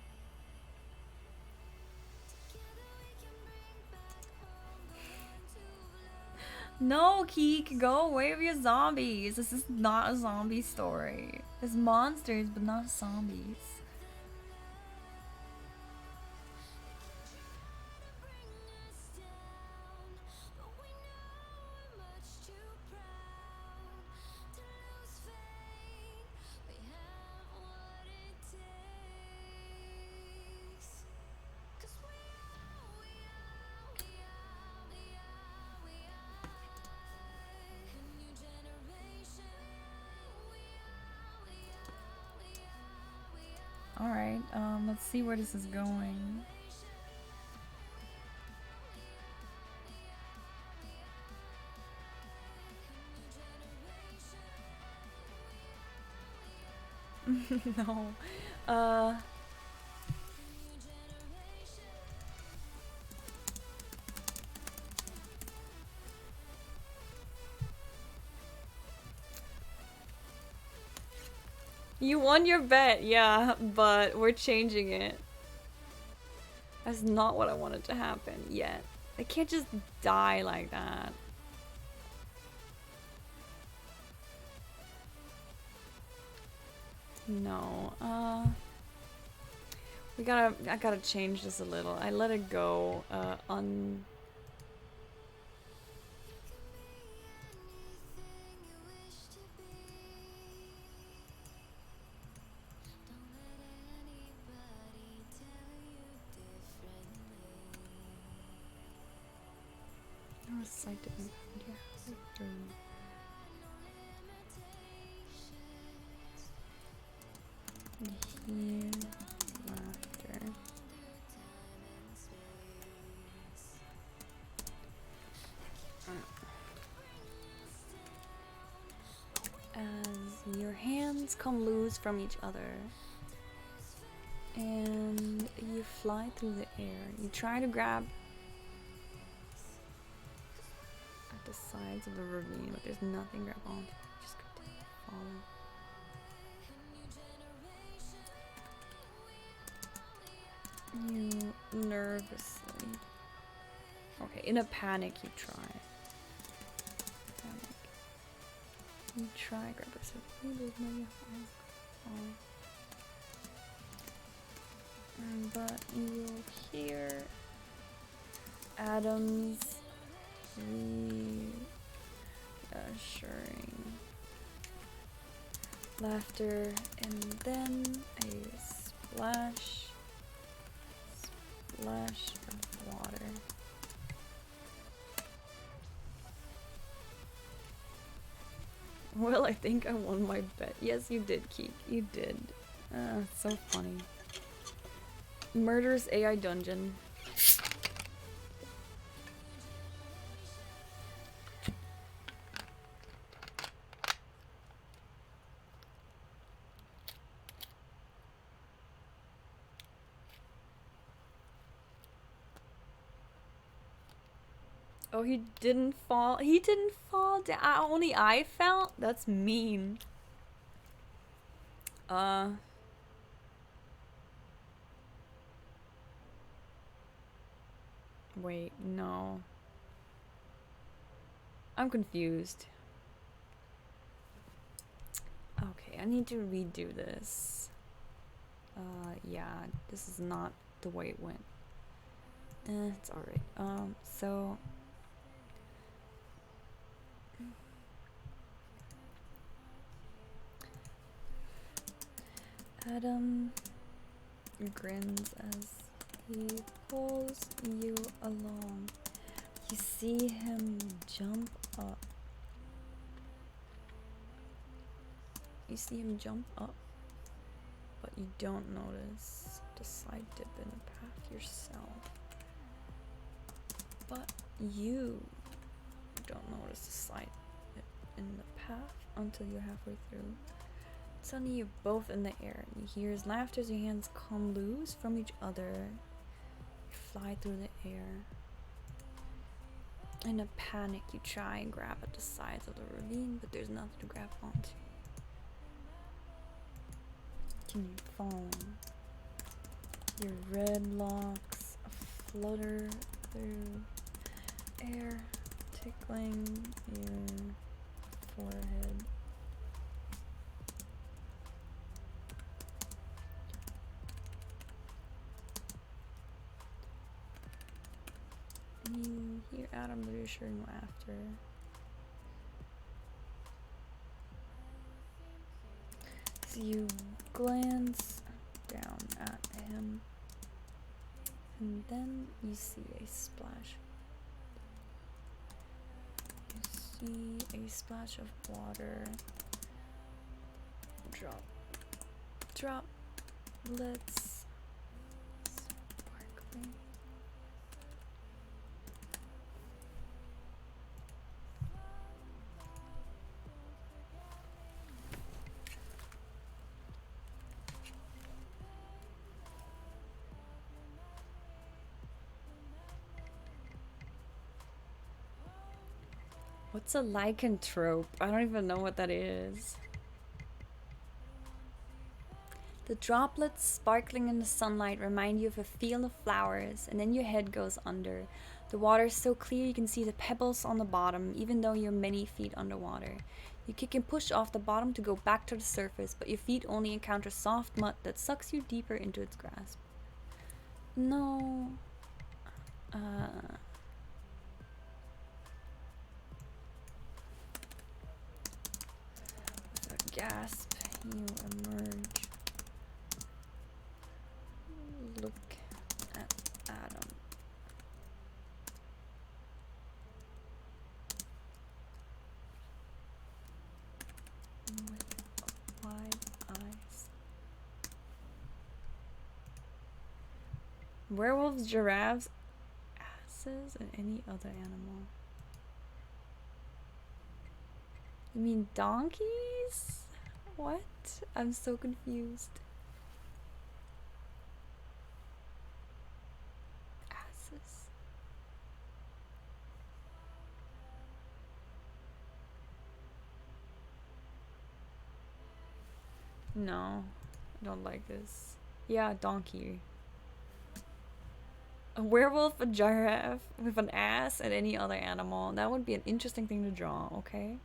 No, Keek, go away with your zombies. This is not a zombie story. There's monsters, but not zombies. Alright, let's see where this is going. No. Uh. You won your bet, yeah, but we're changing it. That's not what I wanted to happen yet. I can't just die like that. No, I gotta change this a little. I let it go, oh, site didn't find your halfway through. Here, laughter. As your hands come loose from each other and you fly through the air, you try to grab at the sides of the ravine, but there's nothing to grab onto. Just continue to follow. You nervously. Okay, in a panic, you try. You try grab it. So but you'll hear Adam's reassuring laughter, and then a splash of water. Well, I think I won my bet. Yes, you did, Keek. You did. So funny. Murder's AI dungeon. Oh, he didn't fall. He didn't fall down. Only I fell? That's mean. Wait, no. I'm confused. Okay, I need to redo this. Yeah, this is not the way it went. It's alright. So... Adam grins as he pulls you along. You see him jump up. You see him jump up, but you don't notice the slight dip in the path yourself. But you don't notice the slight dip in the path until you're halfway through. Suddenly you're both in the air. You hear his laughter as your hands come loose from each other. You fly through the air. In a panic, you try and grab at the sides of the ravine, but there's nothing to grab onto. Continue falling. Your red locks flutter through air, tickling your forehead. You hear Adam's reassuring laughter. So you glance down at him, and then you see a splash. You see a splash of water drop. Droplets sparkling. What's a lycanthrope? I don't even know what that is. The droplets sparkling in the sunlight remind you of a field of flowers, and then your head goes under. The water is so clear you can see the pebbles on the bottom, even though you're many feet underwater. You kick and push off the bottom to go back to the surface, but your feet only encounter soft mud that sucks you deeper into its grasp. No. With a gasp, you emerge. Look at Adam. With wide eyes. Werewolves, giraffes, asses, and any other animal. You mean donkeys? What? I'm so confused. Asses. No, I don't like this. Yeah, donkey. A werewolf, a giraffe with an ass, and any other animal. That would be an interesting thing to draw, okay?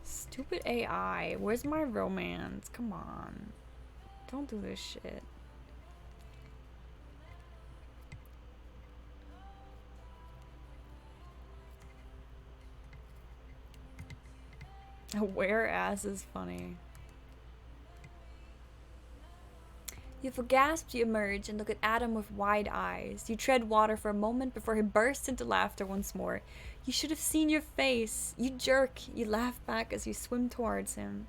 Stupid AI. Where's my romance? Come on. Don't do this shit. A were-ass is funny. You have a gasp, you emerge and look at Adam with wide eyes. You tread water for a moment before he bursts into laughter once more. You should have seen your face. You jerk. You laugh back as you swim towards him.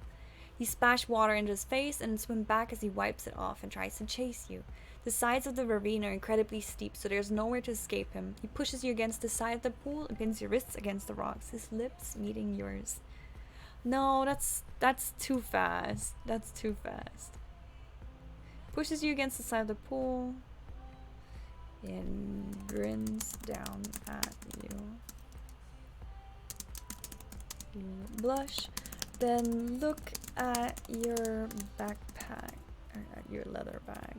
You splash water into his face and swim back as he wipes it off and tries to chase you. The sides of the ravine are incredibly steep, so there's nowhere to escape him. He pushes you against the side of the pool and pins your wrists against the rocks, his lips meeting yours. No, that's too fast. That's too fast. Pushes you against the side of the pool and grins down at you. You blush, then look at your backpack, or at your leather bag.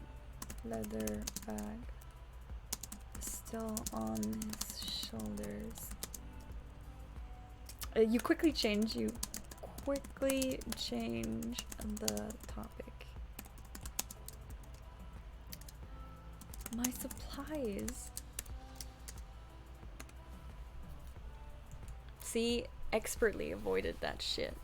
Leather bag still on his shoulders. You quickly change the topic. My supplies. See, expertly avoided that shit.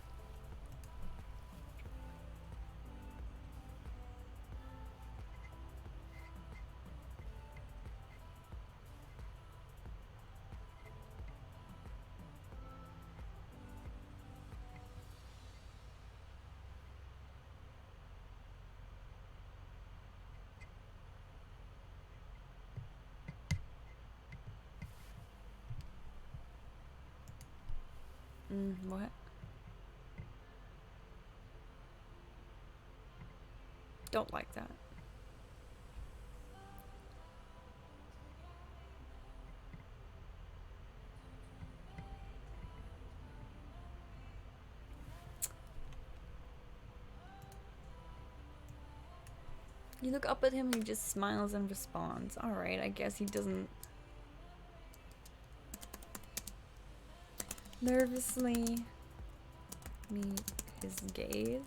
What? Don't like that. You look up at him and he just smiles and responds. Alright, I guess he doesn't... Nervously meet his gaze.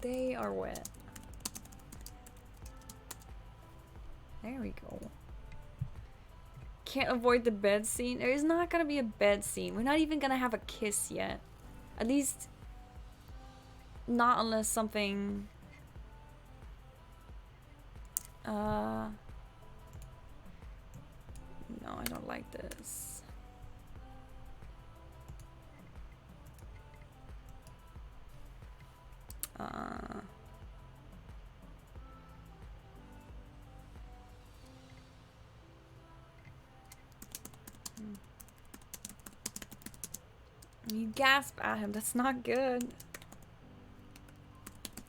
They are wet. There we go. Can't avoid the bed scene. There is not gonna be a bed scene. We're not even gonna have a kiss yet. At least not unless something no, I don't like this. You gasp at him. That's not good.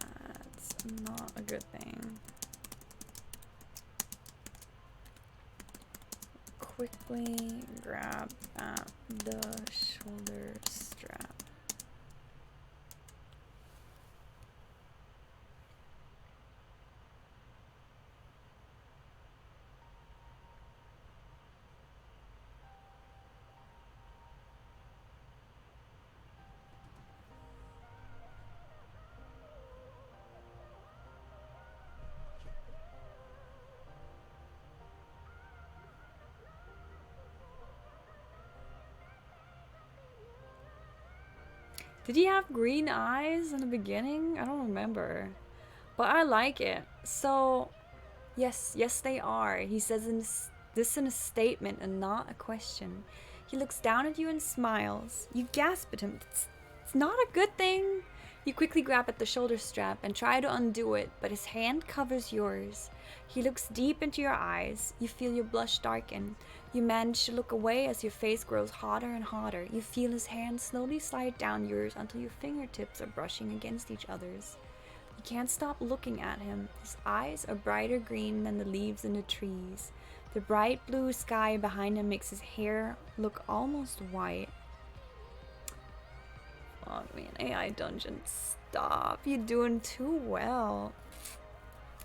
That's not a good thing. quickly grab at the shoulder strap. Did he have green eyes in the beginning? I don't remember. But I like it. So, yes, they are. He says this in a statement and not a question. He looks down at you and smiles. You gasp at him. It's not a good thing. You quickly grab at the shoulder strap and try to undo it, but his hand covers yours. He looks deep into your eyes. You feel your blush darken. You manage to look away as your face grows hotter and hotter. You feel his hand slowly slide down yours until your fingertips are brushing against each other's. You can't stop looking at him. His eyes are brighter green than the leaves in the trees. The bright blue sky behind him makes his hair look almost white. Oh man, AI Dungeon, stop. You're doing too well.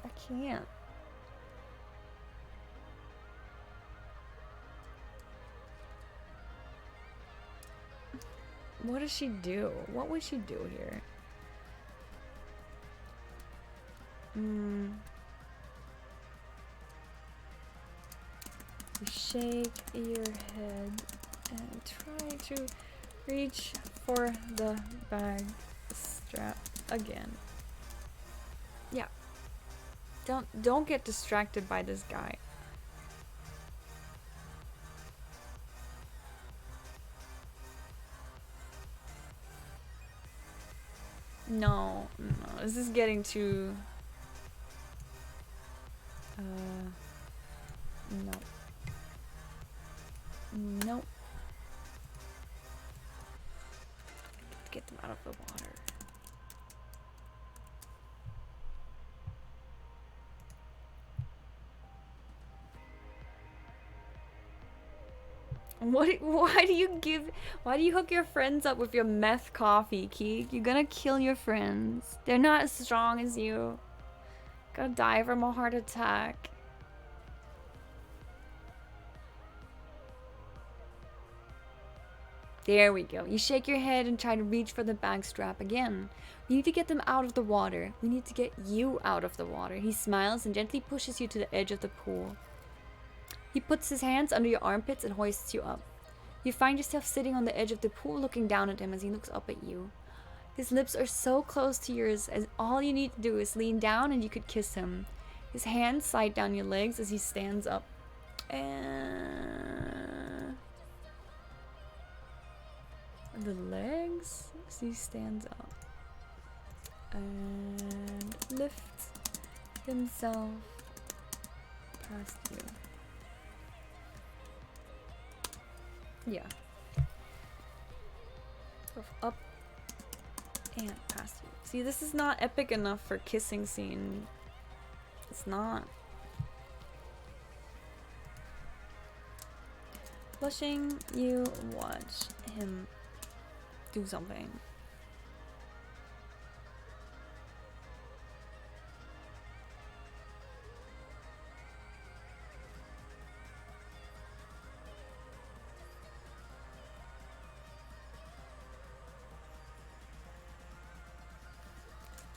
I can't. What does she do? What would she do here? You shake your head and try to reach for the bag strap again. Yeah. Don't get distracted by this guy. No, this is getting too... no. Nope. Get them out of the water. Why do you hook your friends up with your meth coffee, Keek? You're gonna kill your friends. They're not as strong as you. Gonna die from a heart attack. There we go. You shake your head and try to reach for the bag strap again. We need to get them out of the water. We need to get you out of the water. He smiles and gently pushes you to the edge of the pool. He puts his hands under your armpits and hoists you up. You find yourself sitting on the edge of the pool looking down at him as he looks up at you. His lips are so close to yours as all you need to do is lean down and you could kiss him. His hands slide down your legs as he stands up. And... the legs as he stands up. And lifts himself past you. Yeah. Up and past you. See, this is not epic enough for kissing scene. It's not. Blushing, you watch him do something.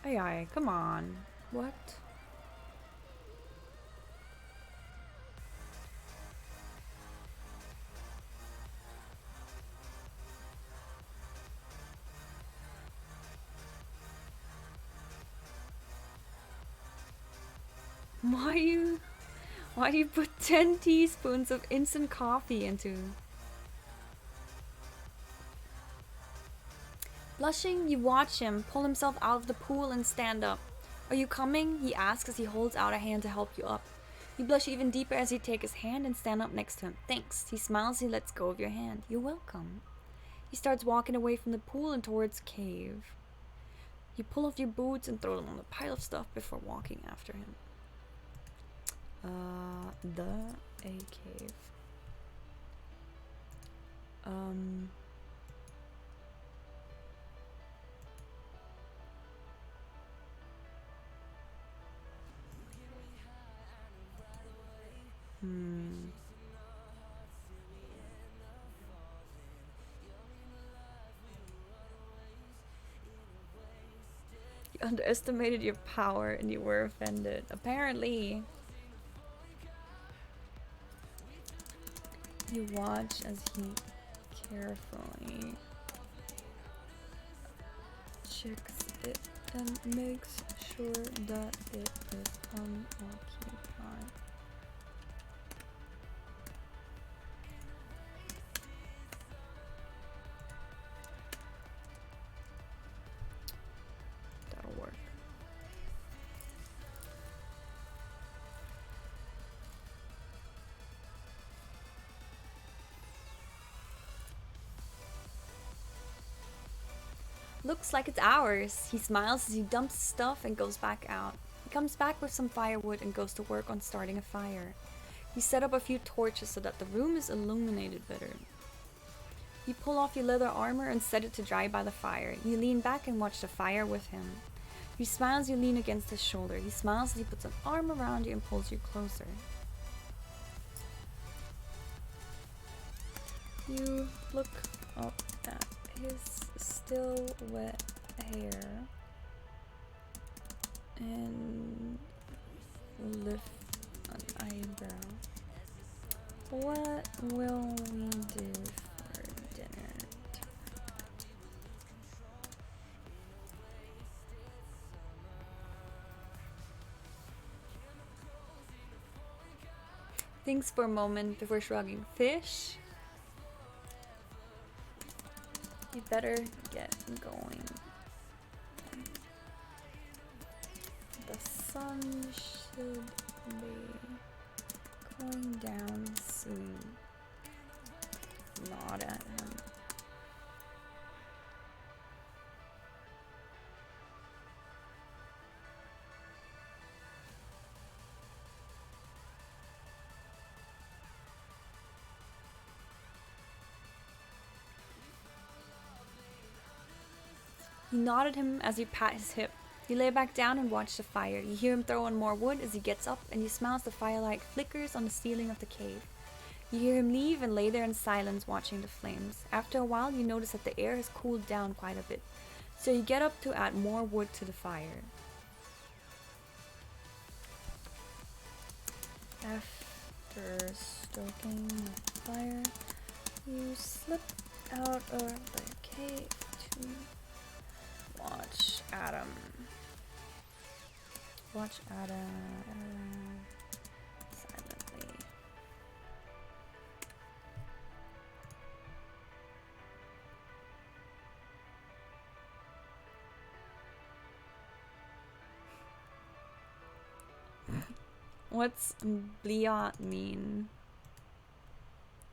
AI, come on. What? Why do you put 10 teaspoons of instant coffee into? Blushing, you watch him pull himself out of the pool and stand up. Are you coming? He asks as he holds out a hand to help you up. You blush even deeper as you take his hand and stand up next to him. Thanks. He smiles as he lets go of your hand. You're welcome. He starts walking away from the pool and towards cave. You pull off your boots and throw them on the pile of stuff before walking after him. A cave. Um, hmm. You underestimated your power and you were offended. Apparently. You watch as he carefully checks it and makes sure that it is unoccupied. That'll work. Looks like it's ours. He smiles as he dumps his stuff and goes back out. He comes back with some firewood and goes to work on starting a fire. You set up a few torches so that the room is illuminated better. You pull off your leather armor and set it to dry by the fire. You lean back and watch the fire with him. He smiles, you lean against his shoulder. He smiles as he puts an arm around you and pulls you closer. You look up at his still wet hair and lift an eyebrow. What will we do for dinner? Thinks for a moment before shrugging. Fish? You better get going. The sun should be going down soon. Nod at him. You nod at him as you pat his hip. You lay back down and watch the fire. You hear him throw on more wood as he gets up, and you smell as the firelight flickers on the ceiling of the cave. You hear him leave and lay there in silence watching the flames. After a while, you notice that the air has cooled down quite a bit, so you get up to add more wood to the fire. After stoking the fire, you slip out of the cave to watch Adam. Watch Adam silently. What's bliot mean?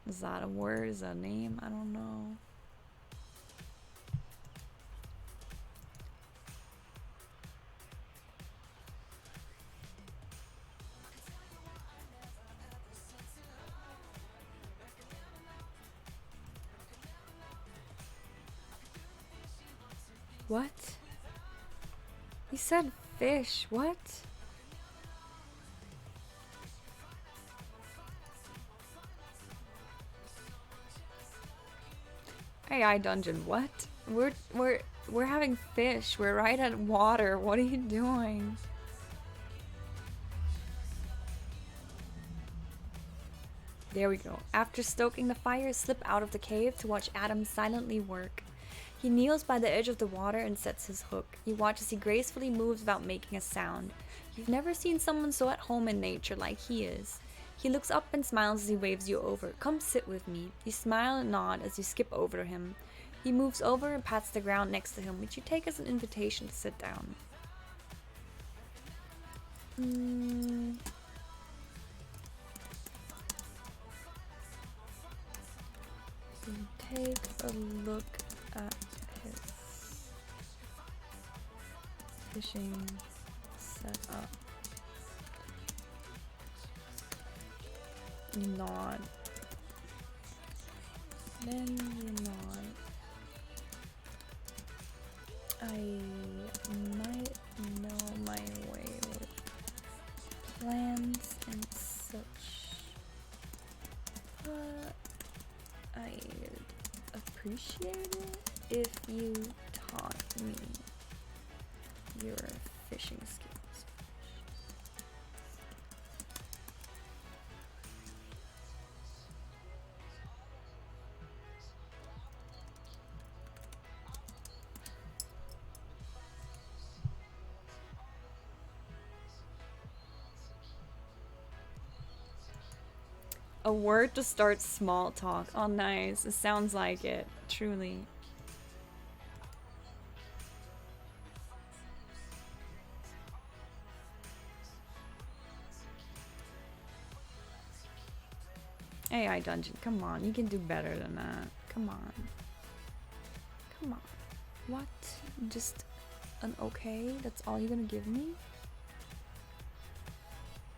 Is that a word? Is that a name? I don't know. What? He said fish. What? AI dungeon. What? We're having fish. We're right at water. What are you doing? There we go. After stoking the fire, slip out of the cave to watch Adam silently work. He kneels by the edge of the water and sets his hook. You watch as he gracefully moves without making a sound. You've never seen someone so at home in nature like he is. He looks up and smiles as he waves you over. Come sit with me. You smile and nod as you skip over to him. He moves over and pats the ground next to him, which you take as an invitation to sit down. You take a look at his fishing setup. You nod. Then you know I might know my way with plans and such, but I'd appreciate it if you taught me your fishing skills. A word to start small talk. Oh, nice. It sounds like it. Truly. AI Dungeon, come on. You can do better than that. Come on. Come on. What? Just an okay? That's all you're gonna give me?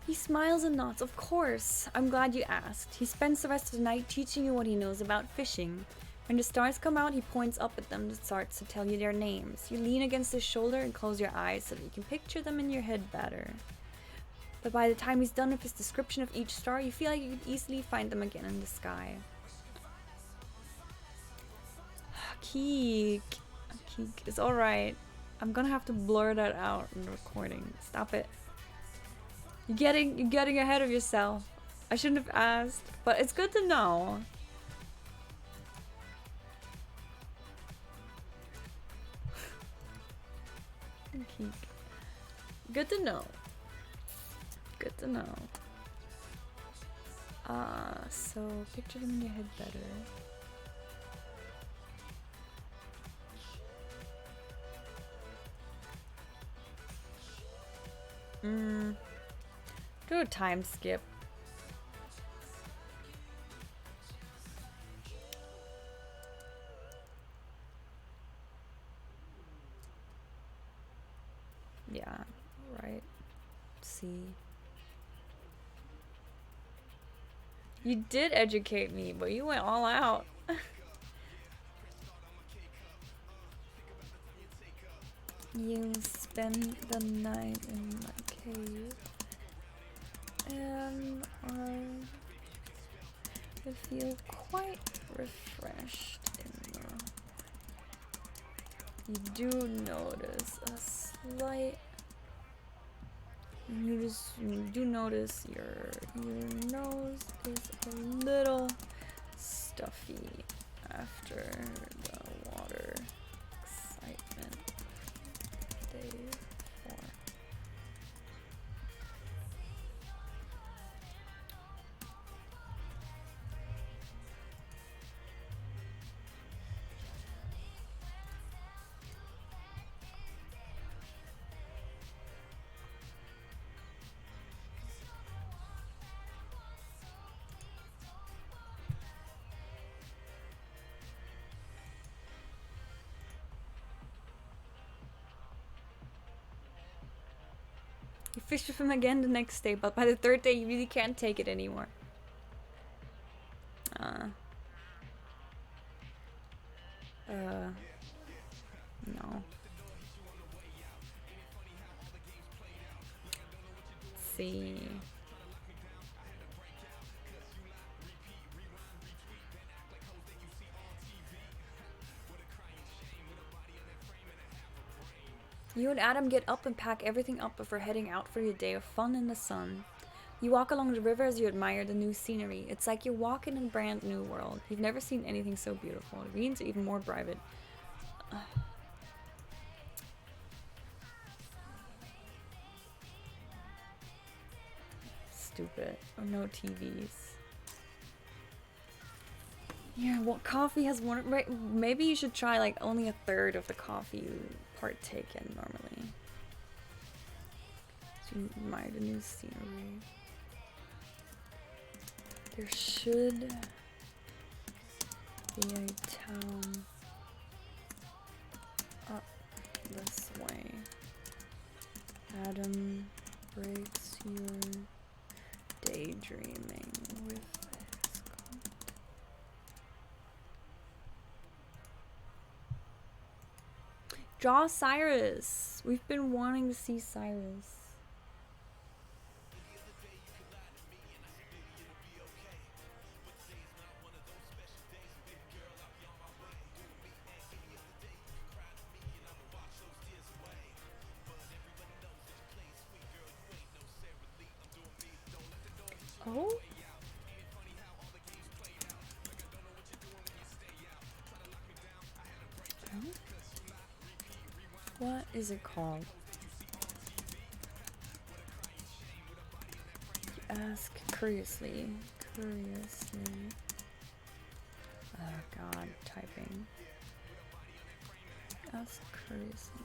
He smiles and nods. Of course. I'm glad you asked. He spends the rest of the night teaching you what he knows about fishing. When the stars come out, he points up at them and starts to tell you their names. You lean against his shoulder and close your eyes so that you can picture them in your head better. But by the time he's done with his description of each star, you feel like you could easily find them again in the sky. Keek. Keek is alright. I'm gonna have to blur that out in the recording. Stop it. You're getting ahead of yourself. I shouldn't have asked, but it's good to know. Keek. Good to know. Good to know. So picture them in your head better. Do a time skip. Yeah, right. See. You did educate me, but you went all out. You spend the night in my cave, and I feel quite refreshed in the... You do notice a slight... You do notice your nose is a little stuffy after the water excitement day 4. You fish with him again the next day, but by the 3rd day you really can't take it anymore. No. Let's see. You and Adam get up and pack everything up before heading out for your day of fun in the sun. You walk along the river as you admire the new scenery. It's like you're walking in a brand new world. You've never seen anything so beautiful. The greens are even more private. Stupid. Or no TVs. Yeah, well, coffee has one. Right, maybe you should try like only a third of the coffee you partake in normally. So you admire the new scenery. There should be a town up this way. Adam breaks your daydreaming with his Draw Cyrus. We've been wanting to see Cyrus. Oh? What is it called? Ask curiously. Curiously. Oh god, typing. Ask curiously.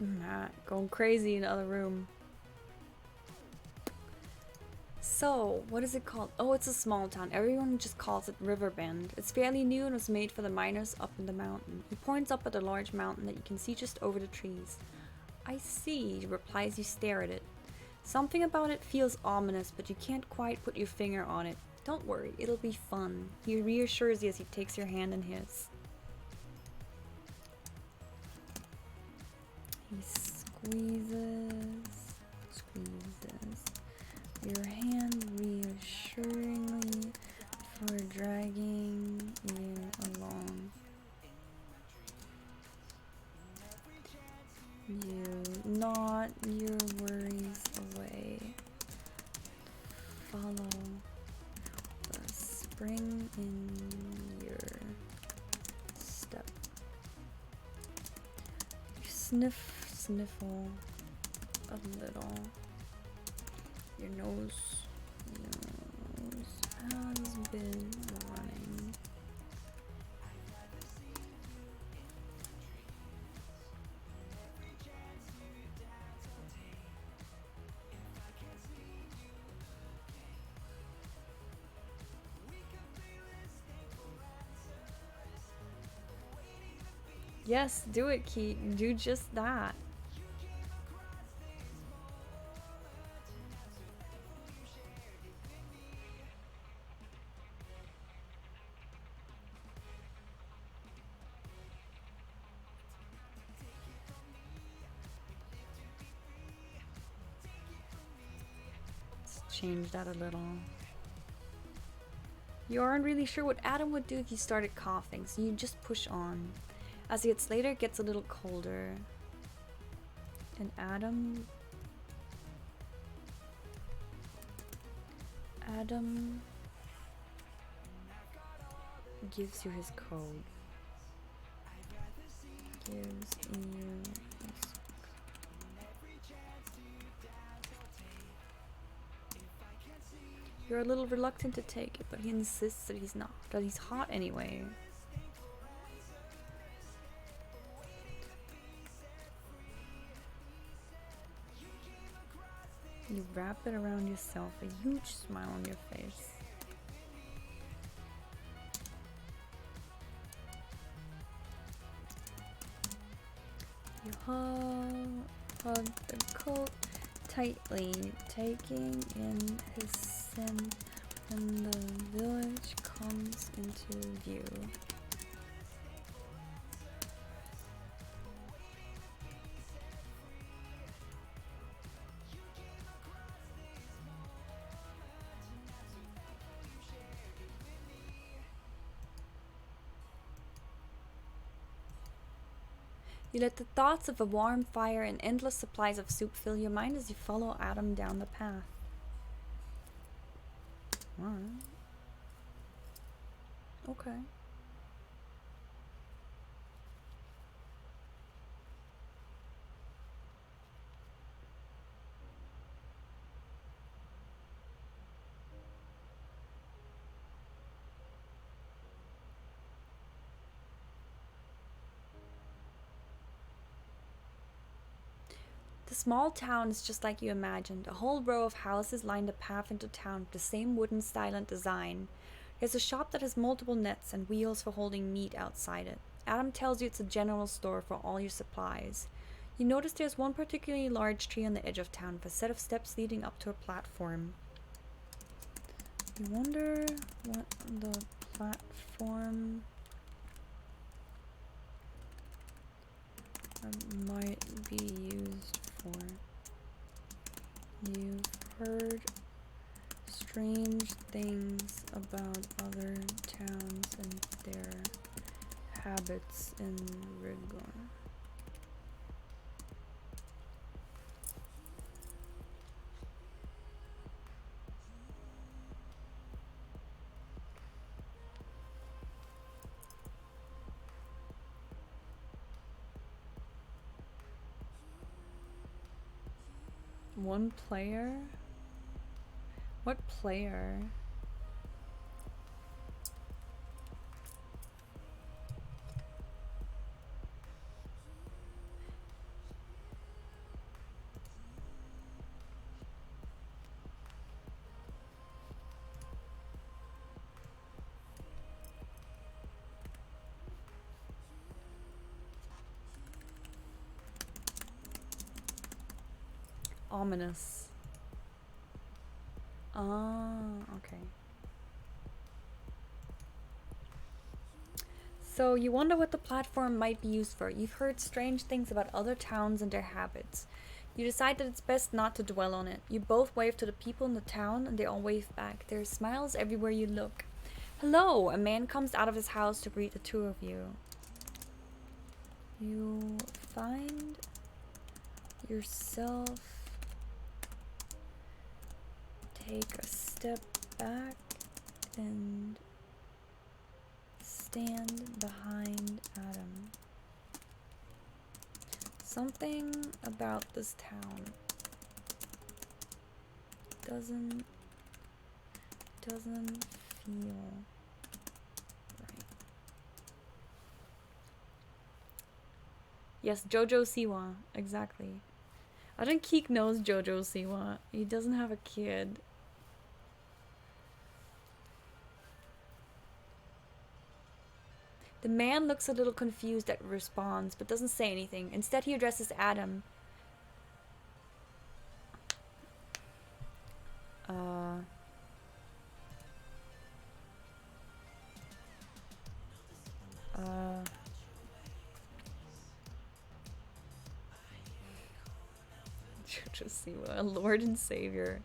Matt, going crazy in the other room. So, what is it called? Oh, it's a small town. Everyone just calls it Riverbend. It's fairly new and was made for the miners up in the mountain. He points up at a large mountain that you can see just over the trees. I see, he replies. You stare at it. Something about it feels ominous, but you can't quite put your finger on it. Don't worry, it'll be fun. He reassures you as he takes your hand in his. He squeezes your hand reassuringly before dragging you along. You nod your worries away. Follow the spring in your step. You sniffle a little. Your nose has been running. Yes, do it, Keaton. Do just that. Let's change that a little. You aren't really sure what Adam would do if you started coughing, so you just push on. As it gets later, it gets a little colder. And Adam gives you his code. You're a little reluctant to take it, but he insists that he's not, that he's hot anyway. You wrap it around yourself, a huge smile on your face. You hug the coat tightly, taking in his scent when the village comes into view. You let the thoughts of a warm fire and endless supplies of soup fill your mind as you follow Adam down the path. Alright. Okay. The small town is just like you imagined. A whole row of houses lined a path into town with the same wooden style and design. There's a shop that has multiple nets and wheels for holding meat outside it. Adam tells you it's a general store for all your supplies. You notice there's one particularly large tree on the edge of town with a set of steps leading up to a platform. You wonder what the platform might be used for. You've heard strange things about other towns and their habits in Rigor. One player? What player? Ominous. Okay. So you wonder what the platform might be used for. You've heard strange things about other towns and their habits. You decide that it's best not to dwell on it. You both wave to the people in the town and they all wave back. There are smiles everywhere you look. Hello! A man comes out of his house to greet the two of you. You find yourself take a step back and stand behind Adam. Something about this town doesn't feel right. Yes, Jojo Siwa, exactly. I think Keek knows Jojo Siwa. He doesn't have a kid. The man looks a little confused at response, but doesn't say anything. Instead, he addresses Adam. Jojo Siwa, Lord and Savior.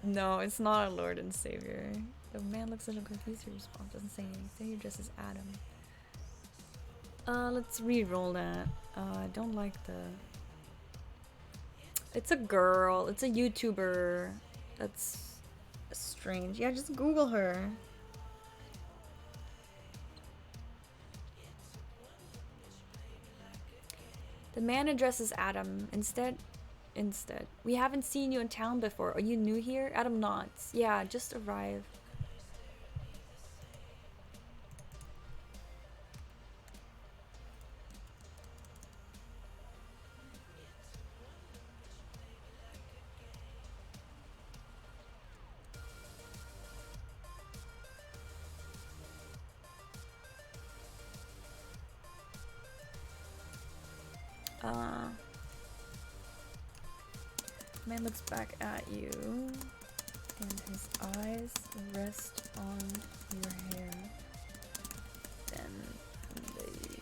No, it's not a Lord and Savior. The man looks a little confused at response, doesn't say anything. So he addresses Adam. Let's re-roll that. I don't like the... It's a girl. It's a YouTuber. That's strange. Yeah, just Google her. The man addresses Adam. Instead, we haven't seen you in town before. Are you new here? Adam nods. Yeah, just arrived. Man looks back at you, and his eyes rest on your hair. Then they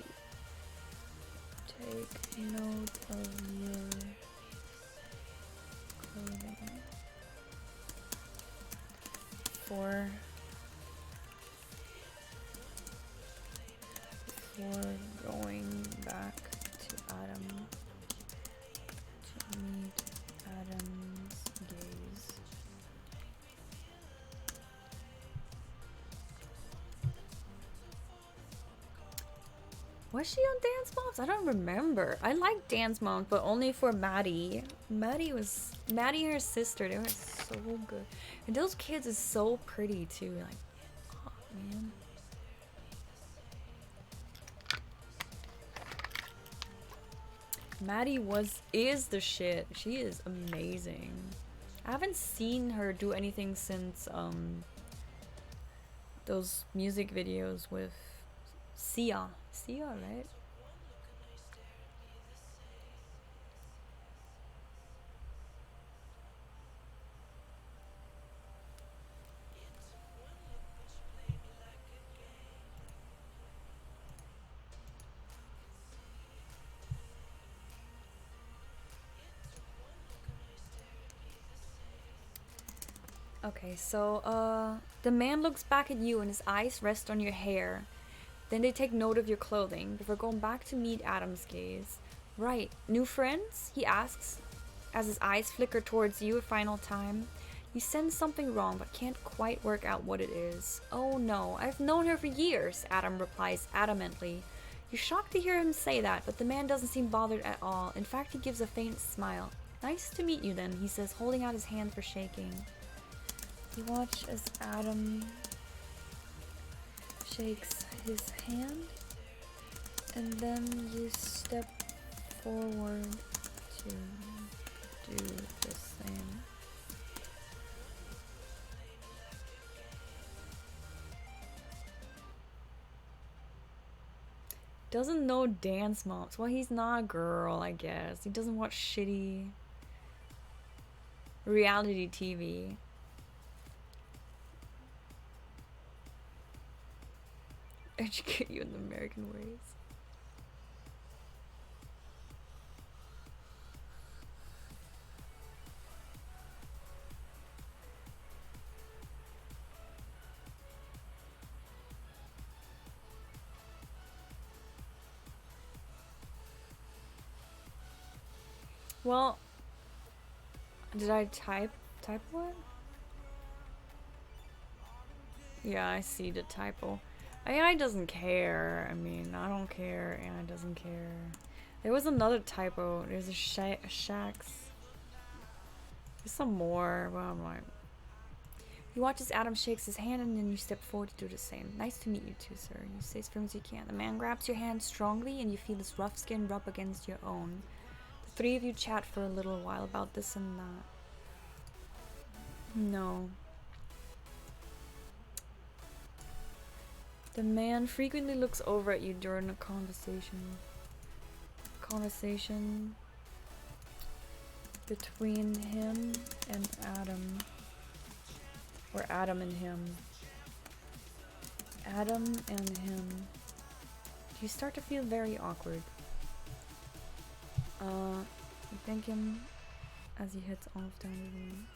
take note of your clothing. Before going back to Adam to meet Adam's gaze. Was she on Dance Moms? I don't remember. I like Dance Moms, but only for Maddie. Maddie and her sister, they were so good. And those kids is so pretty too. Like, oh man. Maddie is the shit. She is amazing. I haven't seen her do anything since those music videos with Sia. Sia, right? Okay, so the man looks back at you and his eyes rest on your hair. Then they take note of your clothing before going back to meet Adam's gaze. Right, new friends? He asks as his eyes flicker towards you a final time. You sense something wrong but can't quite work out what it is. Oh no, I've known her for years, Adam replies adamantly. You're shocked to hear him say that, but the man doesn't seem bothered at all. In fact, he gives a faint smile. Nice to meet you then, he says, holding out his hand for shaking. You watch as Adam shakes his hand, and then you step forward to do the same. Doesn't know dance moms. Well, he's not a girl, I guess. He doesn't watch shitty reality TV. Educate you in the American ways. Well, did I type what? Yeah, I see the typo. AI doesn't care. I mean, I don't care. AI doesn't care. There was another typo. There's a Shax. There's some more. Well, I'm like. You watch as Adam shakes his hand and then you step forward to do the same. Nice to meet you too, sir. You say as firm as you can. The man grabs your hand strongly and you feel his rough skin rub against your own. The three of you chat for a little while about this and that. No. The man frequently looks over at you during a conversation. Conversation between him and Adam. Or Adam and him. Adam and him. You start to feel very awkward. You thank him as he heads off down the room.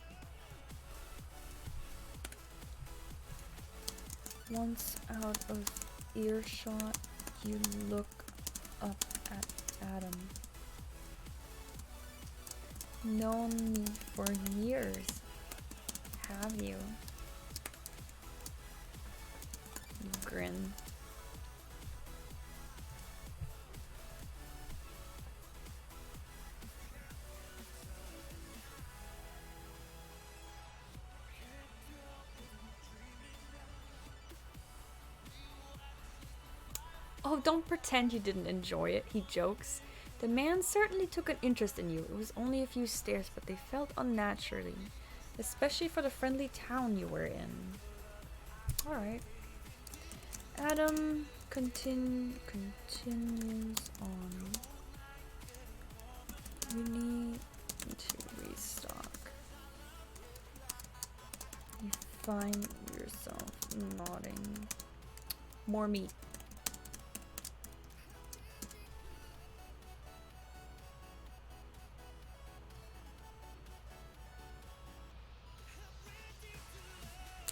Once out of earshot, you look up at Adam. Known me for years, have you? You grin. Oh, don't pretend you didn't enjoy it, he jokes. The man certainly took an interest in you. It was only a few stares, but they felt unnaturally. Especially for the friendly town you were in. Alright. Adam continues on. We need to restock. You find yourself nodding. More meat.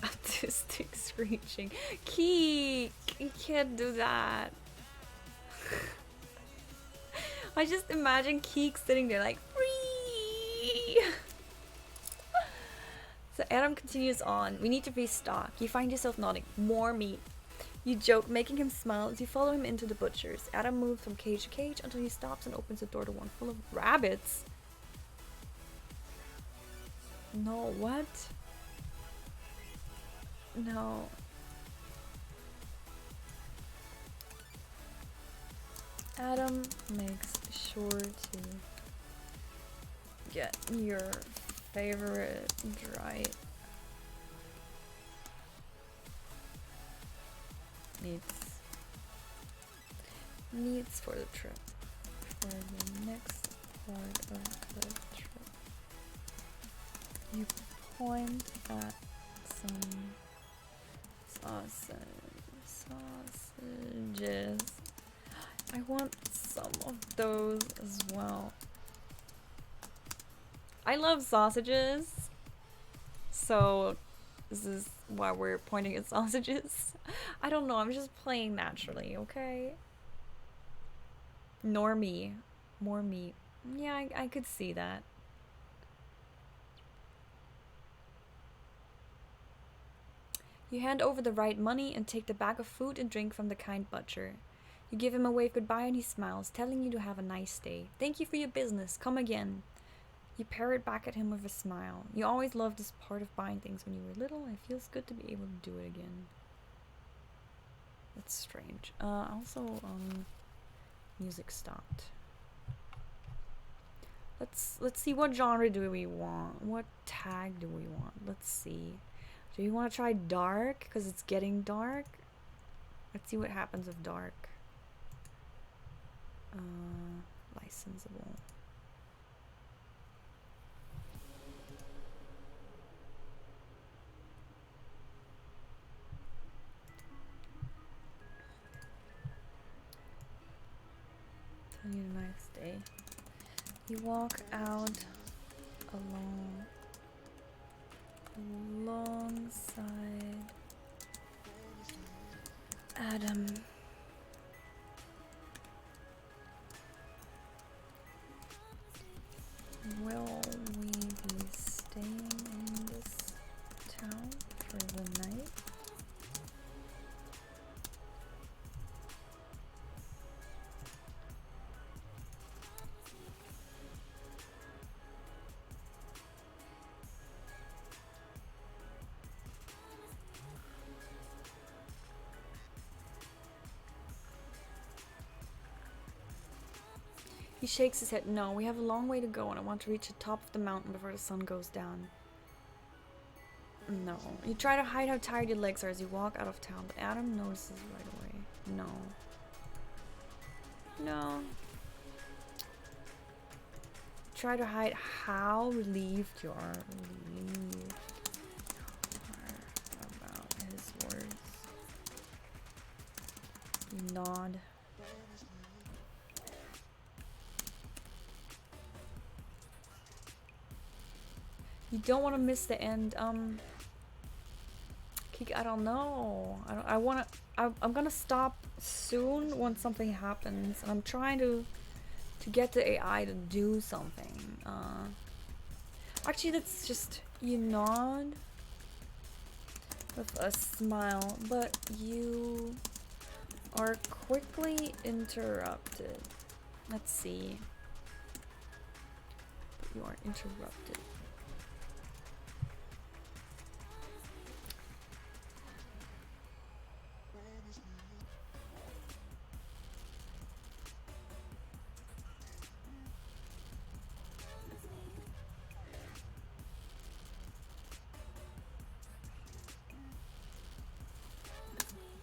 Autistic screeching. Keek! You can't do that. I just imagine Keek sitting there like, free! So Adam continues on. We need to restock. You find yourself nodding. More meat. You joke, making him smile as you follow him into the butcher's. Adam moves from cage to cage until he stops and opens the door to one full of rabbits. No, what? No. Adam makes sure to get your favorite right needs for the trip. For the next part of the trip, you point at some sausages. I want some of those as well. I love sausages, so this is why we're pointing at sausages. I don't know, I'm just playing naturally, okay? Normie. More meat. Yeah, I could see that. You hand over the right money and take the bag of food and drink from the kind butcher. You give him a wave goodbye and he smiles, telling you to have a nice day. Thank you for your business. Come again. You parrot back at him with a smile. You always loved this part of buying things when you were little, and it feels good to be able to do it again. That's strange. Also, music stopped. Let's see, what genre do we want? What tag do we want? Let's see. Do you want to try dark? Because it's getting dark. Let's see what happens with dark. Licensable. Tell you a nice day. You walk out alongside Adam. Will we be staying in this town for the night? He shakes his head. No, we have a long way to go and I want to reach the top of the mountain before the sun goes down. No. You try to hide how tired your legs are as you walk out of town, but Adam notices right away. No. No. Try to hide how relieved you are. Relieved about his words. You nod. You don't want to miss the end. I don't know. I'm gonna stop soon when something happens, and I'm trying to get the AI to do something. Actually, that's just, you nod with a smile, but you are quickly interrupted. Let's see. But you are interrupted.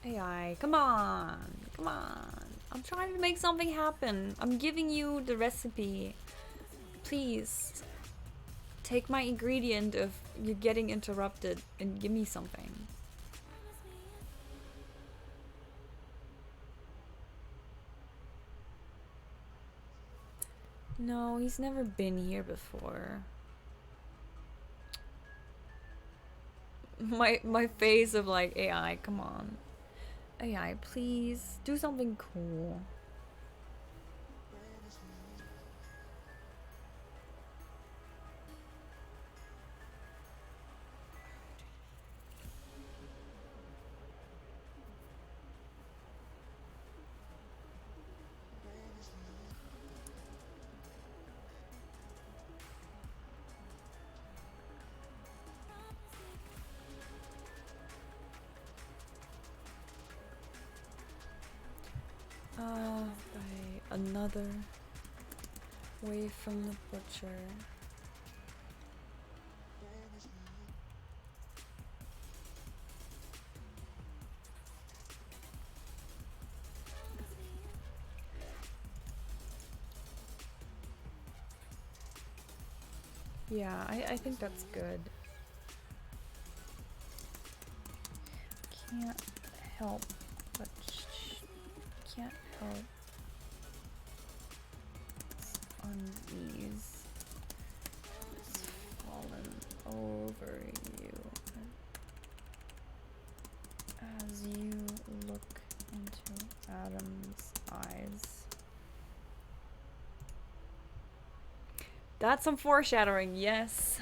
AI, come on, come on. I'm trying to make something happen. I'm giving you the recipe. Please, take my ingredient of you getting interrupted and give me something. No, he's never been here before. My face of like, AI, come on. AI, please do something cool. By another Away from the butcher. Yeah, I think that's good. Can't help but can't help unease has fallen over you as you look into Adam's eyes. That's some foreshadowing, yes.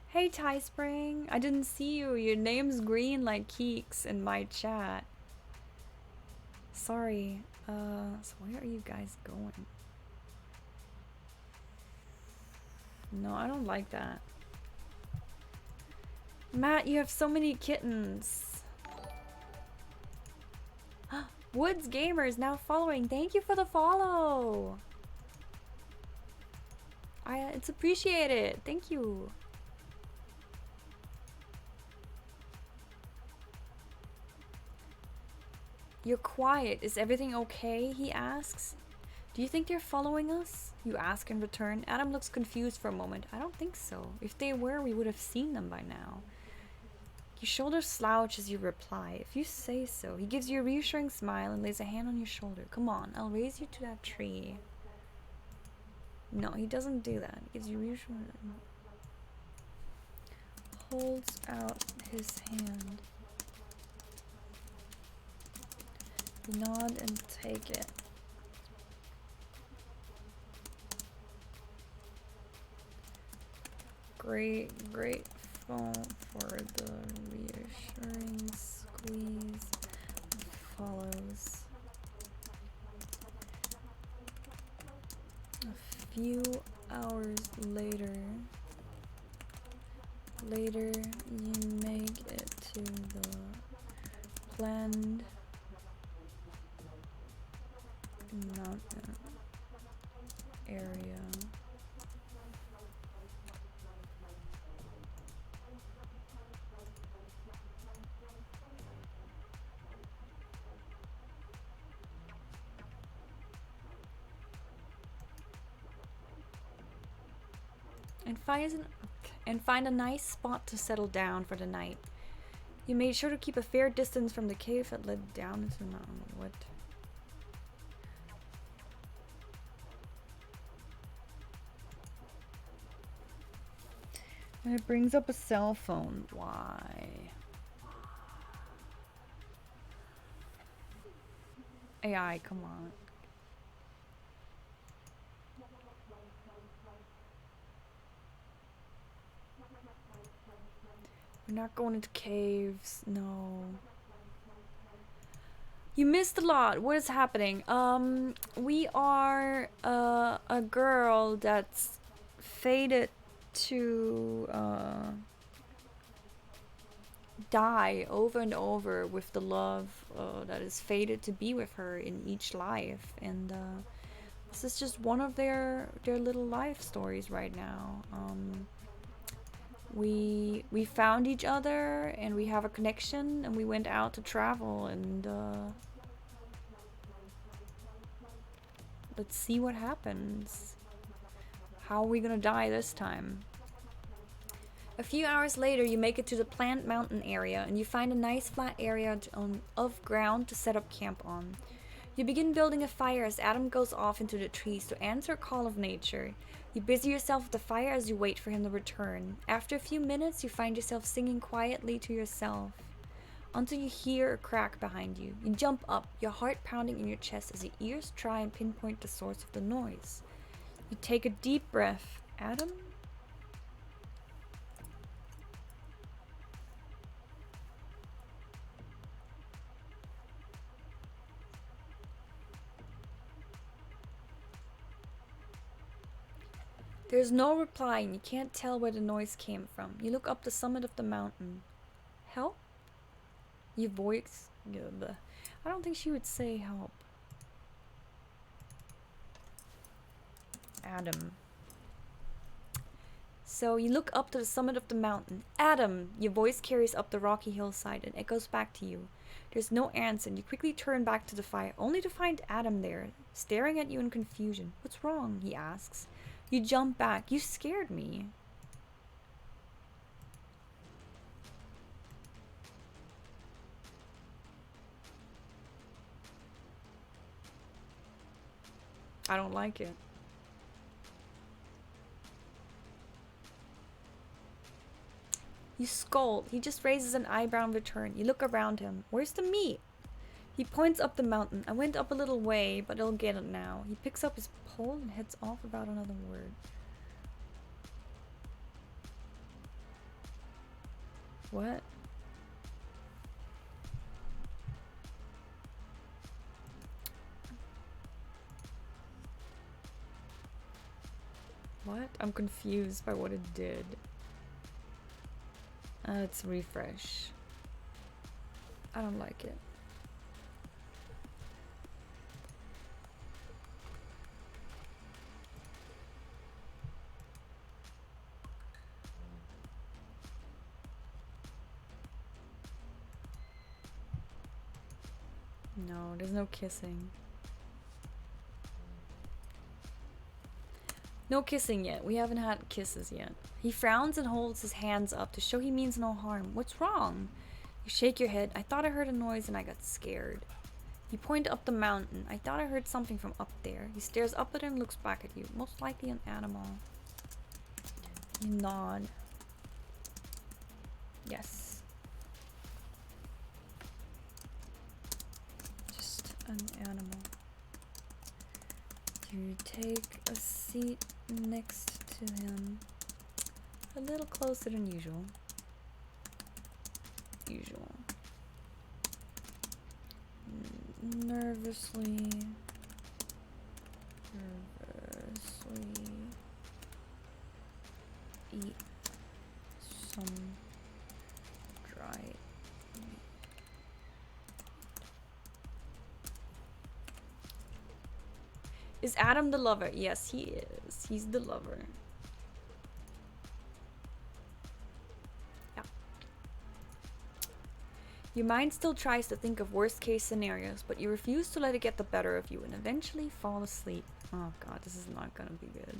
Hey Ty Spring, I didn't see you. Your name's green like Keeks in my chat. Sorry. So where are you guys going? No, I don't like that. Matt, you have so many kittens. Woods Gamers now following. Thank you for the follow. It's appreciated. Thank you. You're quiet. Is everything okay? He asks. Do you think they're following us? You ask in return. Adam looks confused for a moment. I don't think so. If they were, we would have seen them by now. Your shoulders slouch as you reply. If you say so. He gives you a reassuring smile and lays a hand on your shoulder. Come on, I'll raise you to that tree. No, he doesn't do that. He gives you reassuring. Holds out his hand. You nod and take it. Grateful for the reassuring squeeze follows. A few hours later, you make it to the planned mountain area. And find a nice spot to settle down for the night. You made sure to keep a fair distance from the cave that led down into the mountain. What? And it brings up a cell phone. Why? AI, come on. We're not going into caves. No. You missed a lot. What is happening? We are a girl that's fated to die over and over with the love that is fated to be with her in each life, and this is just one of their little life stories right now. We found each other and we have a connection, and we went out to travel, and let's see what happens. How are we gonna die this time? A few hours later, you make it to the planned mountain area, and you find a nice flat area of ground to set up camp on. You begin building a fire as Adam goes off into the trees to answer a call of nature. You busy yourself with the fire as you wait for him to return. After a few minutes, you find yourself singing quietly to yourself, until you hear a crack behind you. You jump up, your heart pounding in your chest as your ears try and pinpoint the source of the noise. You take a deep breath. Adam? There's no reply and you can't tell where the noise came from. You look up the summit of the mountain. Help? Your voice... I don't think she would say help. Adam. So you look up to the summit of the mountain. Adam! Your voice carries up the rocky hillside and echoes back to you. There's no answer and you quickly turn back to the fire, only to find Adam there, staring at you in confusion. What's wrong? He asks. You jump back. You scared me. I don't like it. You scold. He just raises an eyebrow in return. You look around him. Where's the meat? He points up the mountain. I went up a little way, but I'll get it now. He picks up his pole and heads off without another word. What? What? I'm confused by what it did. Let's refresh. I don't like it. No, there's no kissing. No kissing yet. We haven't had kisses yet. He frowns and holds his hands up to show he means no harm. What's wrong? You shake your head. I thought I heard a noise and I got scared. You point up the mountain. I thought I heard something from up there. He stares up at him and looks back at you. Most likely an animal. You nod. Yes. Just an animal. You take a seat next to him. A little closer than usual. Nervously eat some dry meat. Is Adam the lover? Yes, he is. He's the lover. Yeah. Your mind still tries to think of worst case scenarios, but you refuse to let it get the better of you and eventually fall asleep. Oh god, this is not gonna be good.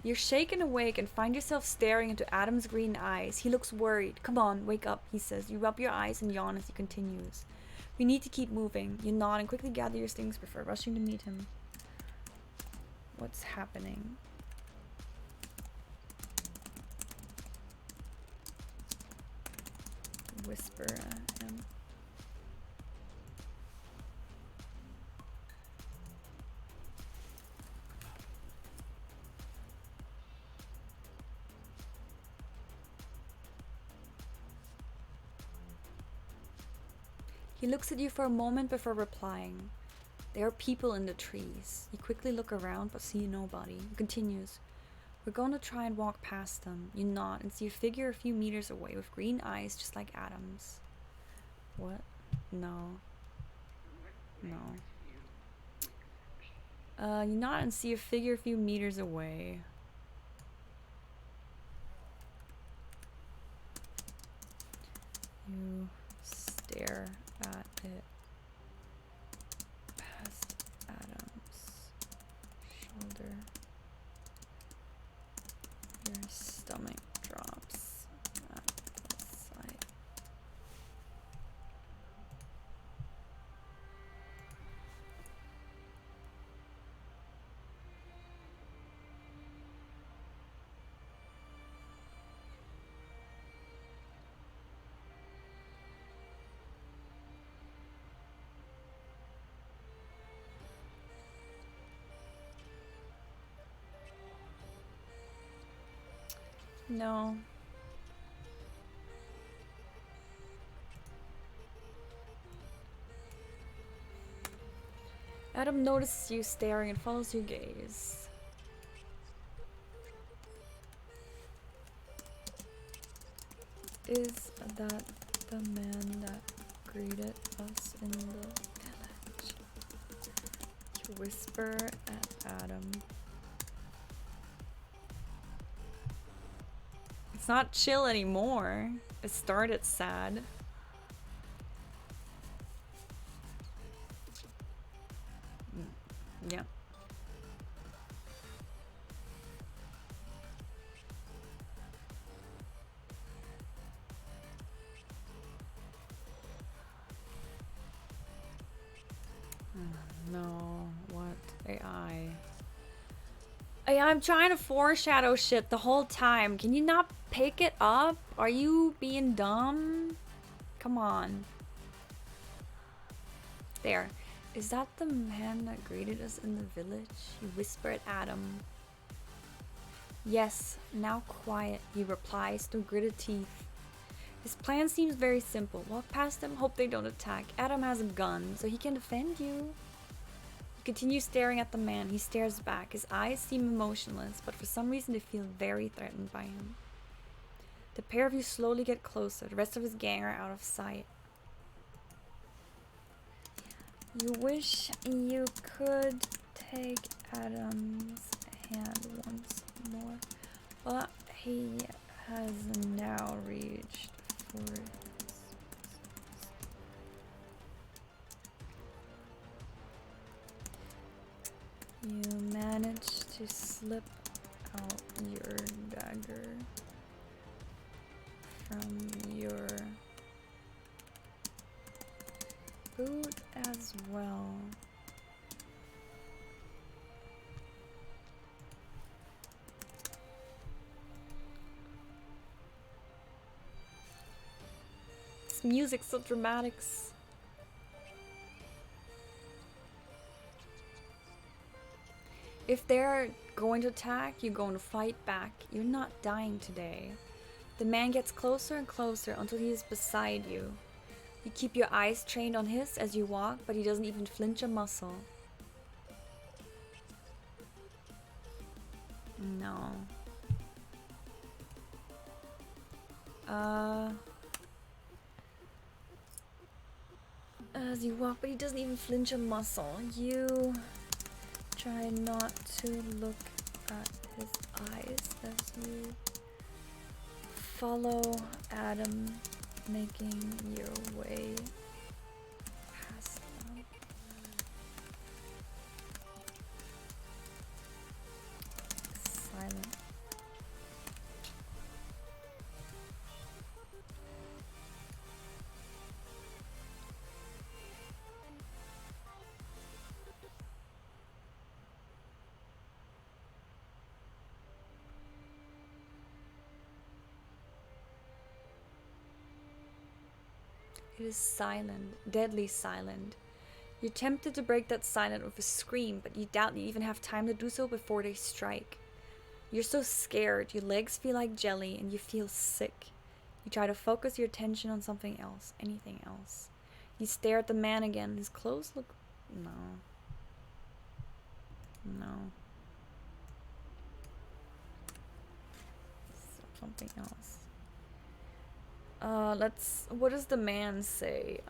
You're shaken awake and find yourself staring into Adam's green eyes. He looks worried. Come on, wake up, he says. You rub your eyes and yawn as he continues. We need to keep moving. You nod and quickly gather your things before rushing to meet him. What's happening? Whisper at him. He looks at you for a moment before replying. There are people in the trees. You quickly look around but see nobody. He continues. We're going to try and walk past them. You nod and see a figure a few meters away with green eyes just like Adam's. What? No. No. You nod and see a figure a few meters away. You stare at it past Adam's shoulder. Your stomach drops at the sight. No. Adam notices you staring and follows your gaze. Is that the man that greeted us in the village? You whisper at Adam. It's not chill anymore. It started sad. Yeah. No, what? AI. I'm trying to foreshadow shit the whole time. Can you not pick it up? Are you being dumb? Come on. There. Is that the man that greeted us in the village? You whispered at him. Yes, now quiet, he replies through gritted teeth. His plan seems very simple. Walk past them, hope they don't attack. Adam has a gun, so he can defend you. You continue staring at the man. He stares back. His eyes seem emotionless, but for some reason they feel very threatened by him. The pair of you slowly get closer. The rest of his gang are out of sight. You wish you could take Adam's hand once more, but he has now reached for his. You manage to slip out your dagger from your boot as well. This music's so dramatic. If they're going to attack, you're going to fight back. You're not dying today. The man gets closer and closer until he is beside you. You keep your eyes trained on his as you walk, but he doesn't even flinch a muscle. No. As you walk, but he doesn't even flinch a muscle. You try not to look at his eyes as you follow Adam, making your way past them. Silent. It is silent, deadly silent. You're tempted to break that silence with a scream, but you doubt you even have time to do so before they strike. You're so scared, your legs feel like jelly, and you feel sick. You try to focus your attention on something else, anything else. You stare at the man again. His clothes look... No. No. Something else. Let's... What does the man say?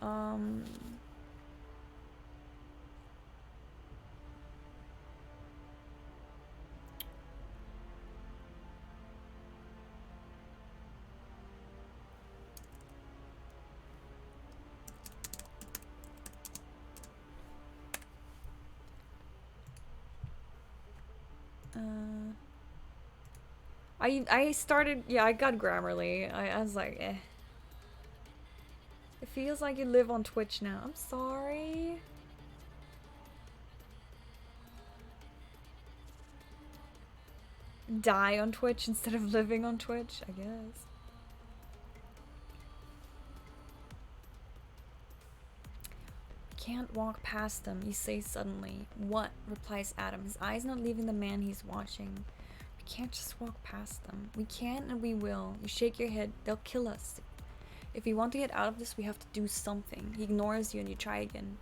I started... Yeah, I got Grammarly. I was like, eh. It feels like you live on Twitch now. I'm sorry. Die on Twitch instead of living on Twitch, I guess. Can't walk past them, you say suddenly. What? Replies Adam, his eyes not leaving the man he's watching. We can't just walk past them. We can and we will. You shake your head. They'll kill us. If we want to get out of this, we have to do something. He ignores you and you try again.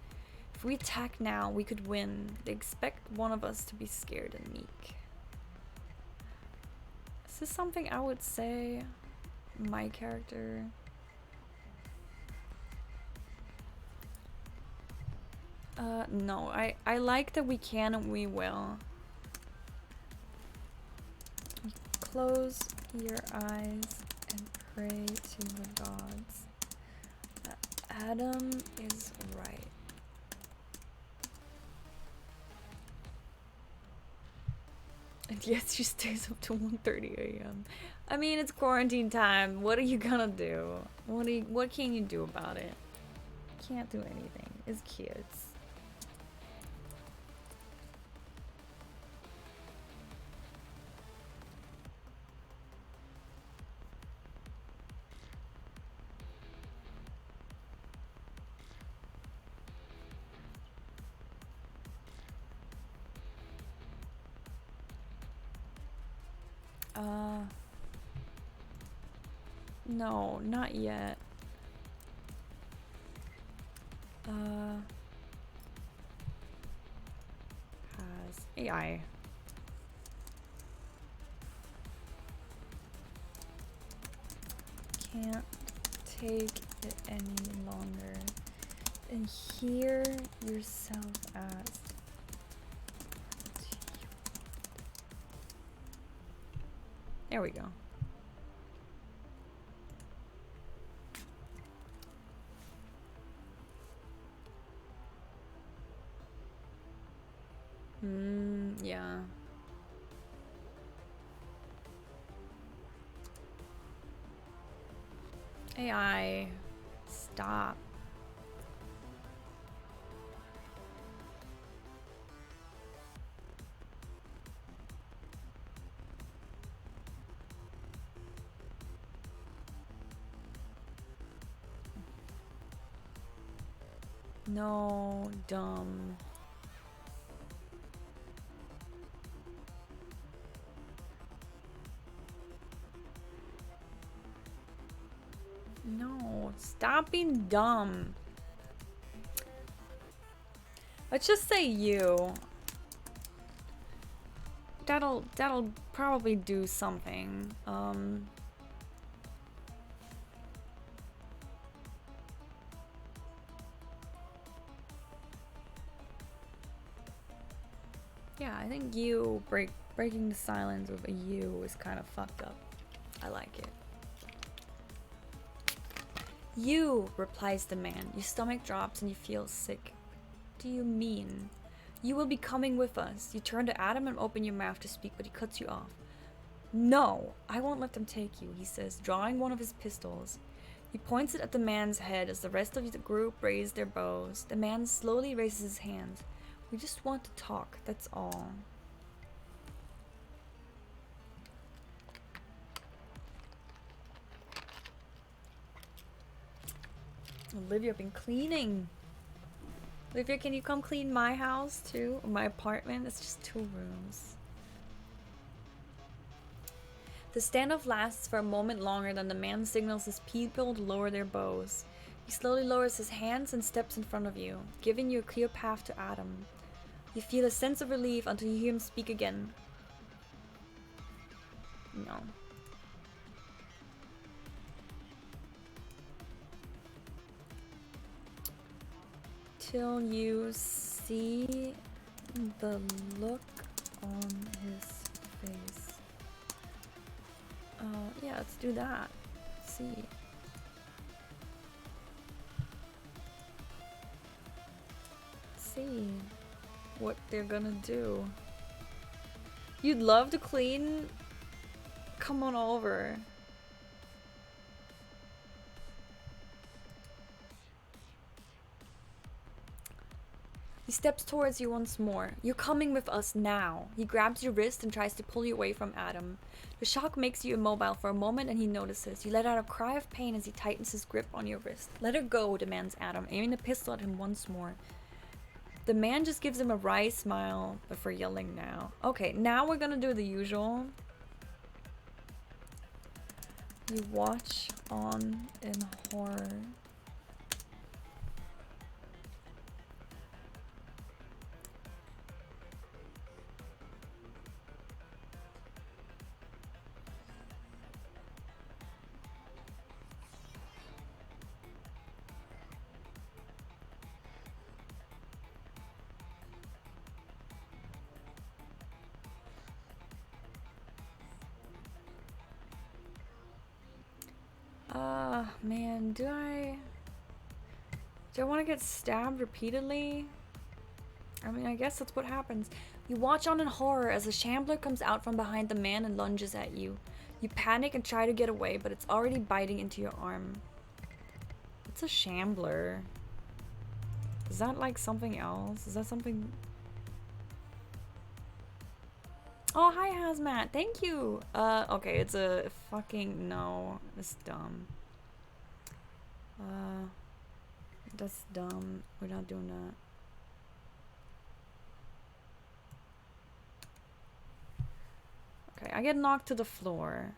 If we attack now, we could win. They expect one of us to be scared and meek. Is this something I would say? My character? No. I like that we can and we will. Close your eyes and pray to the gods. Adam is right. And yes, she stays up to 1:30 a.m. I mean, it's quarantine time. What are you gonna do? What can you do about it? Can't do anything. It's kids. No, not yet. Has AI. Can't take it any longer. And hear yourself ask. There we go. Yeah. AI, stop. No, dumb. No, stop being dumb. Let's just say you. That'll probably do something. Yeah, I think you breaking the silence with a you is kind of fucked up. I like it. You, replies the man. Your stomach drops and you feel sick. What do you mean? You will be coming with us. You turn to Adam and open your mouth to speak, but he cuts you off. No, I won't let them take you, he says, drawing one of his pistols. He points it at the man's head as the rest of the group raise their bows. The man slowly raises his hands. We just want to talk, that's all. Olivia, I've been cleaning. Olivia, can you come clean my house too? Or my apartment? It's just 2 rooms. The standoff lasts for a moment longer than the man signals his people to lower their bows. He slowly lowers his hands and steps in front of you, giving you a clear path to Adam. You feel a sense of relief until you hear him speak again. No. Till you see the look on his face. Yeah, let's do that. Let's see. See what they're gonna do. You'd love to clean? Come on over. He steps towards you once more. You're coming with us now. He grabs your wrist and tries to pull you away from Adam. The shock makes you immobile for a moment and he notices. You let out a cry of pain as he tightens his grip on your wrist. Let her go, demands Adam, aiming the pistol at him once more. The man just gives him a wry smile before yelling now. Okay, now we're gonna do the usual. You watch on in horror. Man, do I want to get stabbed repeatedly? I mean, I guess that's what happens. You watch on in horror as a shambler comes out from behind the man and lunges at you. You panic and try to get away, but it's already biting into your arm. What's a shambler? Is that like something else? Is that something... Oh, hi, Hazmat. Thank you. Okay, it's a fucking... No, it's dumb. That's dumb. We're not doing that. Okay, I get knocked to the floor.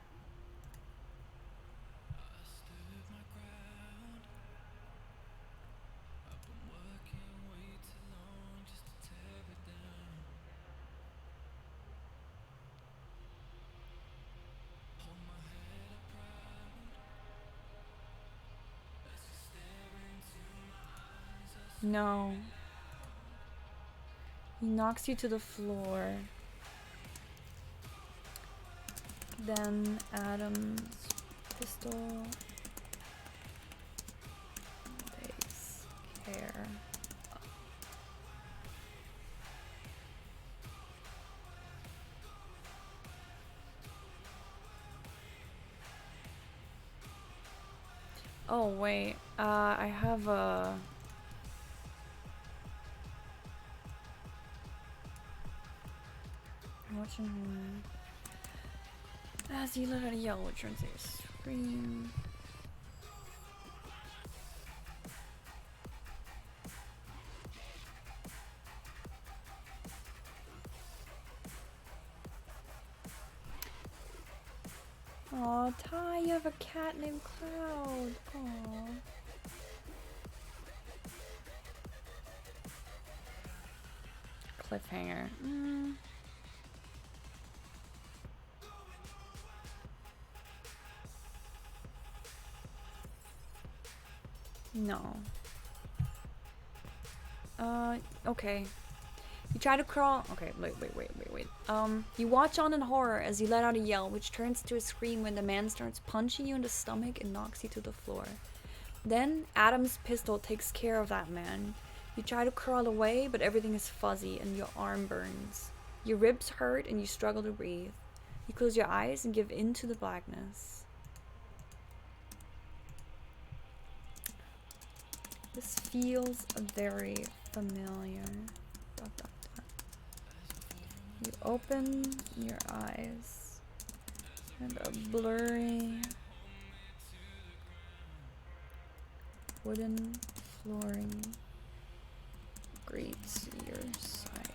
No. He knocks you to the floor. Then Adam's pistol takes care. Oh wait, I have a... I'm watching him. As you let out a yell, which turns into a scream. Aw, Ty, you have a cat named Cloud. Aw. Cliffhanger. No. Okay. You try to crawl. Okay, wait. You watch on in horror as you let out a yell, which turns to a scream when the man starts punching you in the stomach and knocks you to the floor. Then, Adam's pistol takes care of that man. You try to crawl away, but everything is fuzzy and your arm burns. Your ribs hurt and you struggle to breathe. You close your eyes and give in to the blackness. This feels very familiar. ... You open your eyes and a blurry wooden flooring greets your sight.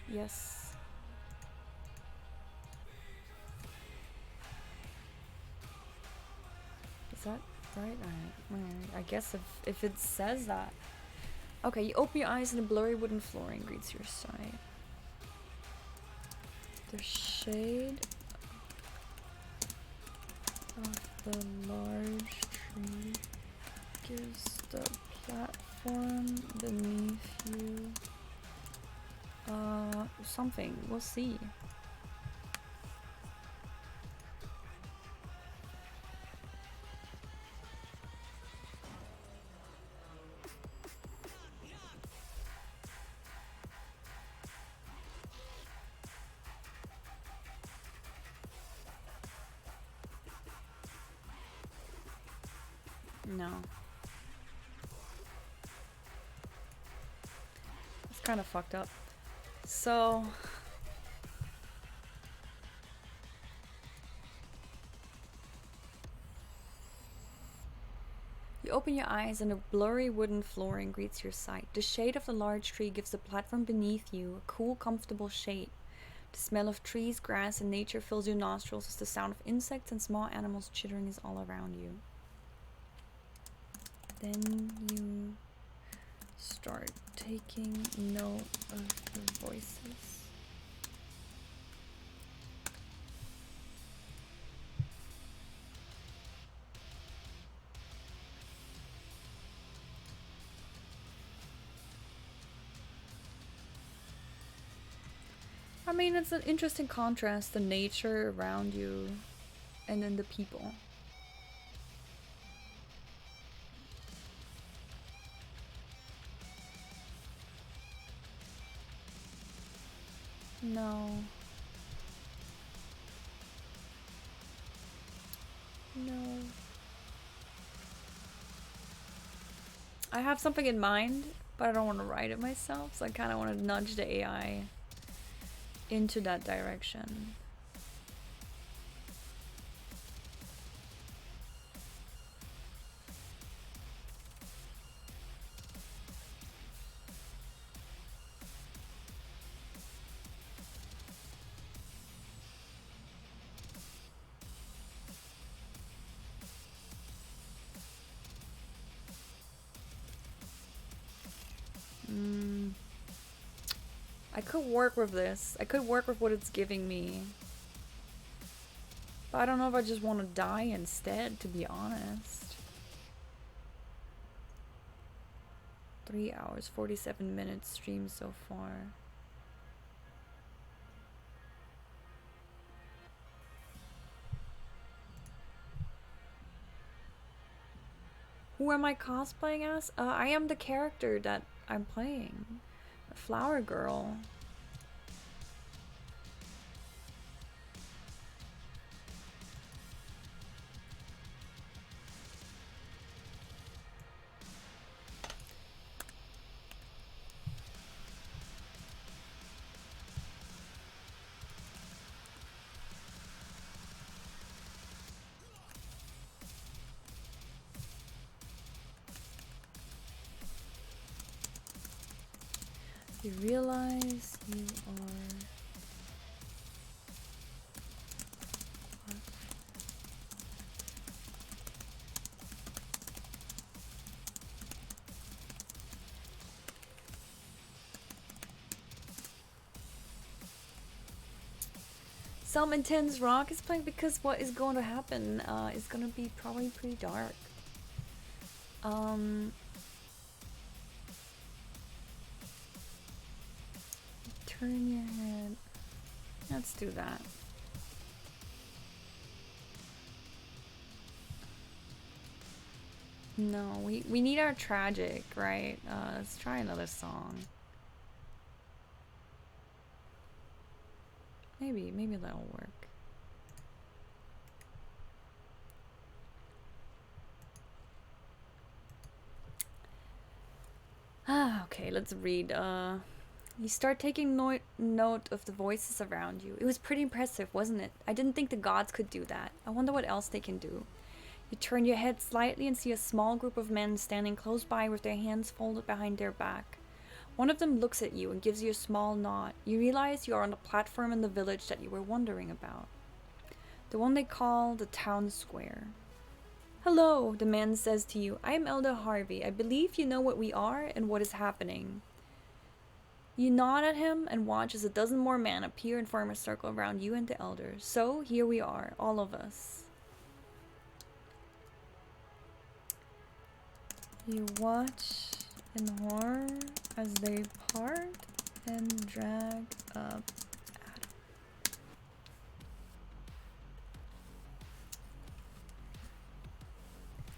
Yes. Is that right? I guess if it says that. Okay, you open your eyes and a blurry wooden flooring greets your sight. The shade of the large tree gives the platform beneath you something. We'll see. No. It's kind of fucked up. So... You open your eyes and a blurry wooden flooring greets your sight. The shade of the large tree gives the platform beneath you a cool, comfortable shade. The smell of trees, grass, and nature fills your nostrils as the sound of insects and small animals chittering is all around you. Then you start taking note of the voices. I mean, it's an interesting contrast, the nature around you and then the people. No. No. I have something in mind, but I don't want to write it myself, so I kind of want to nudge the AI into that direction. I could work with this. I could work with what it's giving me. But I don't know if I just want to die instead, to be honest. 3 hours, 47 minutes stream so far. Who am I cosplaying as? I am the character that I'm playing. A flower girl. You realize you are... Some intense rock is playing because what is going to happen is going to be probably pretty dark. Turn your head. Let's do that. No, we need our tragic, right? Let's try another song. Maybe that'll work. Okay, let's read. You start taking note of the voices around you. It was pretty impressive, wasn't it? I didn't think the gods could do that. I wonder what else they can do. You turn your head slightly and see a small group of men standing close by with their hands folded behind their back. One of them looks at you and gives you a small nod. You realize you are on the platform in the village that you were wondering about. The one they call the town square. Hello, the man says to you. I am Elder Harvey. I believe you know what we are and what is happening. You nod at him and watch as a dozen more men appear and form a circle around you and the elders. So here we are, all of us. You watch in horror as they part and drag up Adam.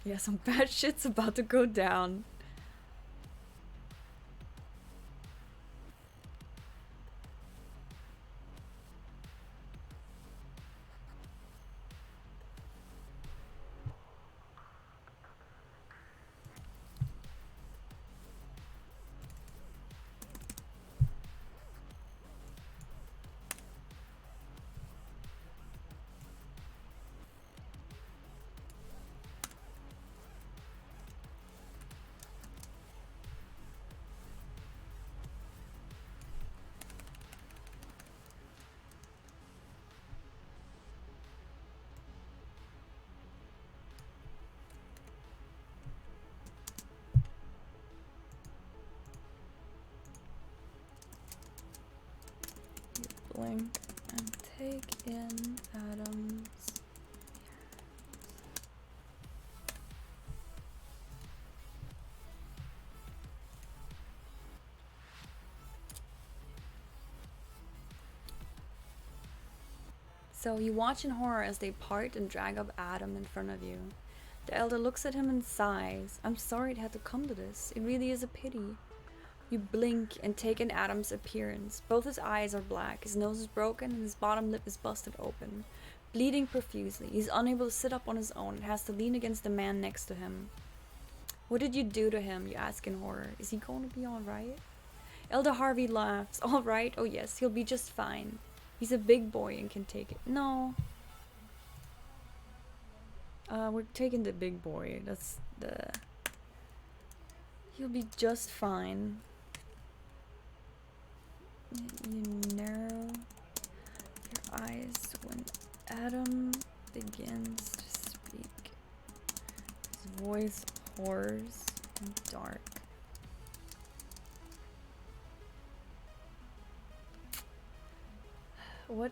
Yeah, some bad shit's about to go down. blink and take in Adam's. So you watch in horror as they part and drag up Adam in front of you. The elder looks at him and sighs. I'm sorry it had to come to this. It really is a pity. You blink and take in Adam's appearance. Both his eyes are black, his nose is broken, and his bottom lip is busted open, bleeding profusely. He's unable to sit up on his own and has to lean against the man next to him. What did you do to him? You ask in horror. Is he going to be alright? Elder Harvey laughs. Alright? Oh yes, he'll be just fine. He's a big boy and can take it. No. We're taking the big boy. That's the... He'll be just fine. You narrow your eyes when Adam begins to speak. His voice hoarse and dark. What?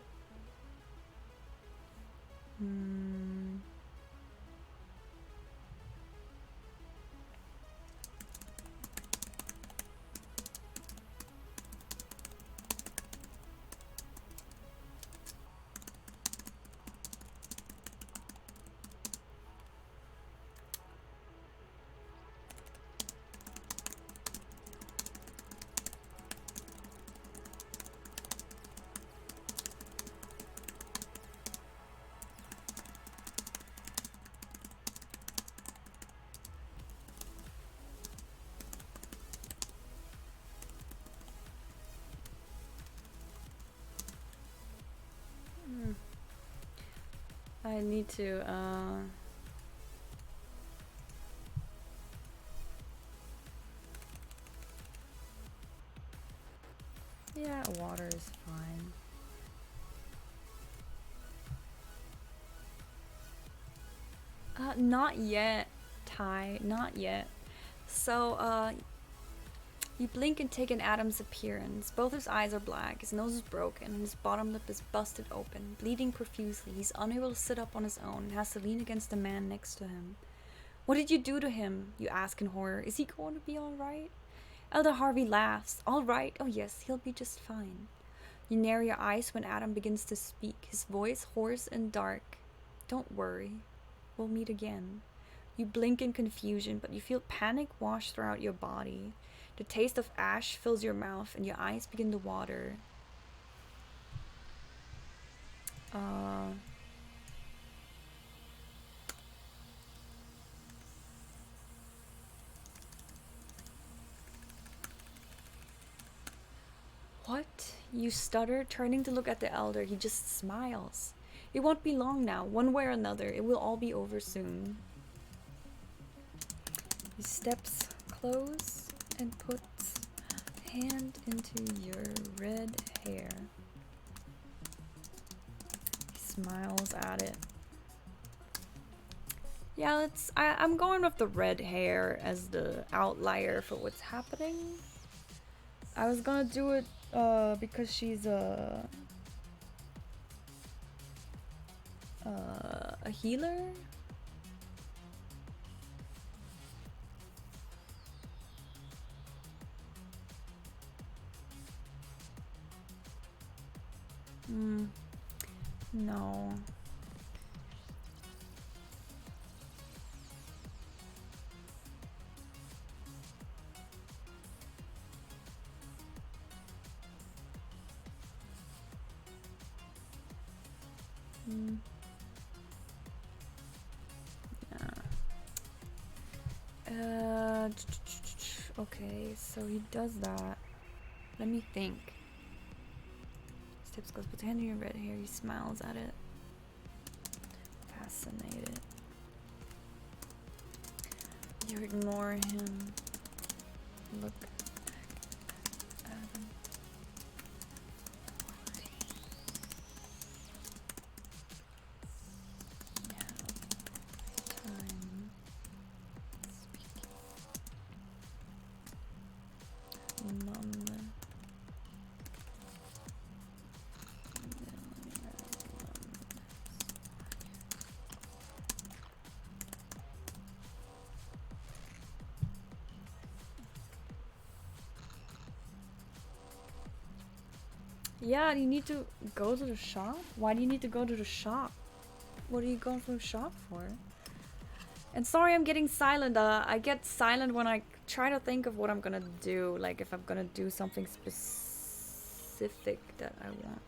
I need to, yeah, water is fine. Not yet, Ty, not yet. So, you blink and take in Adam's appearance. Both his eyes are black, his nose is broken, and his bottom lip is busted open, bleeding profusely. He's unable to sit up on his own and has to lean against the man next to him. What did you do to him? You ask in horror. Is he going to be alright? Elder Harvey laughs. Alright? Oh yes, he'll be just fine. You narrow your eyes when Adam begins to speak, his voice hoarse and dark. Don't worry. We'll meet again. You blink in confusion, but you feel panic wash throughout your body. The taste of ash fills your mouth and your eyes begin to water. What? You stutter, turning to look at the elder. He just smiles. It won't be long now. One way or another, it will all be over soon. He steps close and puts a hand into your red hair. He smiles at it. Yeah, I'm going with the red hair as the outlier for what's happening. I was gonna do it because she's a healer. No. Okay, so he does that. Let me think. Steps close, puts a hand in your red hair. He smiles at it. Fascinated. You ignore him. Look at him. Time. Speaking. None. Yeah, you need to go to the shop? Why do you need to go to the shop? What are you going to the shop for? And sorry I'm getting silent. I get silent when I try to think of what I'm gonna do. Like if I'm gonna do something specific that I want.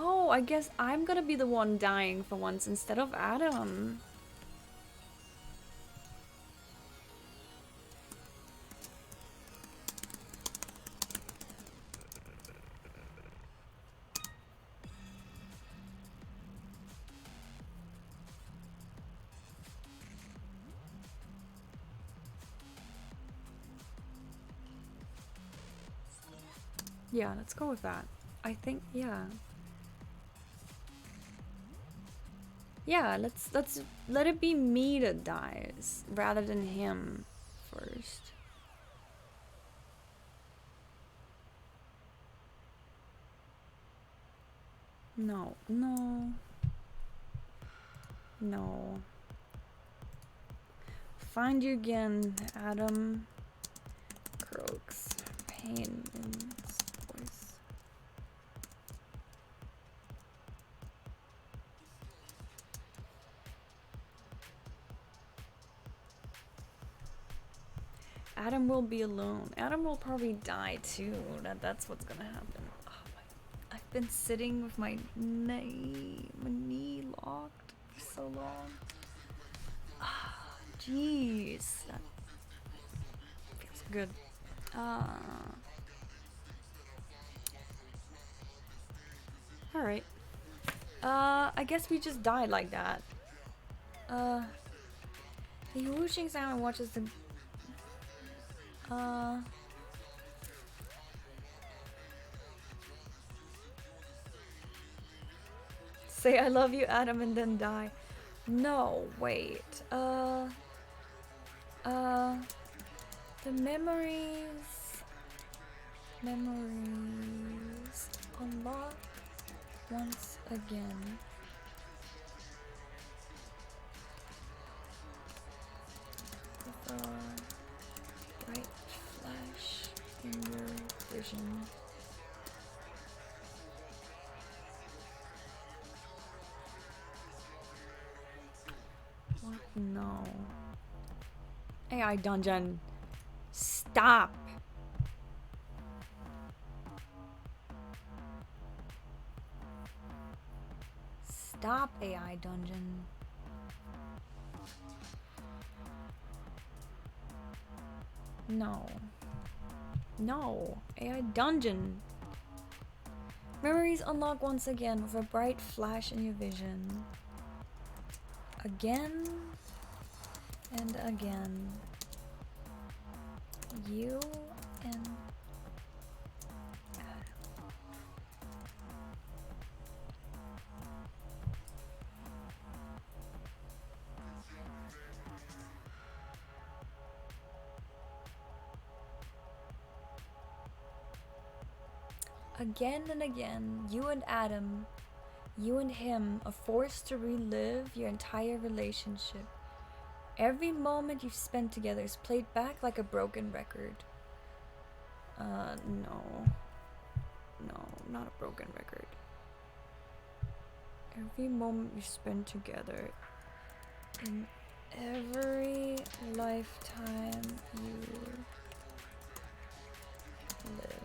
Oh, I guess I'm gonna be the one dying for once instead of Adam. Yeah, let's go with that. I think, yeah. Yeah, let's let it be me that dies rather than him first. No, no. No. Find you again, Adam. Croaks. Pain in his voice. Adam will be alone. Adam will probably die too. That's what's gonna happen. Oh my, I've been sitting with my knee locked for so long. Ah, jeez. That feels good. Alright. I guess we just died like that. The whooshing sound and watches the say I love you, Adam, and then die. No, wait. The memories unlock once again. With a bright flash in your vision. What? No. AI dungeon. Stop. Stop, AI dungeon. No. No. AI dungeon. Memories unlock once again with a bright flash in your vision. Again and again. You and Adam. Again and again, you and Adam, you and him are forced to relive your entire relationship. Every moment you've spent together is played back like a broken record. No. No, not a broken record. Every moment you spend together, in every lifetime you lived.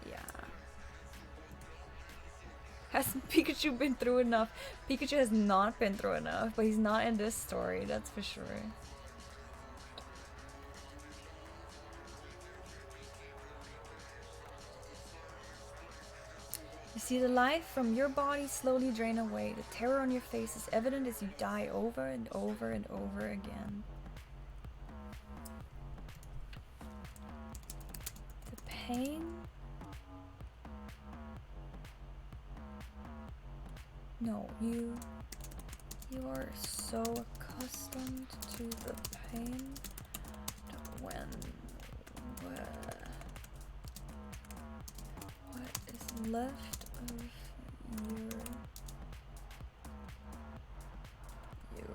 Yeah. Hasn't Pikachu been through enough? Pikachu has not been through enough, but he's not in this story, that's for sure. You see the life from your body slowly drain away. The terror on your face is evident as you die over and over and over again. The pain? No, you are so accustomed to the pain when what is left of you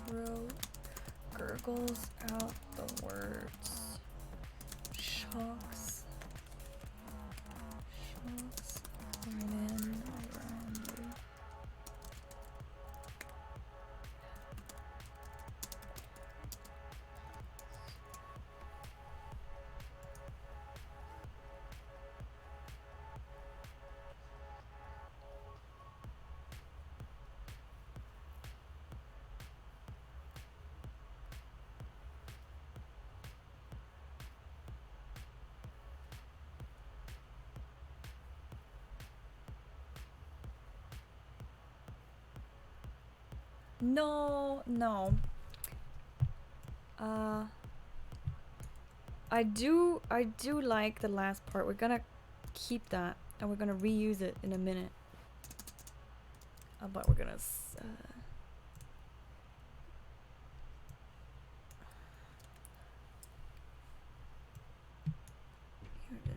throat gurgles out the words. Shocks coming in around you. No. I do like the last part. We're gonna keep that and we're gonna reuse it in a minute. But we're gonna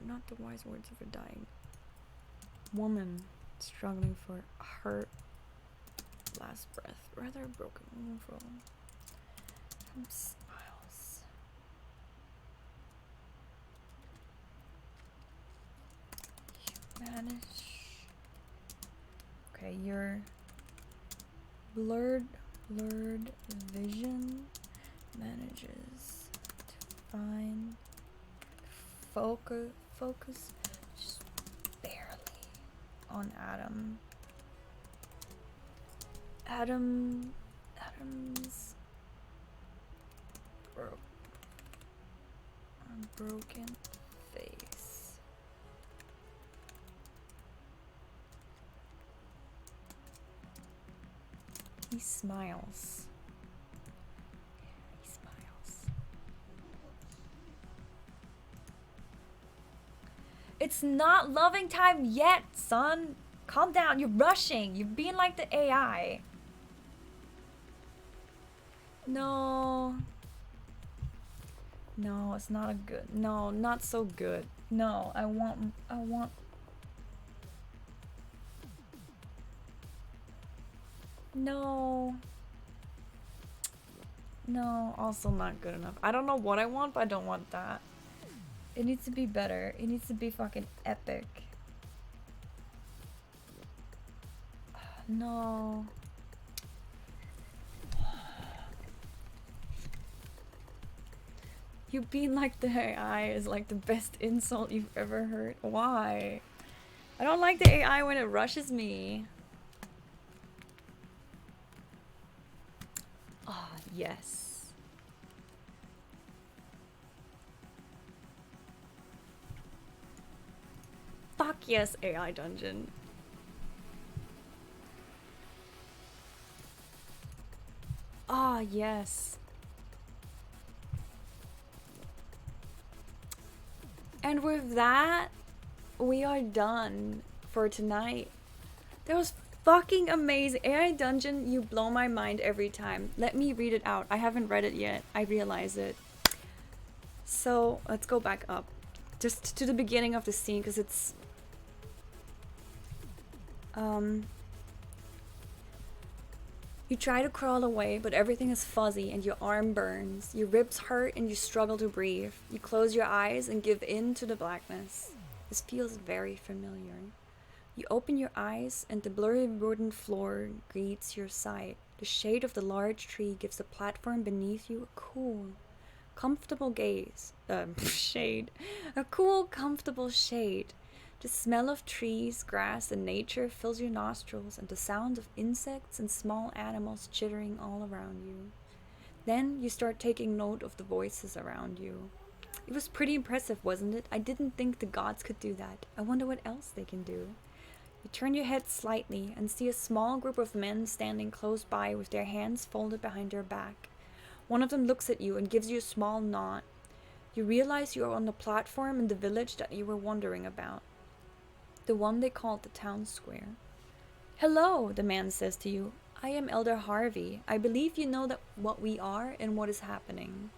not the wise words of a dying woman struggling for her last breath. Rather a broken woman from smiles. You manage. Okay, your blurred vision manages to find focus just barely on Adam's broken face. He smiles. It's not loving time yet, son. Calm down. You're rushing. You're being like the AI. No, it's not a good. No, not so good. No, I want. No, also not good enough. I don't know what I want, but I don't want that. It needs to be better. It needs to be fucking epic. No. You being like the AI is like the best insult you've ever heard. Why? I don't like the AI when it rushes me. Ah, yes. Fuck yes, AI dungeon. Ah, yes. And with that, we are done for tonight. That was fucking amazing. AI Dungeon, you blow my mind every time. Let me read it out. I haven't read it yet. I realize it. So, let's go back up. Just to the beginning of the scene, because it's... You try to crawl away, but everything is fuzzy and your arm burns. Your ribs hurt and you struggle to breathe. You close your eyes and give in to the blackness. This feels very familiar. You open your eyes and the blurry wooden floor greets your sight. The shade of the large tree gives the platform beneath you a cool, comfortable shade. A cool, comfortable shade. The smell of trees, grass, and nature fills your nostrils, and the sound of insects and small animals chittering all around you. Then you start taking note of the voices around you. It was pretty impressive, wasn't it? I didn't think the gods could do that. I wonder what else they can do. You turn your head slightly and see a small group of men standing close by with their hands folded behind their back. One of them looks at you and gives you a small nod. You realize you are on the platform in the village that you were wondering about. the one they called the town square. Hello, the man says to you. I am Elder Harvey. I believe you know that what we are and what is happening.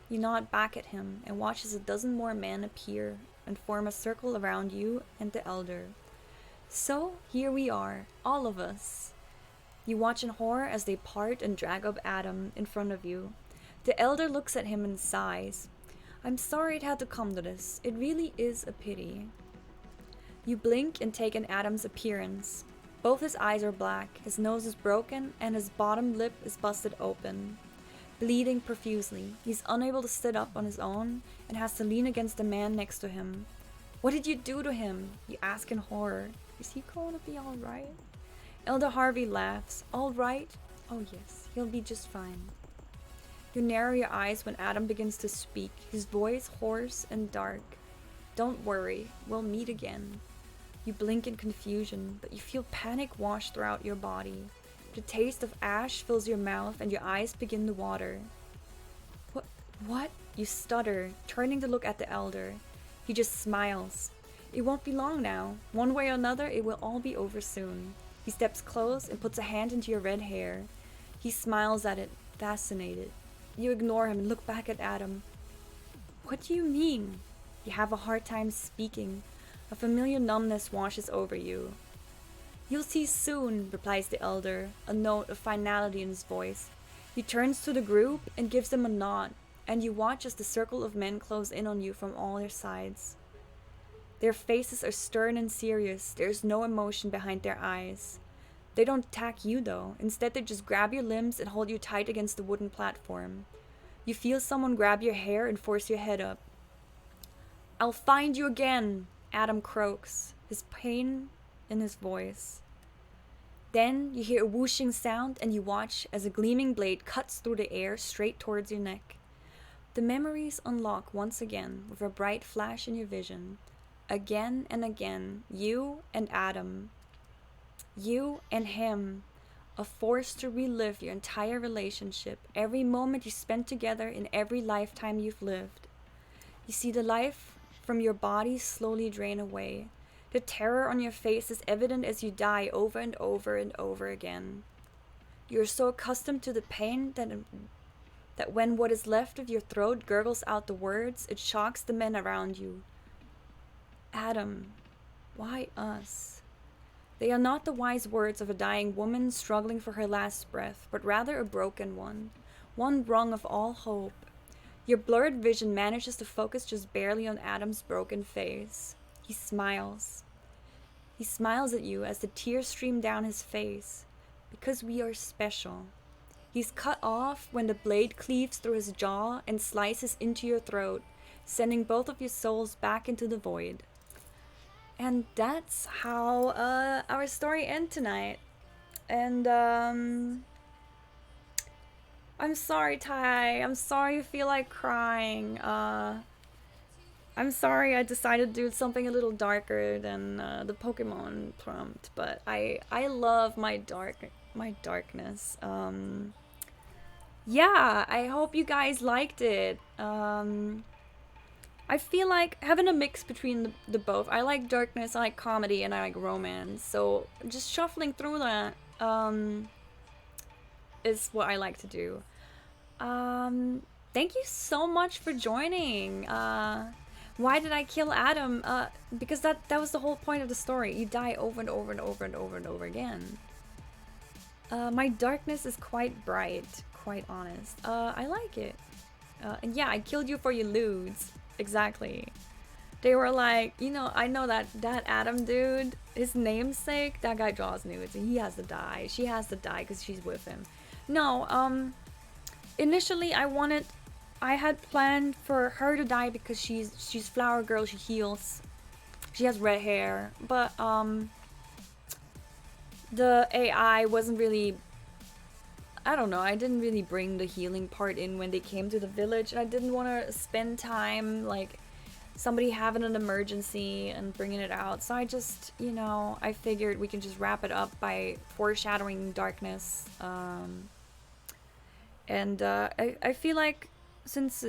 You nod back at him and watch as a dozen more men appear and form a circle around you and the elder. So, here we are, all of us. You watch in horror as they part and drag up Adam in front of you. The elder looks at him and sighs. I'm sorry it had to come to this. It really is a pity. You blink and take in Adam's appearance. Both his eyes are black, his nose is broken, and his bottom lip is busted open. Bleeding profusely, he's unable to sit up on his own and has to lean against the man next to him. What did you do to him? You ask in horror. Is he going to be alright? Elder Harvey laughs. Alright? Oh yes, he'll be just fine. You narrow your eyes when Adam begins to speak, his voice hoarse and dark. Don't worry, we'll meet again. You blink in confusion, but you feel panic wash throughout your body. The taste of ash fills your mouth and your eyes begin to water. What? You stutter, turning to look at the elder. He just smiles. It won't be long now. One way or another, it will all be over soon. He steps close and puts a hand into your red hair. He smiles at it, fascinated. You ignore him and look back at Adam. What do you mean? You have a hard time speaking. A familiar numbness washes over you. You'll see soon, replies the elder, a note of finality in his voice. He turns to the group and gives them a nod, and you watch as the circle of men close in on you from all their sides. Their faces are stern and serious. There's no emotion behind their eyes. They don't attack you though. Instead, they just grab your limbs and hold you tight against the wooden platform. You feel someone grab your hair and force your head up. I'll find you again, Adam croaks, his pain in his voice. Then you hear a whooshing sound and you watch as a gleaming blade cuts through the air straight towards your neck. The memories unlock once again with a bright flash in your vision. Again and again, you and Adam. You and him. A force to relive your entire relationship, every moment you spent together in every lifetime you've lived. You see the life from your body slowly drain away. The terror on your face is evident as you die over and over and over again. You are so accustomed to the pain that when what is left of your throat gurgles out the words, it shocks the men around you. Adam, why us? They are not the wise words of a dying woman struggling for her last breath, but rather a broken one wrung of all hope. Your blurred vision manages to focus just barely on Adam's broken face. He smiles. He smiles at you as the tears stream down his face. Because we are special. He's cut off when the blade cleaves through his jaw and slices into your throat, sending both of your souls back into the void. And that's how our story ends tonight. And I'm sorry, Ty. I'm sorry you feel like crying. I'm sorry I decided to do something a little darker than the Pokemon prompt, but I love my darkness. Yeah, I hope you guys liked it. I feel like having a mix between the both. I like darkness, I like comedy, and I like romance. So just shuffling through that is what I like to do. Thank you so much for joining. Why did I kill Adam? Because that was the whole point of the story. You die over and over and over and over and over again. My darkness is quite bright, quite honest. I like it. And yeah, I killed you for your lewds. Exactly. They were like, you know, I know that Adam dude, his namesake, that guy draws nudes and he has to die. She has to die because she's with him. No, initially I had planned for her to die because she's Flower Girl, she heals. She has red hair, but the AI wasn't really, I don't know, I didn't really bring the healing part in when they came to the village, and I didn't want to spend time like somebody having an emergency and bringing it out. So I just, you know, I figured we can just wrap it up by foreshadowing darkness. I feel like since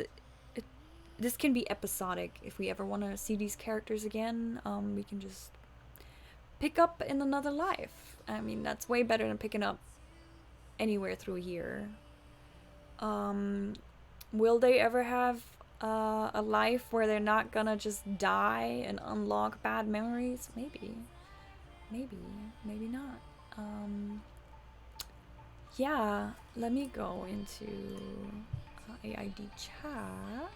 this can be episodic, if we ever want to see these characters again, we can just pick up in another life. I mean, that's way better than picking up anywhere through here. Will they ever have a life where they're not gonna just die and unlock bad memories? Maybe. Maybe. Maybe not. Yeah, let me go into AID chat.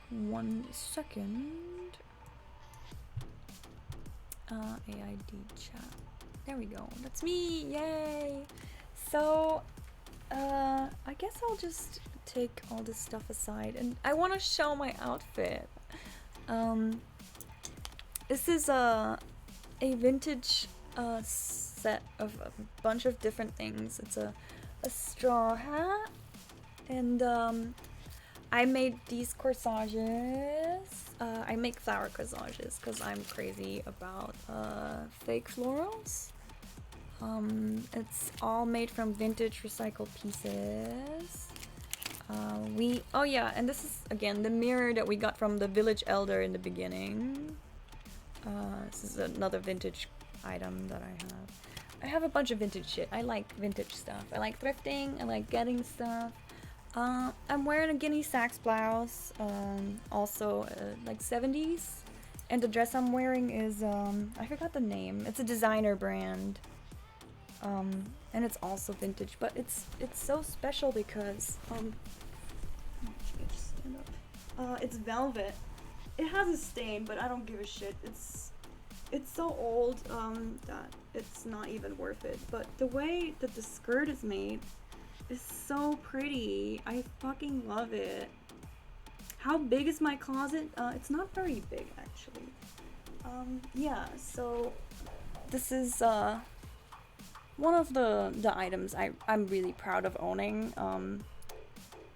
1 second. AID chat. There we go. That's me. Yay. So, I guess I'll just take all this stuff aside, and I want to show my outfit. This is a vintage set of a bunch of different things. It's a straw hat, and I made these corsages. I make flower corsages because I'm crazy about fake florals. It's all made from vintage recycled pieces. Oh yeah, and this is again the mirror that we got from the village elder in the beginning. This is another vintage item that I have. I have a bunch of vintage shit. I like vintage stuff. I like thrifting. I like getting stuff. I'm wearing a Guinea Sachs blouse, also like 70s, and the dress I'm wearing is I forgot the name. It's a designer brand, and it's also vintage, but it's so special because just stand up. It's velvet. It has a stain, but I don't give a shit. It's so old that it's not even worth it. But the way that the skirt is made is so pretty. I fucking love it. How big is my closet? It's not very big actually. Yeah, so this is one of the items I'm really proud of owning.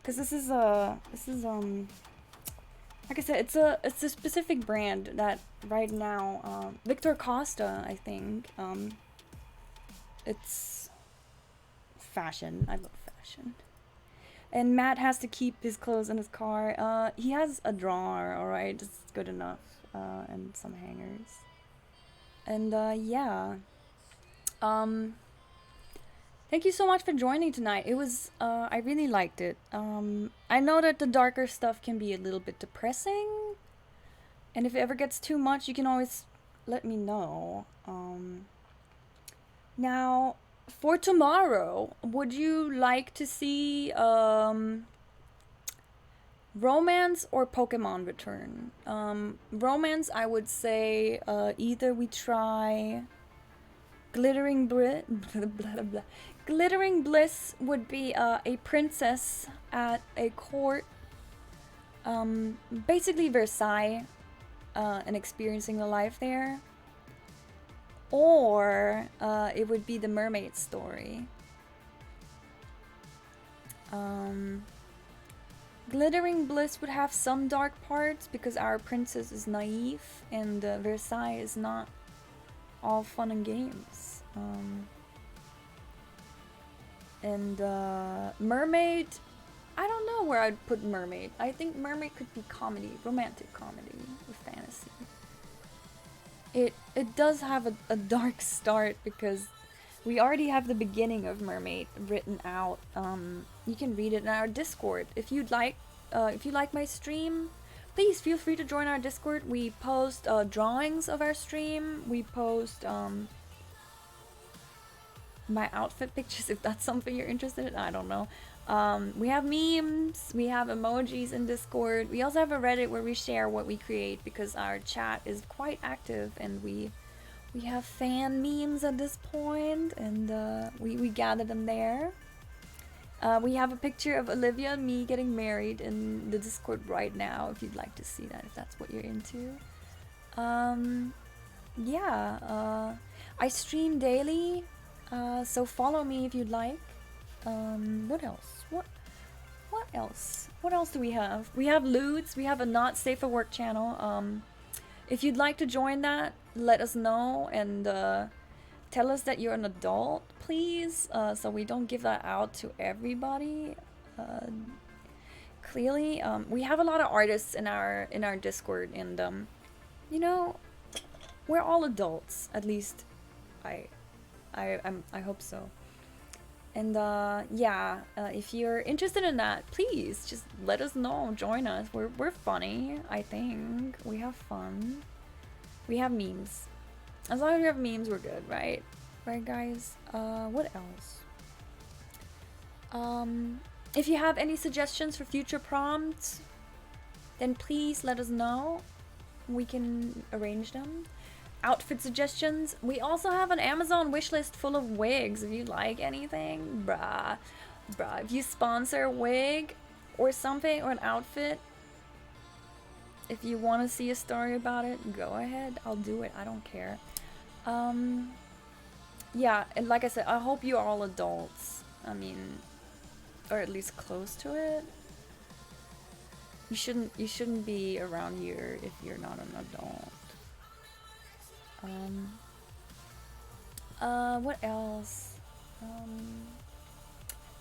Cause this is like I said, it's a specific brand that right now Victor Costa, I think, it's fashion. I love fashion. And Matt has to keep his clothes in his car. He has a drawer, alright, it's good enough. And some hangers. And yeah. Thank you so much for joining tonight. It was, I really liked it. I know that the darker stuff can be a little bit depressing. And if it ever gets too much, you can always let me know. Now, for tomorrow, would you like to see romance or Pokemon return? Romance, I would say either we try Glittering Bliss. Glittering Bliss would be a princess at a court, basically Versailles, and experiencing the life there. Or it would be the mermaid story. Glittering Bliss would have some dark parts because our princess is naive and Versailles is not all fun and games. And mermaid, I don't know where I'd put mermaid. I think mermaid could be comedy, romantic comedy with fantasy. It does have a dark start because we already have the beginning of mermaid written out. You can read it in our Discord if you'd like. If you like my stream, please feel free to join our Discord. We post drawings of our stream. We post my outfit pictures if that's something you're interested in. I don't know. We have memes, we have emojis in Discord. We also have a Reddit where we share what we create because our chat is quite active and we have fan memes at this point, and we gather them there. We have a picture of Olivia and me getting married in the Discord right now if you'd like to see that, if that's what you're into. Yeah, I stream daily, so follow me if you'd like. What else? What else? What else do we have? We have Lewds. We have a Not Safe for Work channel. If you'd like to join that, let us know and tell us that you're an adult, please, so we don't give that out to everybody. Clearly, we have a lot of artists in our Discord, and you know, we're all adults, at least I I hope so. And yeah, if you're interested in that, please just let us know. Join us. We're funny. I think we have fun. We have memes. As long as we have memes, we're good, right? Right, guys. What else? If you have any suggestions for future prompts, then please let us know. We can arrange them. Outfit suggestions. We also have an Amazon wishlist full of wigs. If you like anything, bruh, if you sponsor a wig or something or an outfit, if you want to see a story about it, go ahead. I'll do it. I don't care. Yeah, and like I said, I hope you're all adults. I mean, or at least close to it. You shouldn't be around here if you're not an adult. What else?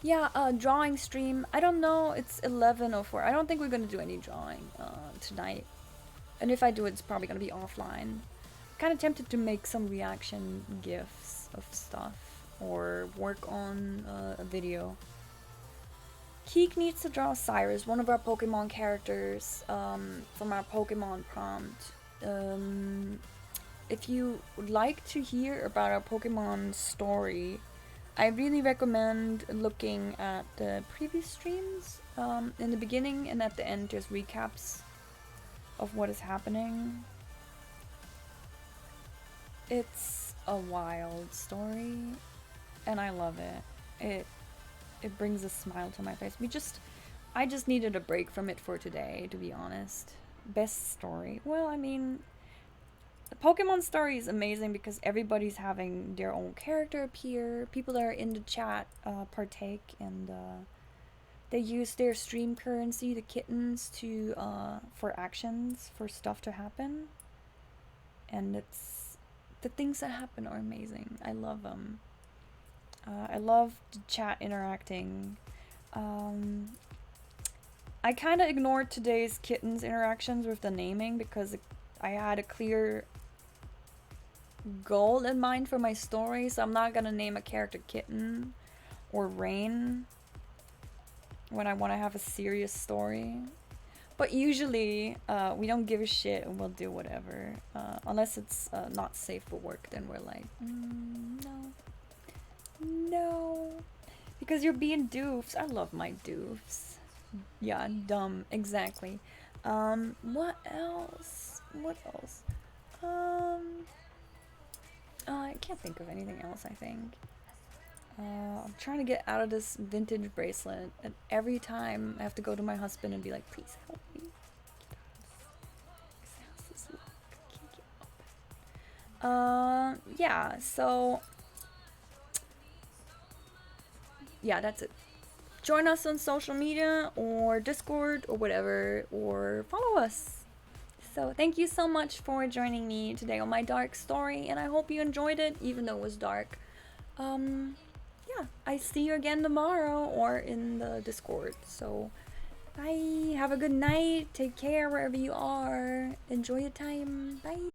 Yeah, drawing stream. I don't know, it's 11:04. I don't think we're gonna do any drawing tonight. And if I do, it's probably gonna be offline. Kind of tempted to make some reaction gifs of stuff or work on a video. Keek needs to draw Cyrus, one of our Pokemon characters, from our Pokemon prompt. If you would like to hear about our Pokemon story, I really recommend looking at the previous streams. In the beginning and at the end, there's recaps of what is happening. It's a wild story, and I love it. It brings a smile to my face. I just needed a break from it for today, to be honest. Best story. Well, I mean, the Pokemon story is amazing because everybody's having their own character appear. People that are in the chat partake, and they use their stream currency, the kittens, to for actions, for stuff to happen. And the things that happen are amazing. I love them. I love the chat interacting. I kind of ignored today's kittens interactions with the naming because I had a clear goal in mind for my story, so I'm not gonna name a character Kitten or Rain when I want to have a serious story. But usually we don't give a shit and we'll do whatever, unless it's not safe for work. Then we're like, no, because you're being doofs. I love my doofs. Yeah, dumb, exactly. What else? I can't think of anything else, I think. I'm trying to get out of this vintage bracelet, and every time I have to go to my husband and be like, please help me. This house is locked. I can't get open. Yeah, so yeah, that's it. Join us on social media or Discord or whatever, or follow us. So thank you so much for joining me today on my dark story, and I hope you enjoyed it, even though it was dark. Yeah, I see you again tomorrow or in the Discord. So bye, have a good night, take care wherever you are, enjoy your time, bye.